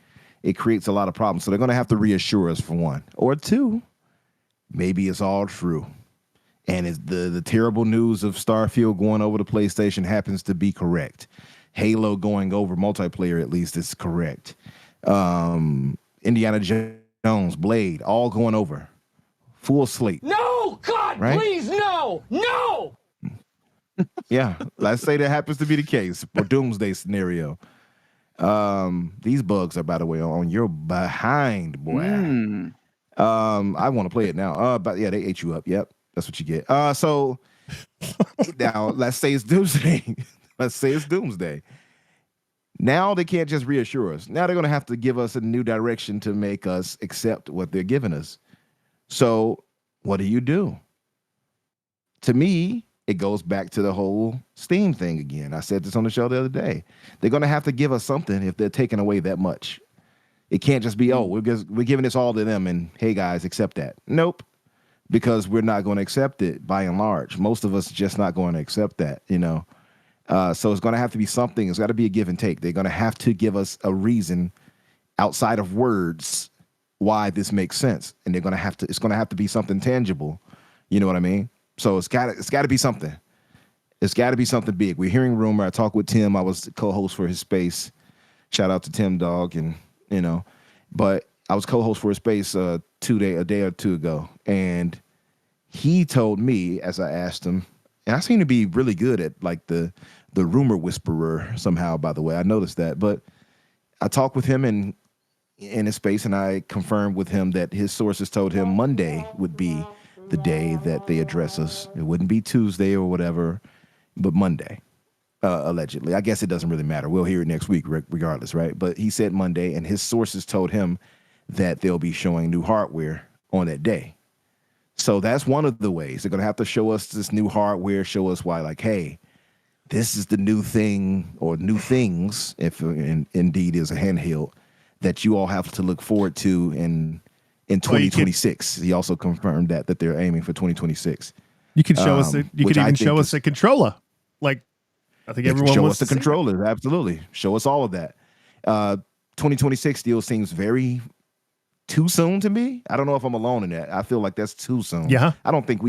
It creates a lot of problems. So they're going to have to reassure us, for one. Or two, maybe it's all true. And it's the terrible news of Starfield going over to PlayStation happens to be correct. Halo going over multiplayer, at least, is correct. Indiana Jones, Blade, all going over. Full slate. No, God, right? please, no, no. Yeah, let's say that happens to be the case for Doomsday scenario. These bugs are, by the way, on your behind, boy. I want to play it now. But yeah, they ate you up. Yep, that's what you get. So now let's say it's Doomsday. Let's say it's Doomsday. Now they can't just reassure us. Now they're going to have to give us a new direction to make us accept what they're giving us. So what do? To me, it goes back to the whole Steam thing again. I said this on the show the other day. They're going to have to give us something if they're taking away that much. It can't just be, we're giving this all to them and, hey, guys, accept that. Nope, because we're not going to accept it by and large. Most of us are just not going to accept that, you know. So it's going to have to be something. It's got to be a give and take. They're going to have to give us a reason outside of words why this makes sense. And it's going to have to be something tangible. You know what I mean? So it's got to be something. It's got to be something big. We're hearing rumor. I talked with Tim. I was the co-host for his space. Shout out to Tim Dog, and you know, but I was co-host for his space a day or two ago, and he told me, as I asked him, and I seem to be really good at like the rumor whisperer somehow. By the way, I noticed that, but I talked with him in his space, and I confirmed with him that his sources told him Monday would be the day that they address us. It wouldn't be Tuesday or whatever, but Monday, allegedly. I guess it doesn't really matter. We'll hear it next week regardless, right? But he said Monday, and his sources told him that they'll be showing new hardware on that day. So that's one of the ways. They're going to have to show us this new hardware, show us why, like, hey, this is the new thing or new things, if indeed is a handheld, that you all have to look forward to in 2026. He also confirmed that they're aiming for 2026. You can show us you could even show us a controller. Like, I think everyone show wants us the controller. Absolutely. Show us all of that. 2026 still seems very too soon to me. I don't know if I'm alone in that. I feel like that's too soon. Yeah. I don't think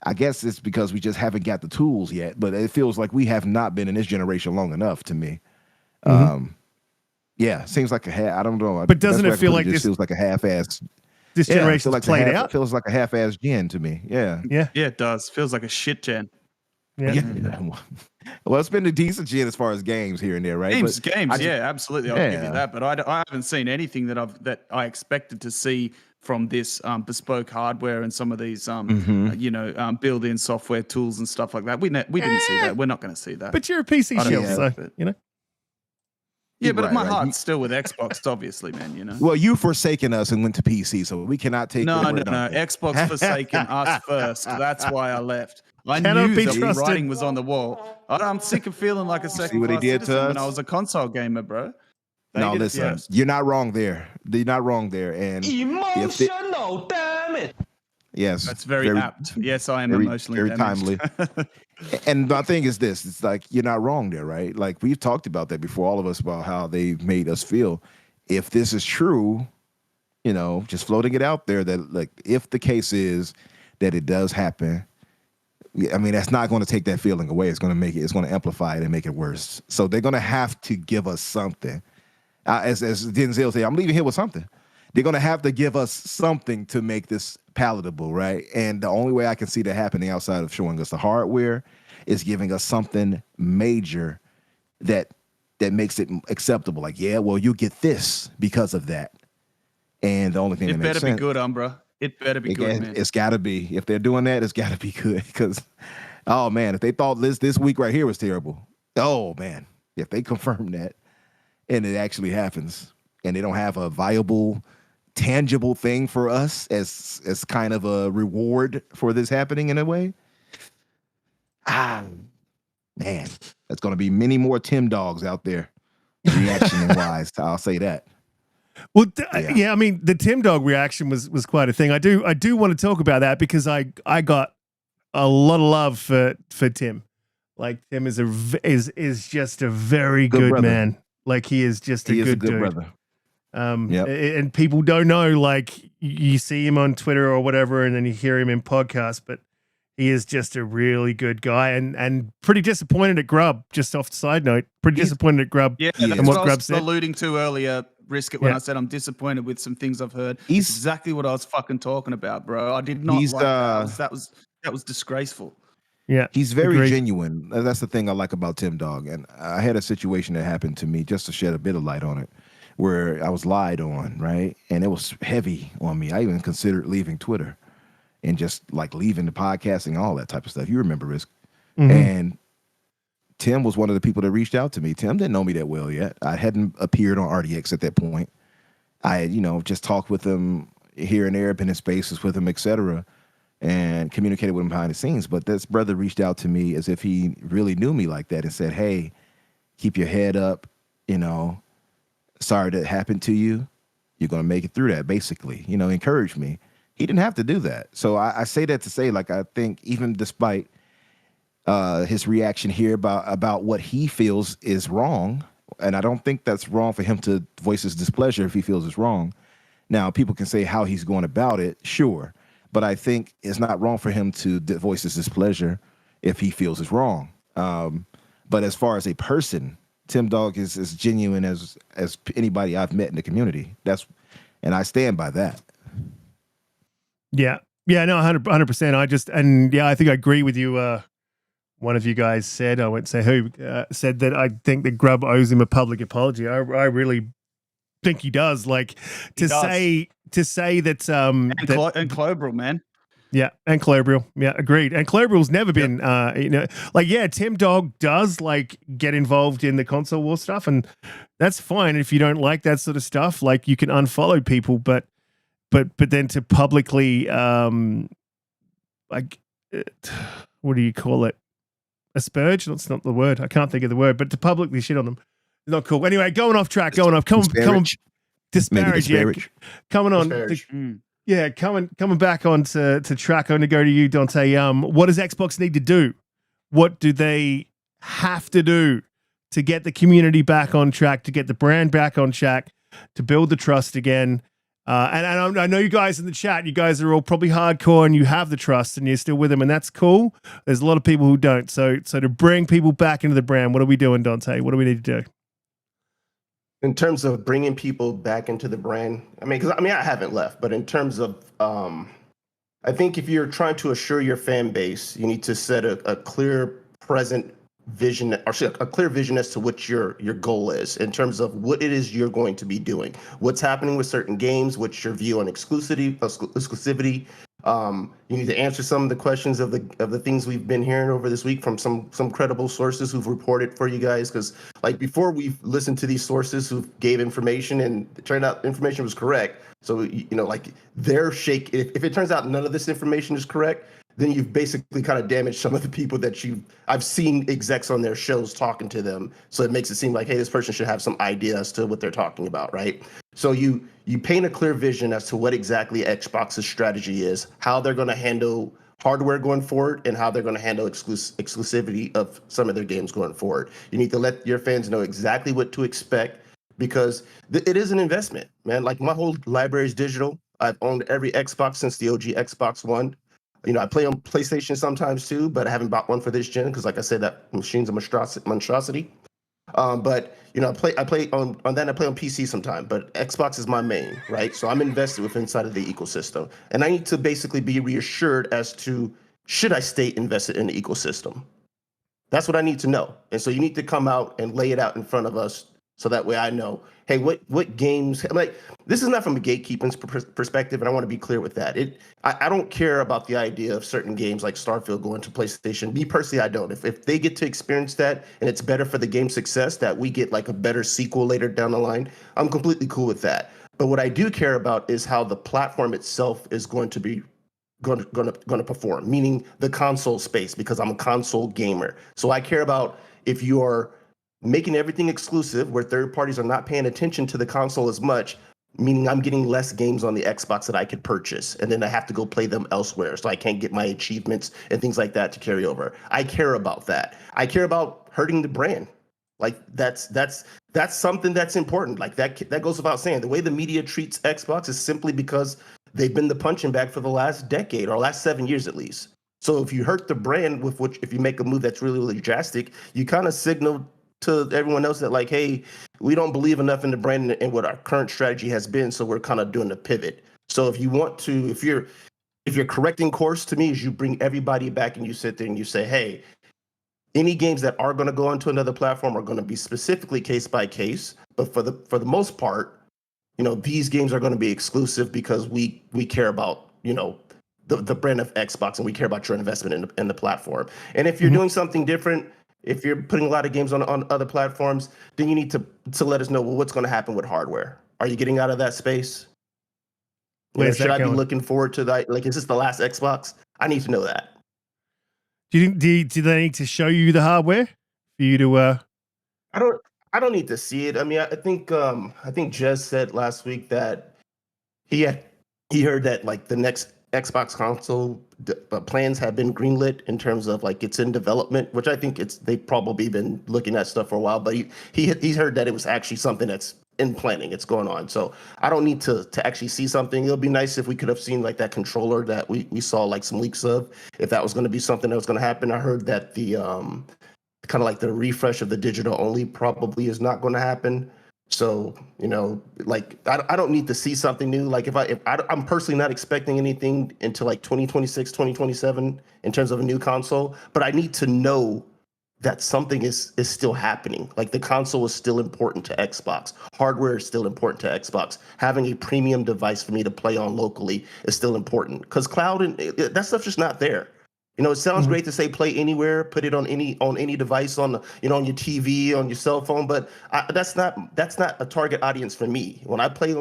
I guess it's because we just haven't got the tools yet, but it feels like we have not been in this generation long enough to me. Mm-hmm. Yeah, seems like I don't know. But doesn't it feel like this feels like a half-ass? This generation's like played out. It feels like a half-ass gen to me. Yeah. Yeah, it does. Feels like a shit gen. Yeah. Well, it's been a decent gen as far as games here and there, right? Games, yeah, absolutely. I'll give you that. But I haven't seen anything that I expected to see from this bespoke hardware and some of these built-in software tools and stuff like that. We didn't see that. We're not going to see that. But you're a PC shield, so you know. Yeah, but my heart's still with Xbox, obviously, man, you know. Well, you forsaken us and went to PC, so we cannot take No. Xbox forsaken us first. That's why I left. I Cannot knew be that the trusted. writing was on the wall. I'm sick of feeling like a second-class citizen when I was a console gamer, bro. Listen, you're not wrong there. You're not wrong there. And emotional, damn it. Yes. That's very apt. Yes, I am emotionally damaged. Timely. And my thing is this, it's like, you're not wrong there, right? Like, we've talked about that before, all of us, about how they've made us feel. If this is true, you know, just floating it out there, that like, if the case is that it does happen, I mean, that's not going to take that feeling away. It's going to amplify it and make it worse. So they're going to have to give us something. As Denzel said, I'm leaving here with something. They're going to have to give us something to make this palatable, right? And the only way I can see that happening outside of showing us the hardware is giving us something major that makes it acceptable. Like, yeah, well, you get this because of that. And the only thing that makes sense. It better be good, Umbra. It better be good, man. It's got to be. If they're doing that, it's got to be good. Because, oh, man, if they thought this week right here was terrible, oh, man, if they confirm that and it actually happens and they don't have a viable, tangible thing for us as kind of a reward for this happening in a way, man, that's going to be many more Tim Dogs out there reaction-wise. I'll say that. Well, I mean, the Tim Dog reaction was quite a thing. I do want to talk about that because I got a lot of love for Tim. Like Tim is just a very Good good brother. man. Like he is just He a is a good good dude. brother. Yep. And people don't know, like you see him on Twitter or whatever, and then you hear him in podcasts, but he is just a really good guy and pretty disappointed at Grub, just off the side note, disappointed at Grub. Yeah, He that's is. what what I Grub was said. alluding to earlier, Riskit, when Yeah. I said I'm disappointed with some things I've heard. He's- It's exactly what I was fucking talking about, bro. I did not He's, like that. That was disgraceful. Yeah. He's very agreed. genuine. That's the thing I like about Tim Dog. And I had a situation that happened to me, just to shed a bit of light on it, where I was lied on, right? And it was heavy on me. I even considered leaving Twitter and just like leaving the podcasting, all that type of stuff. You remember Risk. Mhm. And Tim was one of the people that reached out to me. Tim didn't know me that well yet. I hadn't appeared on RDX at that point. I had, just talked with him here and there, been in spaces with him, etc., and communicated with him behind the scenes. But this brother reached out to me as if he really knew me like that and said, hey, keep your head up, sorry that happened to you. You're going to make it through that, basically, encourage me. He didn't have to do that. So I say that to say, like, I think even despite his reaction here about what he feels is wrong, and I don't think that's wrong for him to voice his displeasure if he feels it's wrong. Now, people can say how he's going about it, sure, but I think it's not wrong for him to voice his displeasure if he feels it's wrong. But as far as a person, Tim Dog is as genuine as anybody I've met in the community. And I stand by that. Yeah. Yeah, no, 100%. I think I agree with you. One of you guys said, I won't say who, said that I think that Grub owes him a public apology. I really think he does. Like to say that And Clobril, man. Yeah, and Clobril. Yeah, agreed. And Clobril's never been Tim Dog does like get involved in the console war stuff, and that's fine if you don't like that sort of stuff. Like you can unfollow people, but then to publicly what do you call it? Asperge? That's not the word. I can't think of the word, but to publicly shit on them is not cool. Anyway, going off track, come Disparage. disparage. Coming on. Coming back on to track. I'm going to go to you, Donte. What does Xbox need to do? What do they have to do to get the community back on track, to get the brand back on track, to build the trust again? And I know you guys in the chat, you guys are all probably hardcore and you have the trust and you're still with them, and that's cool. There's a lot of people who don't. So to bring people back into the brand, what are we doing, Donte? What do we need to do? In terms of bringing people back into the brand, I haven't left, but in terms of, I think if you're trying to assure your fan base, you need to set a clear present vision, or a clear vision as to what your goal is in terms of what it is you're going to be doing, what's happening with certain games, what's your view on exclusivity. You need to answer some of the questions of the things we've been hearing over this week from some credible sources who've reported for you guys. Because like before, we've listened to these sources who gave information and it turned out information was correct. So like they're if it turns out none of this information is correct, then you've basically kind of damaged some of the people that I've seen execs on their shows talking to them. So it makes it seem like, hey, this person should have some idea as to what they're talking about, right? So you paint a clear vision as to what exactly Xbox's strategy is, how they're going to handle hardware going forward, and how they're going to handle exclusivity of some of their games going forward. You need to let your fans know exactly what to expect, because it is an investment, man. Like my whole library is digital. I've owned every Xbox since the OG Xbox One. I play on PlayStation sometimes too, but I haven't bought one for this gen because, like I said, that machine's a monstrosity. But I play on PC sometimes, but Xbox is my main, right? So I'm invested inside of the ecosystem, and I need to basically be reassured as to should I stay invested in the ecosystem. That's what I need to know, and so you need to come out and lay it out in front of us, so that way I know, hey, what games? This is not from a gatekeeping perspective, and I want to be clear with that. I don't care about the idea of certain games like Starfield going to PlayStation. Me personally, I don't. If they get to experience that and it's better for the game's success, that we get like a better sequel later down the line, I'm completely cool with that. But what I do care about is how the platform itself is going to be going to perform, meaning the console space, because I'm a console gamer. So I care about if you're making everything exclusive where third parties are not paying attention to the console as much, meaning I'm getting less games on the Xbox that I could purchase, and then I have to go play them elsewhere, so I can't get my achievements and things like that to carry over. I care about that. I care about hurting the brand. Like that's something that's important. Like that goes without saying. The way the media treats Xbox is simply because they've been the punching bag for the last decade or last 7 years at least. So if you hurt the brand with which, if you make a move that's really, really drastic, you kind of signal to everyone else that like, hey, we don't believe enough in the brand and what our current strategy has been, so we're kind of doing a pivot. So if you want to, if you're correcting course to me, is you bring everybody back and you sit there and you say, hey, any games that are going to go onto another platform are going to be specifically case by case, but for the most part, these games are going to be exclusive because we care about the brand of Xbox, and we care about your investment in the platform. And if you're doing something different, if you're putting a lot of games on other platforms, then you need to let us know, well, what's going to happen with hardware. Are you getting out of that space? Should I be looking forward to that? Like, is this the last Xbox? I need to know that. Do you think do they need to show you the hardware for you to? I don't need to see it. I mean, I think Jez said last week that he heard that like the next Xbox console plans have been greenlit in terms of like it's in development, which I think they've probably been looking at stuff for a while. But he's heard that it was actually something that's in planning. It's going on. So I don't need to actually see something. It'll be nice if we could have seen like that controller that we saw like some leaks of, if that was going to be something that was going to happen. I heard that the kind of like the refresh of the digital only probably is not going to happen. So, like I don't need to see something new. Like if I'm personally not expecting anything until like 2026, 2027 in terms of a new console, but I need to know that something is still happening. Like the console is still important to Xbox. Hardware is still important to Xbox. Having a premium device for me to play on locally is still important, because cloud and that stuff's just not there. It sounds great to say play anywhere, put it on any device, on on your TV, on your cell phone, but that's not a target audience for me. When I play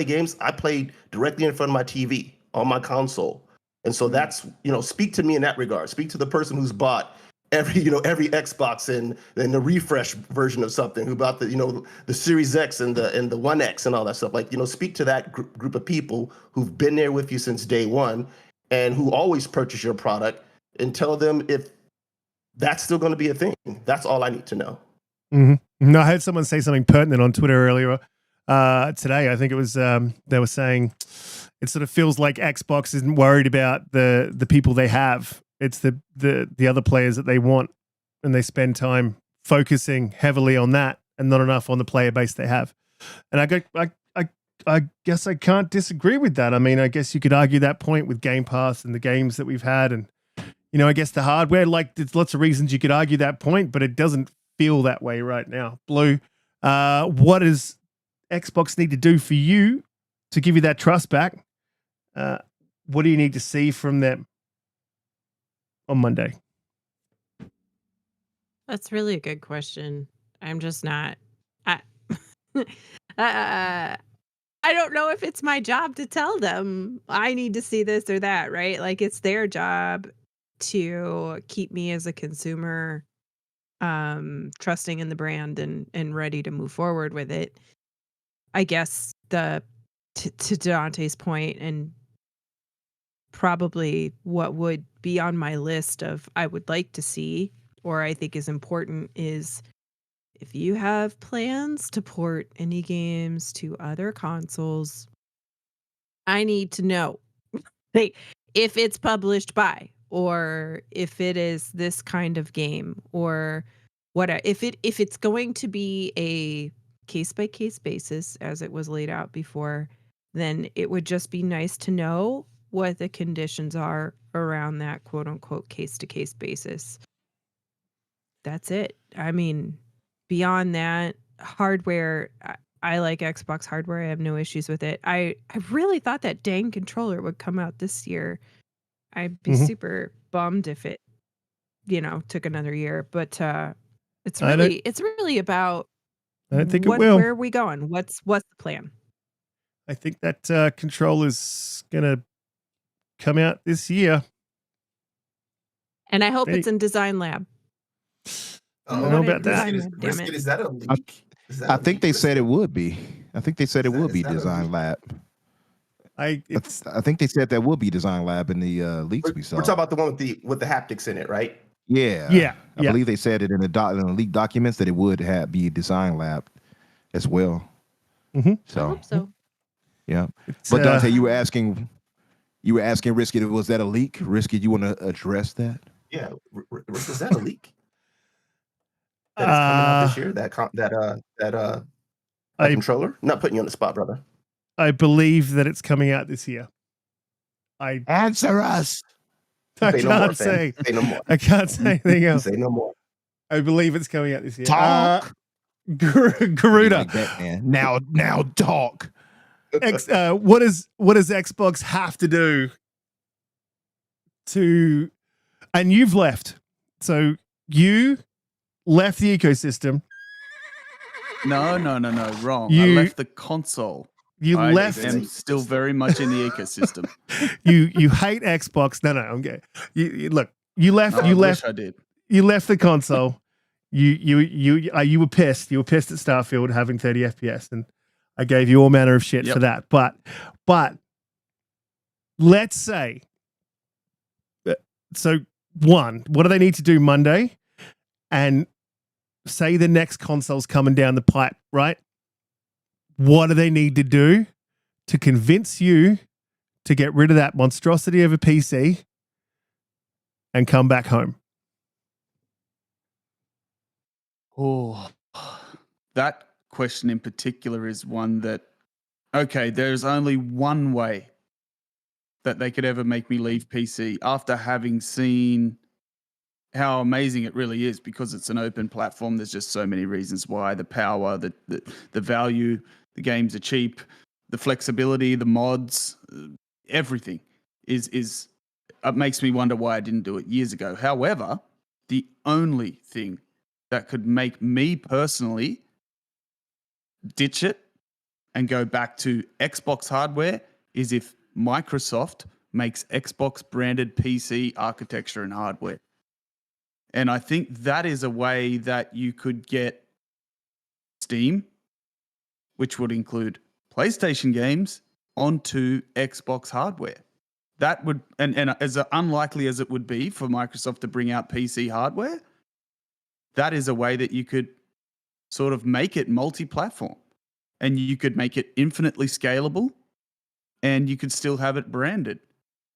games, I play directly in front of my TV on my console, and so that's speak to me in that regard. Speak to the person who's bought every Xbox and the refresh version of something, who bought the Series X and the One X and all that stuff. Like speak to that group of people who've been there with you since day one, and who always purchase your product, and tell them if that's still going to be a thing. That's all I need to know. Mm-hmm. No, I heard someone say something pertinent on Twitter earlier today. I think it was they were saying it sort of feels like Xbox isn't worried about the people they have. It's the other players that they want, and they spend time focusing heavily on that and not enough on the player base they have. And I guess I can't disagree with that. I mean, I guess you could argue that point with Game Pass and the games that we've had, and I guess the hardware. Like, there's lots of reasons you could argue that point, but it doesn't feel that way right now. Blue, what does Xbox need to do for you to give you that trust back? What do you need to see from them on Monday? That's really a good question. I'm just not. I don't know if it's my job to tell them I need to see this or that, right? Like, it's their job to keep me as a consumer trusting in the brand and ready to move forward with it. I guess to Dante's point, and probably what would be on my list of I would like to see, or I think is important, is if you have plans to port any games to other consoles, I need to know like, if it's published by, or if it is this kind of game, or what if it's going to be a case by case basis as it was laid out before, then it would just be nice to know what the conditions are around that quote unquote case to case basis. That's it. I mean, beyond that, hardware, I like Xbox hardware. I have no issues with it. I really thought that dang controller would come out this year. I'd be super bummed if it, took another year. But it's really about I don't think it will. Where are we going? What's the plan? I think that controller's gonna come out this year, and I hope it's in Design Lab. I don't know about that. Riskit, is that a leak? I think they said it would be. I think they said it will be Design Lab. I think they said there will be Design Lab in the leaks we saw. We're talking about the one with the haptics in it, right? Yeah. I believe they said it in the leaked documents that it would be Design Lab as well. I hope so. Yeah. But Donte, you were asking Riskit, was that a leak? Riskit, you want to address that? Yeah. Was that a leak? That is coming out this year? That controller? Not putting you on the spot, brother. I believe that it's coming out this year. Answer us. I can't say. Say no more. I can't say anything else. Say no more. I believe it's coming out this year. Talk. Garuda. Like that, man. Now talk. What does Xbox have to do to? And you've left, so you left the ecosystem. No, wrong. You- I left the console. I am still very much in the ecosystem. You hate Xbox. No, I'm gay. Look. You left. No, You I left. wish I did. You left the console. You were pissed. You were pissed at Starfield having 30 FPS, and I gave you all manner of shit for that. But let's say, so one, what do they need to do Monday? And say the next console's coming down the pipe, right? What do they need to do to convince you to get rid of that monstrosity of a PC and come back home? Oh, that question in particular is one that, okay, there's only one way that they could ever make me leave PC after having seen how amazing it really is, because it's an open platform. There's just so many reasons why: the power, the value, the games are cheap, the flexibility, the mods, everything is it makes me wonder why I didn't do it years ago. However, the only thing that could make me personally ditch it and go back to Xbox hardware is if Microsoft makes Xbox branded PC architecture and hardware. And I think that is a way that you could get Steam, which would include PlayStation games, onto Xbox hardware. That would, and as unlikely as it would be for Microsoft to bring out PC hardware, that is a way that you could sort of make it multi-platform, and you could make it infinitely scalable, and you could still have it branded.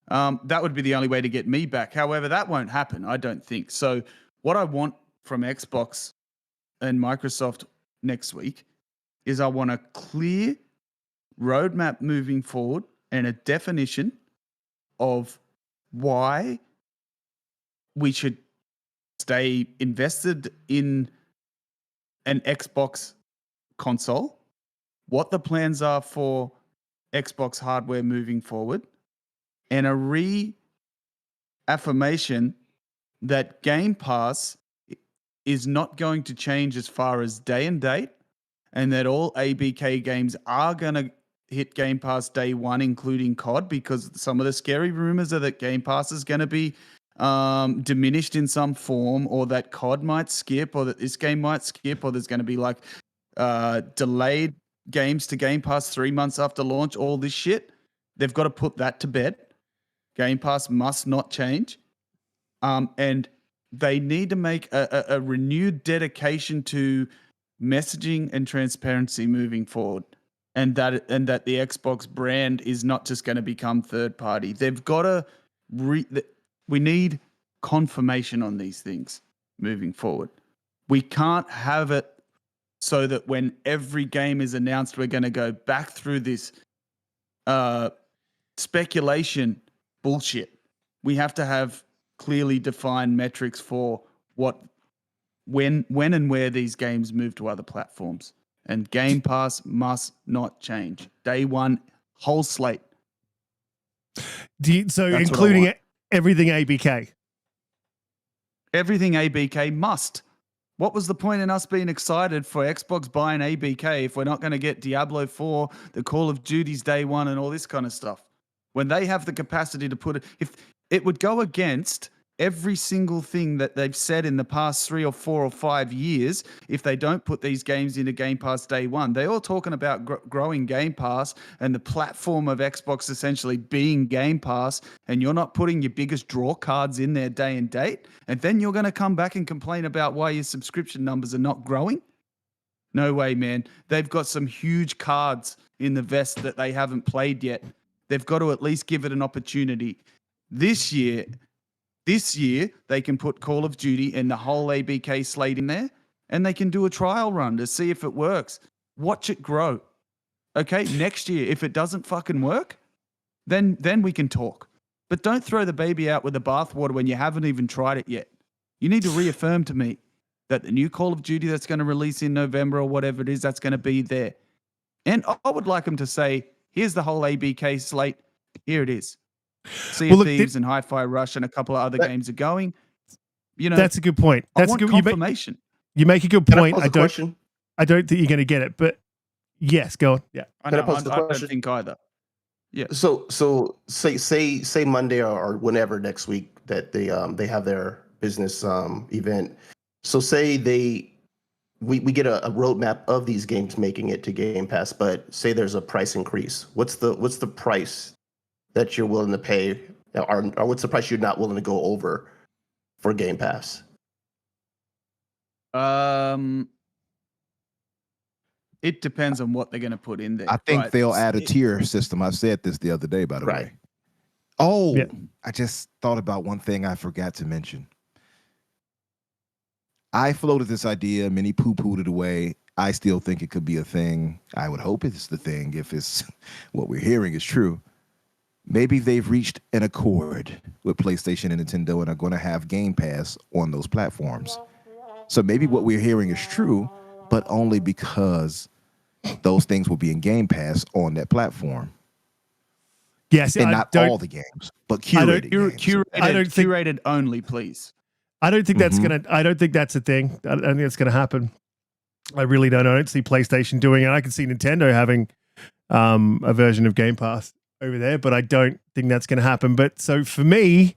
That would be the only way to get me back. However, that won't happen, I don't think. So what I want from Xbox and Microsoft next week is I want a clear roadmap moving forward and a definition of why we should stay invested in an Xbox console, what the plans are for Xbox hardware moving forward, and a reaffirmation that Game Pass is not going to change as far as day and date, and that all ABK games are going to hit Game Pass day one, including COD, because some of the scary rumors are that Game Pass is going to be diminished in some form, or that COD might skip, or that this game might skip, or there's going to be like delayed games to Game Pass 3 months after launch, all this shit. They've got to put that to bed. Game Pass must not change. And they need to make a renewed dedication to messaging and transparency moving forward. And that the Xbox brand is not just going to become third party. They've got to we need confirmation on these things moving forward. We can't have it so that when every game is announced, we're going to go back through this speculation bullshit. We have to have clearly defined metrics for when and where these games move to other platforms. And Game Pass must not change. Day one, whole slate. So including everything ABK? Everything ABK must. What was the point in us being excited for Xbox buying ABK if we're not going to get Diablo 4, the Call of Duty's day one, and all this kind of stuff? When they have the capacity to put it, if it would go against every single thing that they've said in the past 3 or 4 or 5 years, if they don't put these games into Game Pass day one, they're all talking about growing Game Pass and the platform of Xbox essentially being Game Pass, and you're not putting your biggest draw cards in there day and date, and then you're going to come back and complain about why your subscription numbers are not growing? No way, man. They've got some huge cards in the vest that they haven't played yet. They've got to at least give it an opportunity. This year, they can put Call of Duty and the whole ABK slate in there, and they can do a trial run to see if it works. Watch it grow. Okay, next year, if it doesn't fucking work, then we can talk. But don't throw the baby out with the bathwater when you haven't even tried it yet. You need to reaffirm to me that the new Call of Duty that's going to release in November or whatever it is, that's going to be there. And I would like them to say, here's the whole ABK slate. Here it is. Sea of Thieves and Hi-Fi Rush and a couple of other games are going. You know, that's a good point. That's I want a good confirmation. You make a good Can point. I question? I don't think you're going to get it, but yes, go on. Yeah. I Can I know, pose the I don't question? think either. Yeah. So say Monday or whenever next week that they have their business event. So say we get a roadmap of these games making it to Game Pass, but say there's a price increase. What's the price that you're willing to pay, or what's the price you're not willing to go over for Game Pass? It depends on what they're going to put in there. I think right? they'll add a tier system. I said this the other day, by the way. Oh, Yeah. I just thought about one thing I forgot to mention. I floated this idea, many poo-pooed it away. I still think it could be a thing. I would hope it's the thing if it's what we're hearing is true. Maybe they've reached an accord with PlayStation and Nintendo and are going to have Game Pass on those platforms. So maybe what we're hearing is true, but only because those things will be in Game Pass on that platform. Yes, And not all the games, but curated games. Curated only, please. I don't think that's I don't think that's a thing. I don't think it's gonna happen. I really don't. I don't see PlayStation doing it. I can see Nintendo having a version of Game Pass over there, but I don't think that's gonna happen. But so for me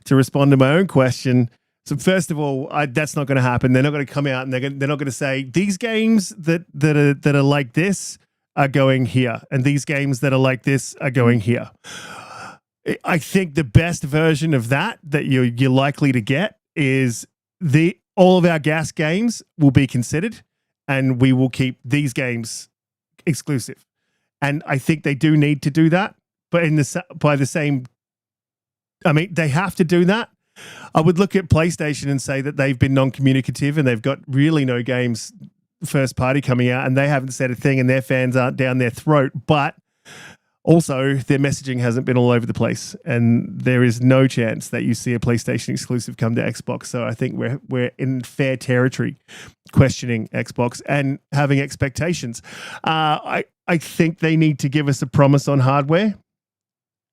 to respond to my own question, so first of all, that's not gonna happen. They're not gonna come out and they're not gonna say these games that are like this are going here, and these games that are like this are going here. I think the best version of that you're likely to get is all of our gas games will be considered, and we will keep these games exclusive. And I think they do need to do that, but they have to do that. I would look at PlayStation and say that they've been non-communicative and they've got really no games first party coming out, and they haven't said a thing, and their fans aren't down their throat. But also, their messaging hasn't been all over the place, and there is no chance that you see a PlayStation exclusive come to Xbox. So I think we're in fair territory questioning Xbox and having expectations. I think they need to give us a promise on hardware,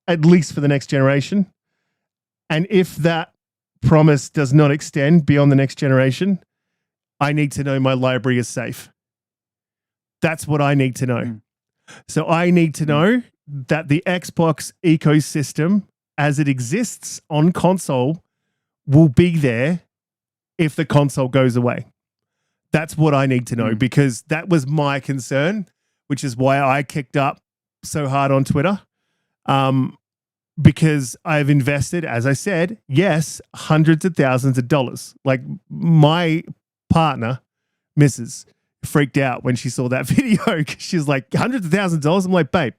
at least for the next generation. And if that promise does not extend beyond the next generation, I need to know my library is safe. That's what I need to know. So I need to know that the Xbox ecosystem as it exists on console will be there if the console goes away. That's what I need to know, because that was my concern, which is why I kicked up so hard on Twitter. Because I've invested, as I said, yes, hundreds of thousands of dollars. Like my partner, Mrs., freaked out when she saw that video because she's like, hundreds of thousands of dollars. I'm like, babe,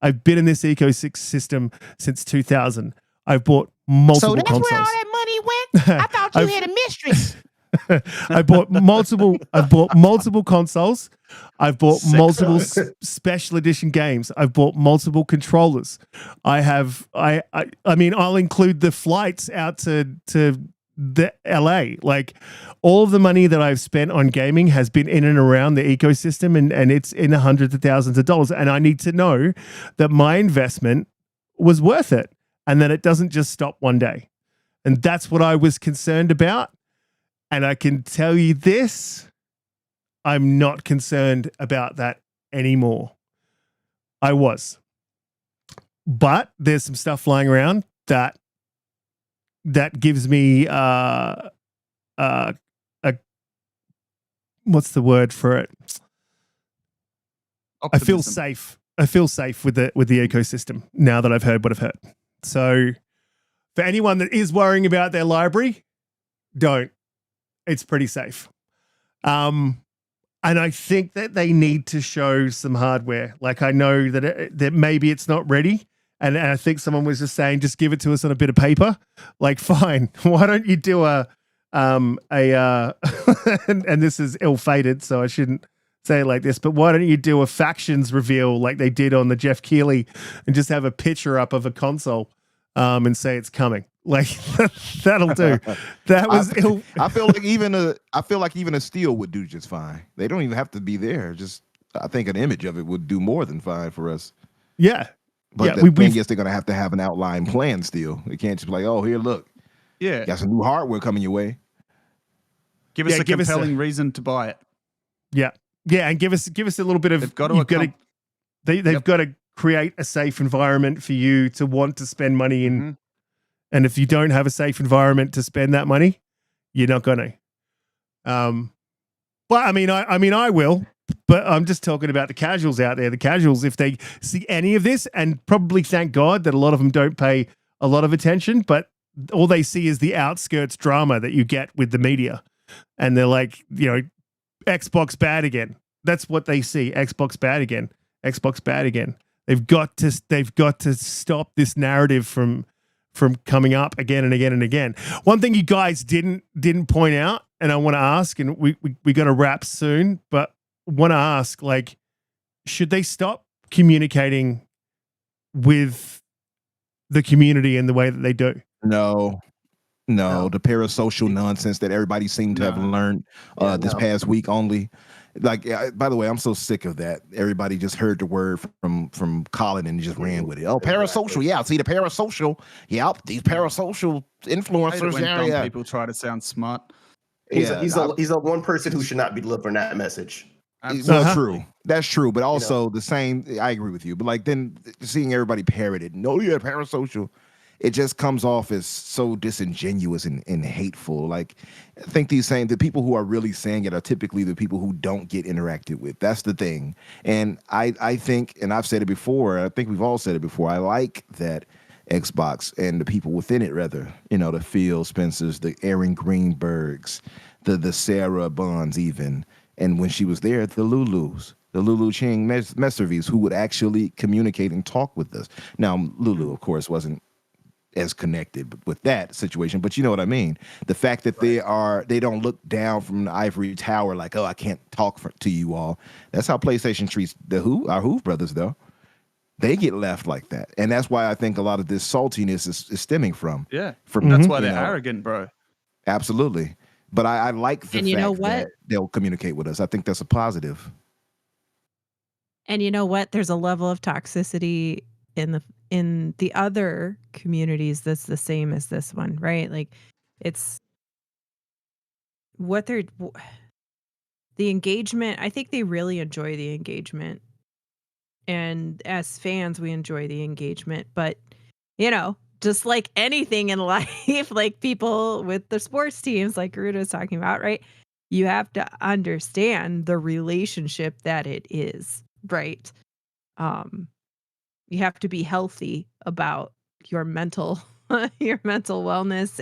I've been in this ecosystem since 2000. I've bought multiple consoles. So that's where all that money went? I thought you had a mistress. I bought multiple consoles. I've bought multiple special edition games. I've bought multiple controllers. I mean, I'll include the flights out to the LA. Like, all of the money that I've spent on gaming has been in and around the ecosystem, and it's in the hundreds of thousands of dollars. And I need to know that my investment was worth it and that it doesn't just stop one day. And that's what I was concerned about. And I can tell you this, I'm not concerned about that anymore. I was. But there's some stuff flying around that that gives me a what's the word for it? I feel Optimism. safe. I feel safe with the ecosystem now that I've heard what I've heard. So for anyone that is worrying about their library, don't. It's pretty safe. And I think that they need to show some hardware. Like I know that maybe it's not ready. And I think someone was just saying, just give it to us on a bit of paper. Like, fine. Why don't you do and this is ill-fated, so I shouldn't say it like this, but why don't you do a factions reveal like they did on the Jeff Keighley and just have a picture up of a console and say it's coming? Like that'll do. That was ill. I feel like even a steel would do just fine. They don't even have to be there. Just I think an image of it would do more than fine for us. Yeah. But the thing is, they're gonna have to have an outline plan still. They can't just be like, oh, here, look. Yeah. Got some new hardware coming your way. Give us a compelling reason to buy it. Yeah. Yeah, and give us a little bit of they've got to create a safe environment for you to want to spend money in. Mm-hmm. And if you don't have a safe environment to spend that money, you're not going to. But I mean, I will. But I'm just talking about the casuals out there. The casuals, if they see any of this, and probably thank God that a lot of them don't pay a lot of attention, but all they see is the outskirts drama that you get with the media, and they're like, Xbox bad again. That's what they see. Xbox bad again. Xbox bad again. They've got to stop this narrative from coming up again and again and again. One thing you guys didn't point out, and I want to ask, and we got to wrap soon, but want to ask, like, should they stop communicating with the community in the way that they do? No. The parasocial nonsense that everybody seemed to have learned this past week only. Like, by the way, I'm so sick of that. Everybody just heard the word from Colin and just ran with it. Oh, parasocial. Yeah, see the parasocial. Yep, these parasocial influencers. When people try to sound smart. He's a one person who should not be delivering that message. Well, true. That's true. But also the same, I agree with you. But like then seeing everybody parrot it, no, yeah, parasocial, it just comes off as so disingenuous and hateful. Like I think the people who are really saying it are typically the people who don't get interacted with. That's the thing. And I think, and I've said it before, I think we've all said it before, I like that Xbox and the people within it, rather, the Phil Spencers, the Aaron Greenbergs, the Sarah Bonds even, and when she was there, the Lulus, the Lulu Ching Messervies, who would actually communicate and talk with us. Now, Lulu, of course, wasn't as connected with that situation, but you know what I mean. The fact that they don't look down from the ivory tower like, oh, I can't talk to you all. That's how PlayStation treats our Hoof brothers, though. They get left like that, and that's why I think a lot of this saltiness is stemming from. Yeah, from that's why they're arrogant, bro. Absolutely. But I like the fact that they'll communicate with us. I think that's a positive. And you know what? There's a level of toxicity in the other communities that's the same as this one, right? Like it's what the engagement. I think they really enjoy the engagement. And as fans, we enjoy the engagement. But, just like anything in life, like people with the sports teams, like Garuda was talking about, right? You have to understand the relationship that it is, right? You have to be healthy about your mental wellness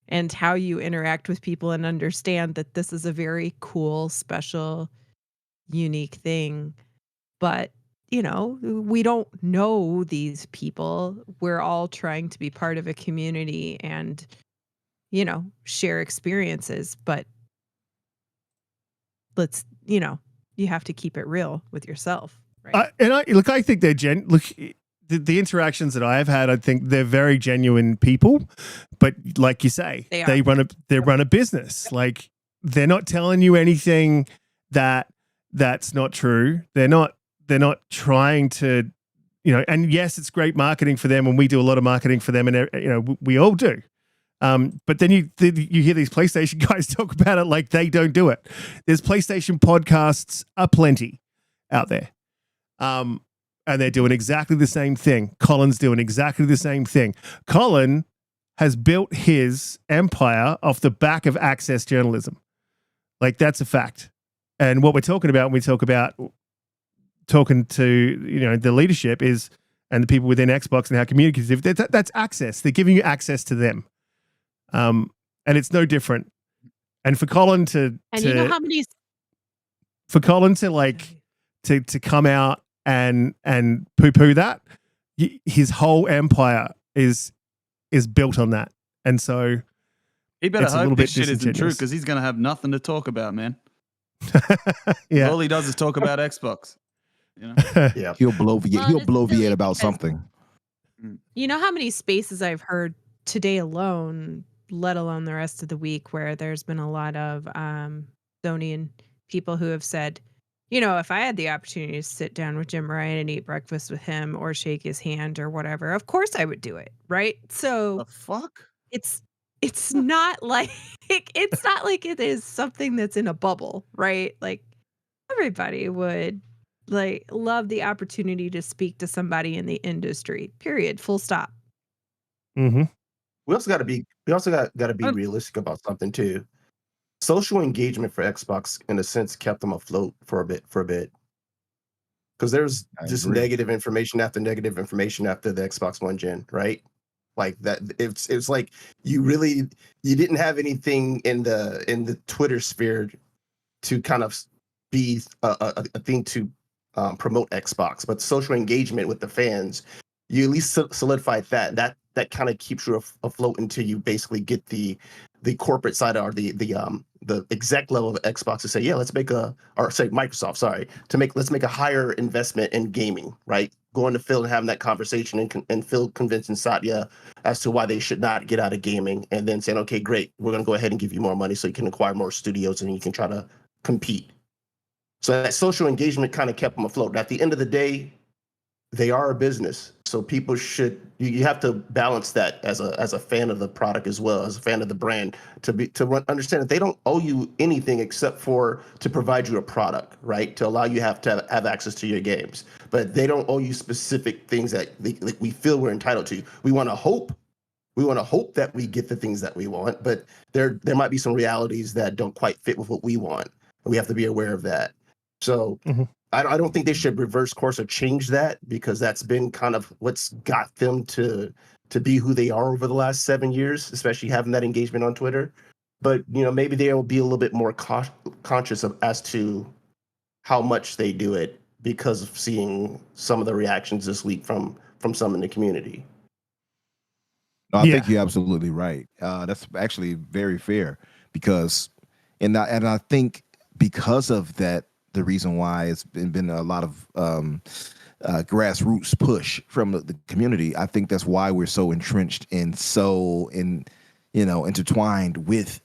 and how you interact with people, and understand that this is a very cool, special, unique thing. But we don't know these people. We're all trying to be part of a community and, share experiences. But let's, you have to keep it real with yourself. Right. I think they're the interactions that I have had, I think they're very genuine people. But like you say, they run a business. Like they're not telling you anything that's not true. They're not trying to, and yes, it's great marketing for them, and we do a lot of marketing for them, and we all do. But then you hear these PlayStation guys talk about it like they don't do it. There's PlayStation podcasts aplenty out there, and they're doing exactly the same thing. Colin's doing exactly the same thing. Colin has built his empire off the back of access journalism. Like, that's a fact. And what we're talking about when we talk about talking to, the leadership is, and the people within Xbox and how communicative, that's access. They're giving you access to them. And it's no different. And for Colin to you know how many to come out and poo-poo that, his whole empire is built on that. And so he better it's a little hope bit this shit isn't true, disingenuous. because he's going to have nothing to talk about, man. Yeah. All he does is talk about Xbox. Yeah. He'll bloviate silly about because- something. You know how many spaces I've heard today alone, let alone the rest of the week, where there's been a lot of Sony people who have said, if I had the opportunity to sit down with Jim Ryan and eat breakfast with him or shake his hand or whatever, of course I would do it, right? So The fuck? it's not like it is something that's in a bubble, right? Like, everybody would love the opportunity to speak to somebody in the industry. Period. Full stop. Mm-hmm. We also got to be Um, realistic about something too. Social engagement for Xbox, in a sense, kept them afloat for a bit. Because there's I just agree. negative information after negative information after the Xbox One gen, right? Like that, it's like you didn't have anything in the Twitter sphere to kind of be a thing to promote Xbox, but social engagement with the fans, you at least solidified that kind of keeps you afloat until you basically get the corporate side or the exec level of Xbox to say, yeah, let's make Microsoft, sorry, let's make a higher investment in gaming, right? Going to Phil and having that conversation and Phil convincing Satya as to why they should not get out of gaming, and then saying, okay, great, we're going to go ahead and give you more money so you can acquire more studios and you can try to compete. So that social engagement kind of kept them afloat. At the end of the day, they are a business, so people you have to balance that as a fan of the product as well as a fan of the brand to understand that they don't owe you anything except for to provide you a product, right? To allow you to have access to your games, but they don't owe you specific things that we feel we're entitled to. We want to hope that we get the things that we want, but there might be some realities that don't quite fit with what we want, and we have to be aware of that. So. Mhm. I don't think they should reverse course or change that, because that's been kind of what's got them to be who they are over the last 7 years, especially having that engagement on Twitter. But maybe they'll be a little bit more conscious as to how much they do it, because of seeing some of the reactions this week from some in the community. No, I Yeah. think you're absolutely right. That's actually very fair, because, and I think because of that, the reason why it's been a lot of grassroots push from the community. I think that's why we're so entrenched and so intertwined with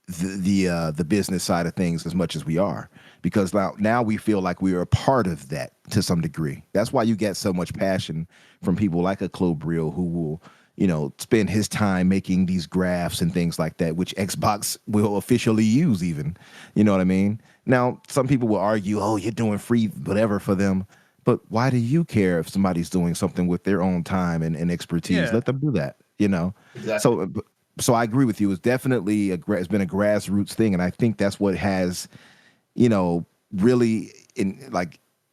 the business side of things as much as we are, because now we feel like we are a part of that to some degree. That's why you get so much passion from people like a Claude Brill, who will spend his time making these graphs and things like that, which Xbox will officially use even. You know what I mean? Now, some people will argue, oh, you're doing free whatever for them. But why do you care if somebody's doing something with their own time and expertise? Yeah. Let them do that, Exactly. So I agree with you. It's definitely it's been a grassroots thing. And I think that's what has, really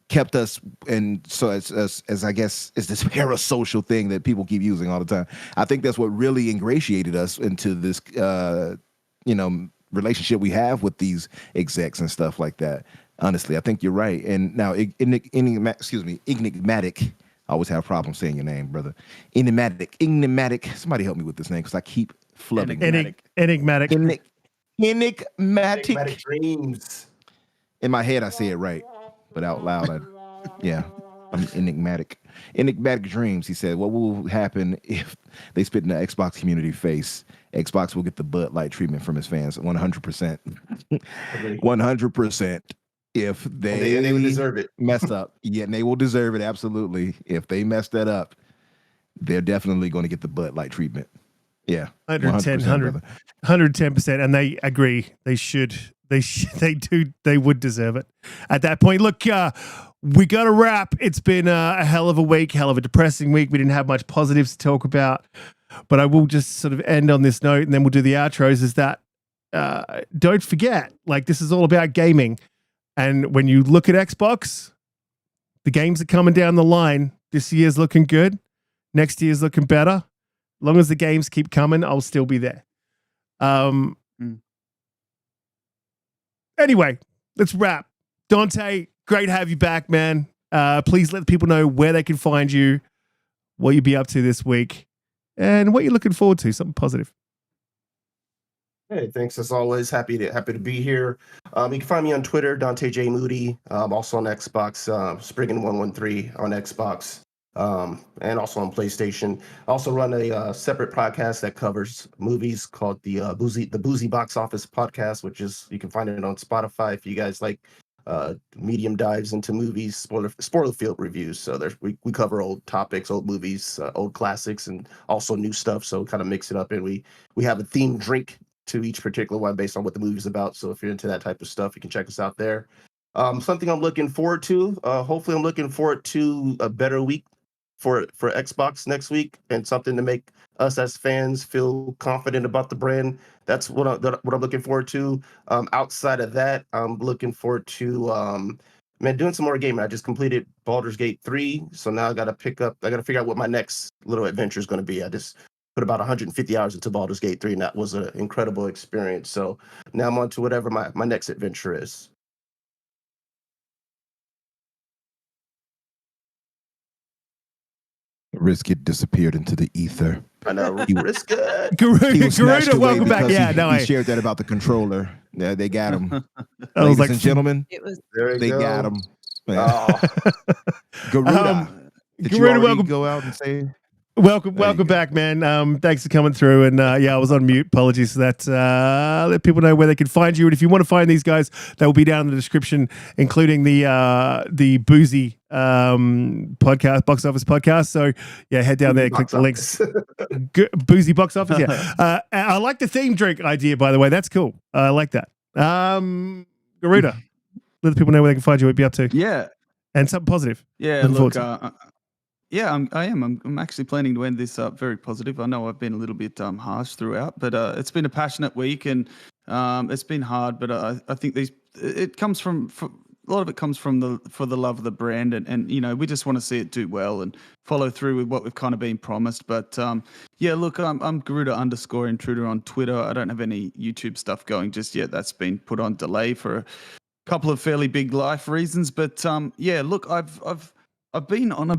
kept us, and so as I guess is this parasocial thing that people keep using all the time. I think that's what really ingratiated us into this relationship we have with these execs and stuff like that. Honestly, I think you're right. And now Enigmatic, I always have problems saying your name, brother. Enigmatic. Somebody help me with this name, because I keep flubbing. Enigmatic. Enigmatic. Dreams. In my head, I say it right, but out loud, I'm enigmatic. Enigmatic dreams. He said, "What will happen if they spit in the Xbox community face? Xbox will get the Bud Light treatment from his fans. 100%, 100%. If they would deserve it. messed up, yeah, and they will deserve it absolutely. If they mess that up, they're definitely going to get the Bud Light treatment. Yeah, 110, 100%, brother. 110%, and they agree. They would deserve it at that point. Look, we got to wrap. It's been a hell of a week, hell of a depressing week. We didn't have much positives to talk about. but I will just sort of end on this note, and then we'll do the outros. Is that don't forget, like, this is all about gaming, and when you look at Xbox, the games are coming down the line. This year's looking good. Next year's looking better. As long as the games keep coming, I'll still be there. Anyway, let's wrap. Donte, great to have you back, man. Please let people know where they can find you, what you'll be up to this week, and what you're looking forward to. Something positive. Hey, thanks as always. Happy to be here. You can find me on Twitter, Donte J Moody. Also on Xbox, Spriggan113 on Xbox, and also on PlayStation. I also run a separate podcast that covers movies called the Boozy Box Office Podcast, which is, you can find it on Spotify if you guys like medium dives into movies, spoiler field reviews. So we cover old topics, old movies, old classics, and also new stuff. So kind of mix it up, and we have a themed drink to each particular one based on what the movie's about. So if you're into that type of stuff, you can check us out there. Something I'm looking forward to. Hopefully, I'm looking forward to a better week for Xbox next week, and something to make us as fans feel confident about the brand. That's what I'm looking forward to. Outside of that, I'm looking forward to doing some more gaming. I just completed Baldur's Gate 3, so now I got to figure out what my next little adventure is going to be. I just put about 150 hours into Baldur's Gate 3, and that was an incredible experience. So now I'm on to whatever my next adventure is. Riskit disappeared into the ether. I know. Riskit. Garuda, welcome back. Yeah, he shared that about the controller. Yeah, they got him. Ladies and gentlemen, they got him. Oh. Garuda, did you Garuda, already go out and say? Welcome back, man. Thanks for coming through. And I was on mute. Apologies for that. Let people know where they can find you. And if you want to find these guys, they will be down in the description, including the Boozy podcast, box office podcast. So head down there, click the links. Boozy box office. Yeah. I like the theme drink idea, by the way. That's cool. I like that. Garuda, let the people know where they can find you. What you'll be up to. Yeah. And something positive. Yeah. Look, I'm actually planning to end this up very positive. I know I've been a little bit harsh throughout, but it's been a passionate week, and it's been hard. But I think it comes from a lot of it comes from the love of the brand, and we just want to see it do well and follow through with what we've kind of been promised. But look, I'm Garuda_intruder on Twitter. I don't have any YouTube stuff going just yet. That's been put on delay for a couple of fairly big life reasons. But look, I've been a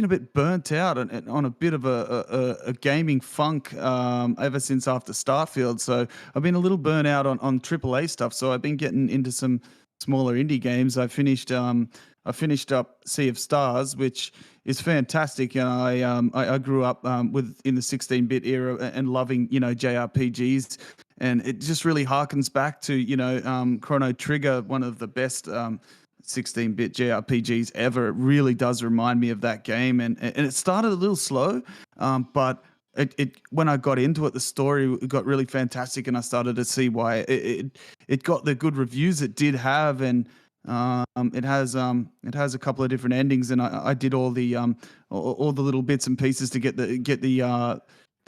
bit burnt out and on a bit of a gaming funk ever since after Starfield. So I've been a little burnt out on AAA stuff. So I've been getting into some smaller indie games. I finished up Sea of Stars, which is fantastic. And I grew up in the 16-bit era and loving JRPGs, and it just really harkens back to Chrono Trigger, one of the best 16-bit JRPGs ever. It really does remind me of that game, and it started a little slow, but it when I got into it, the story got really fantastic, and I started to see why it got the good reviews it did have, and it has a couple of different endings, and I did all the little bits and pieces to get the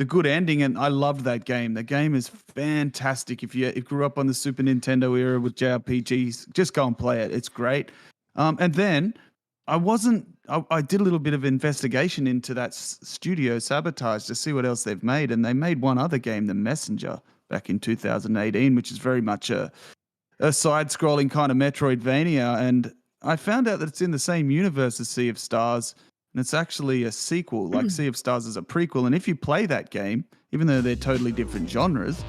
good ending, and I loved that game. The game is fantastic. If you grew up on the Super Nintendo era with JRPGs, just go and play it. It's great. And then I did a little bit of investigation into that studio, Sabotage, to see what else they've made, and they made one other game, The Messenger, back in 2018, which is very much a side-scrolling kind of Metroidvania, and I found out that it's in the same universe as Sea of Stars, and it's actually a sequel. Like Sea of Stars is a prequel, and if you play that game, even though they're totally different genres,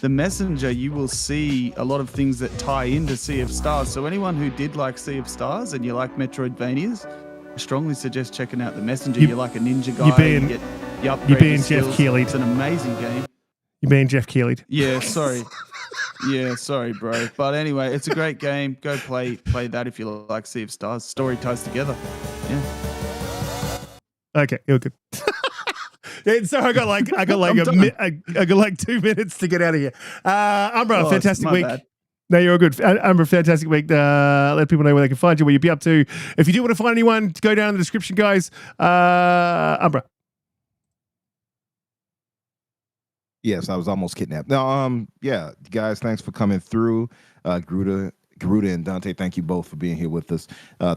The Messenger, you will see a lot of things that tie into Sea of Stars. So anyone who did like Sea of Stars and you like Metroidvanias, I strongly suggest checking out The Messenger. You're like a ninja guy. You're being Jeff Keighley. It's an amazing game. You're being Jeff Keighley. Yeah, sorry. Yeah, sorry, bro. But anyway, it's a great game. Go play that if you like Sea of Stars. Story ties together. Yeah. Okay, you're good. So I got like 2 minutes to get out of here. Umbra, fantastic week. Bad. No, you're all good. Umbra, fantastic week. Let people know where they can find you, what you'll be up to. If you do want to find anyone, go down in the description, guys. Umbra. Yes, I was almost kidnapped. Now, yeah, guys, thanks for coming through. Garuda and Donte, thank you both for being here with us.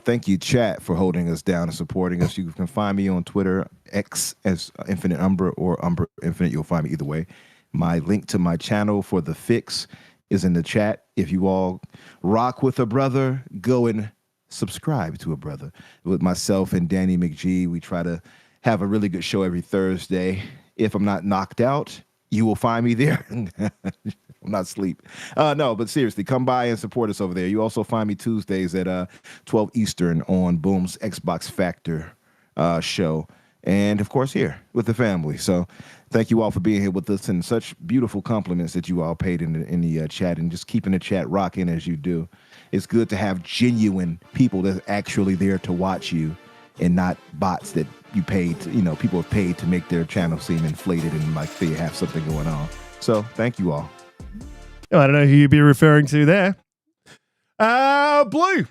Thank you, chat, for holding us down and supporting us. You can find me on Twitter, X as Infinite Umbra or Umbra Infinite. You'll find me either way. My link to my channel for the fix is in the chat. If you all rock with a brother, go and subscribe to a brother. With myself and Danny McGee, we try to have a really good show every Thursday. If I'm not knocked out, you will find me there. I'm not asleep. No, but seriously, come by and support us over there. You also find me Tuesdays at 12 Eastern on Boom's Xbox Factor show. And, of course, here with the family. So thank you all for being here with us and such beautiful compliments that you all paid in the chat and just keeping the chat rocking as you do. It's good to have genuine people that's actually there to watch you and not bots that you paid, people have paid to make their channel seem inflated and like they have something going on. So thank you all. Oh, I don't know who you'd be referring to there. Blue. Got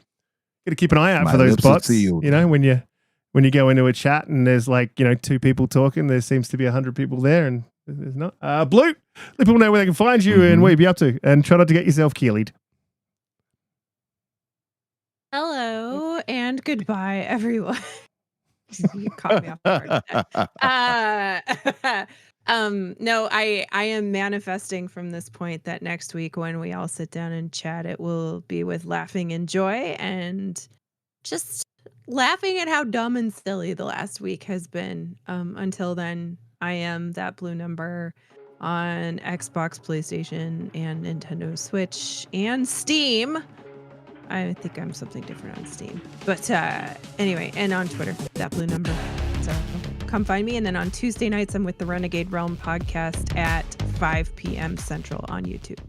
to keep an eye out My for those lips are bots. sealed. When you go into a chat and there's like, 2 people talking, there seems to be 100 people there and there's not. Blue, let people know where they can find you and what you'd be up to, and try not to get yourself keeled. Hello and goodbye, everyone. You caught me off guard. No, I am manifesting from this point that next week when we all sit down and chat, it will be with laughing and joy and just laughing at how dumb and silly the last week has been. Until then, I am ThatBlueNumber on Xbox, PlayStation, and Nintendo Switch and Steam. I think I'm something different on Steam. But anyway, and on Twitter, ThatBlueNumber. So come find me. And then on Tuesday nights, I'm with the Renegade Realm podcast at 5 p.m. Central on YouTube.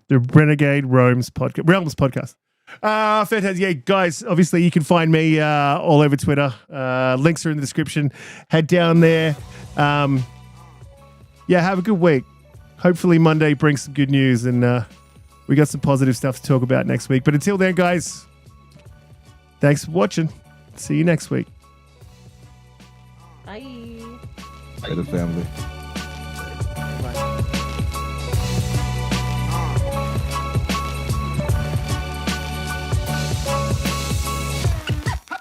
The Renegade Realms podcast. Fantastic. Yeah, guys, obviously you can find me all over Twitter. Links are in the description. Head down there. Yeah, have a good week. Hopefully Monday brings some good news and we got some positive stuff to talk about next week. But until then, guys, thanks for watching. See you next week. Bye. Bye, the family.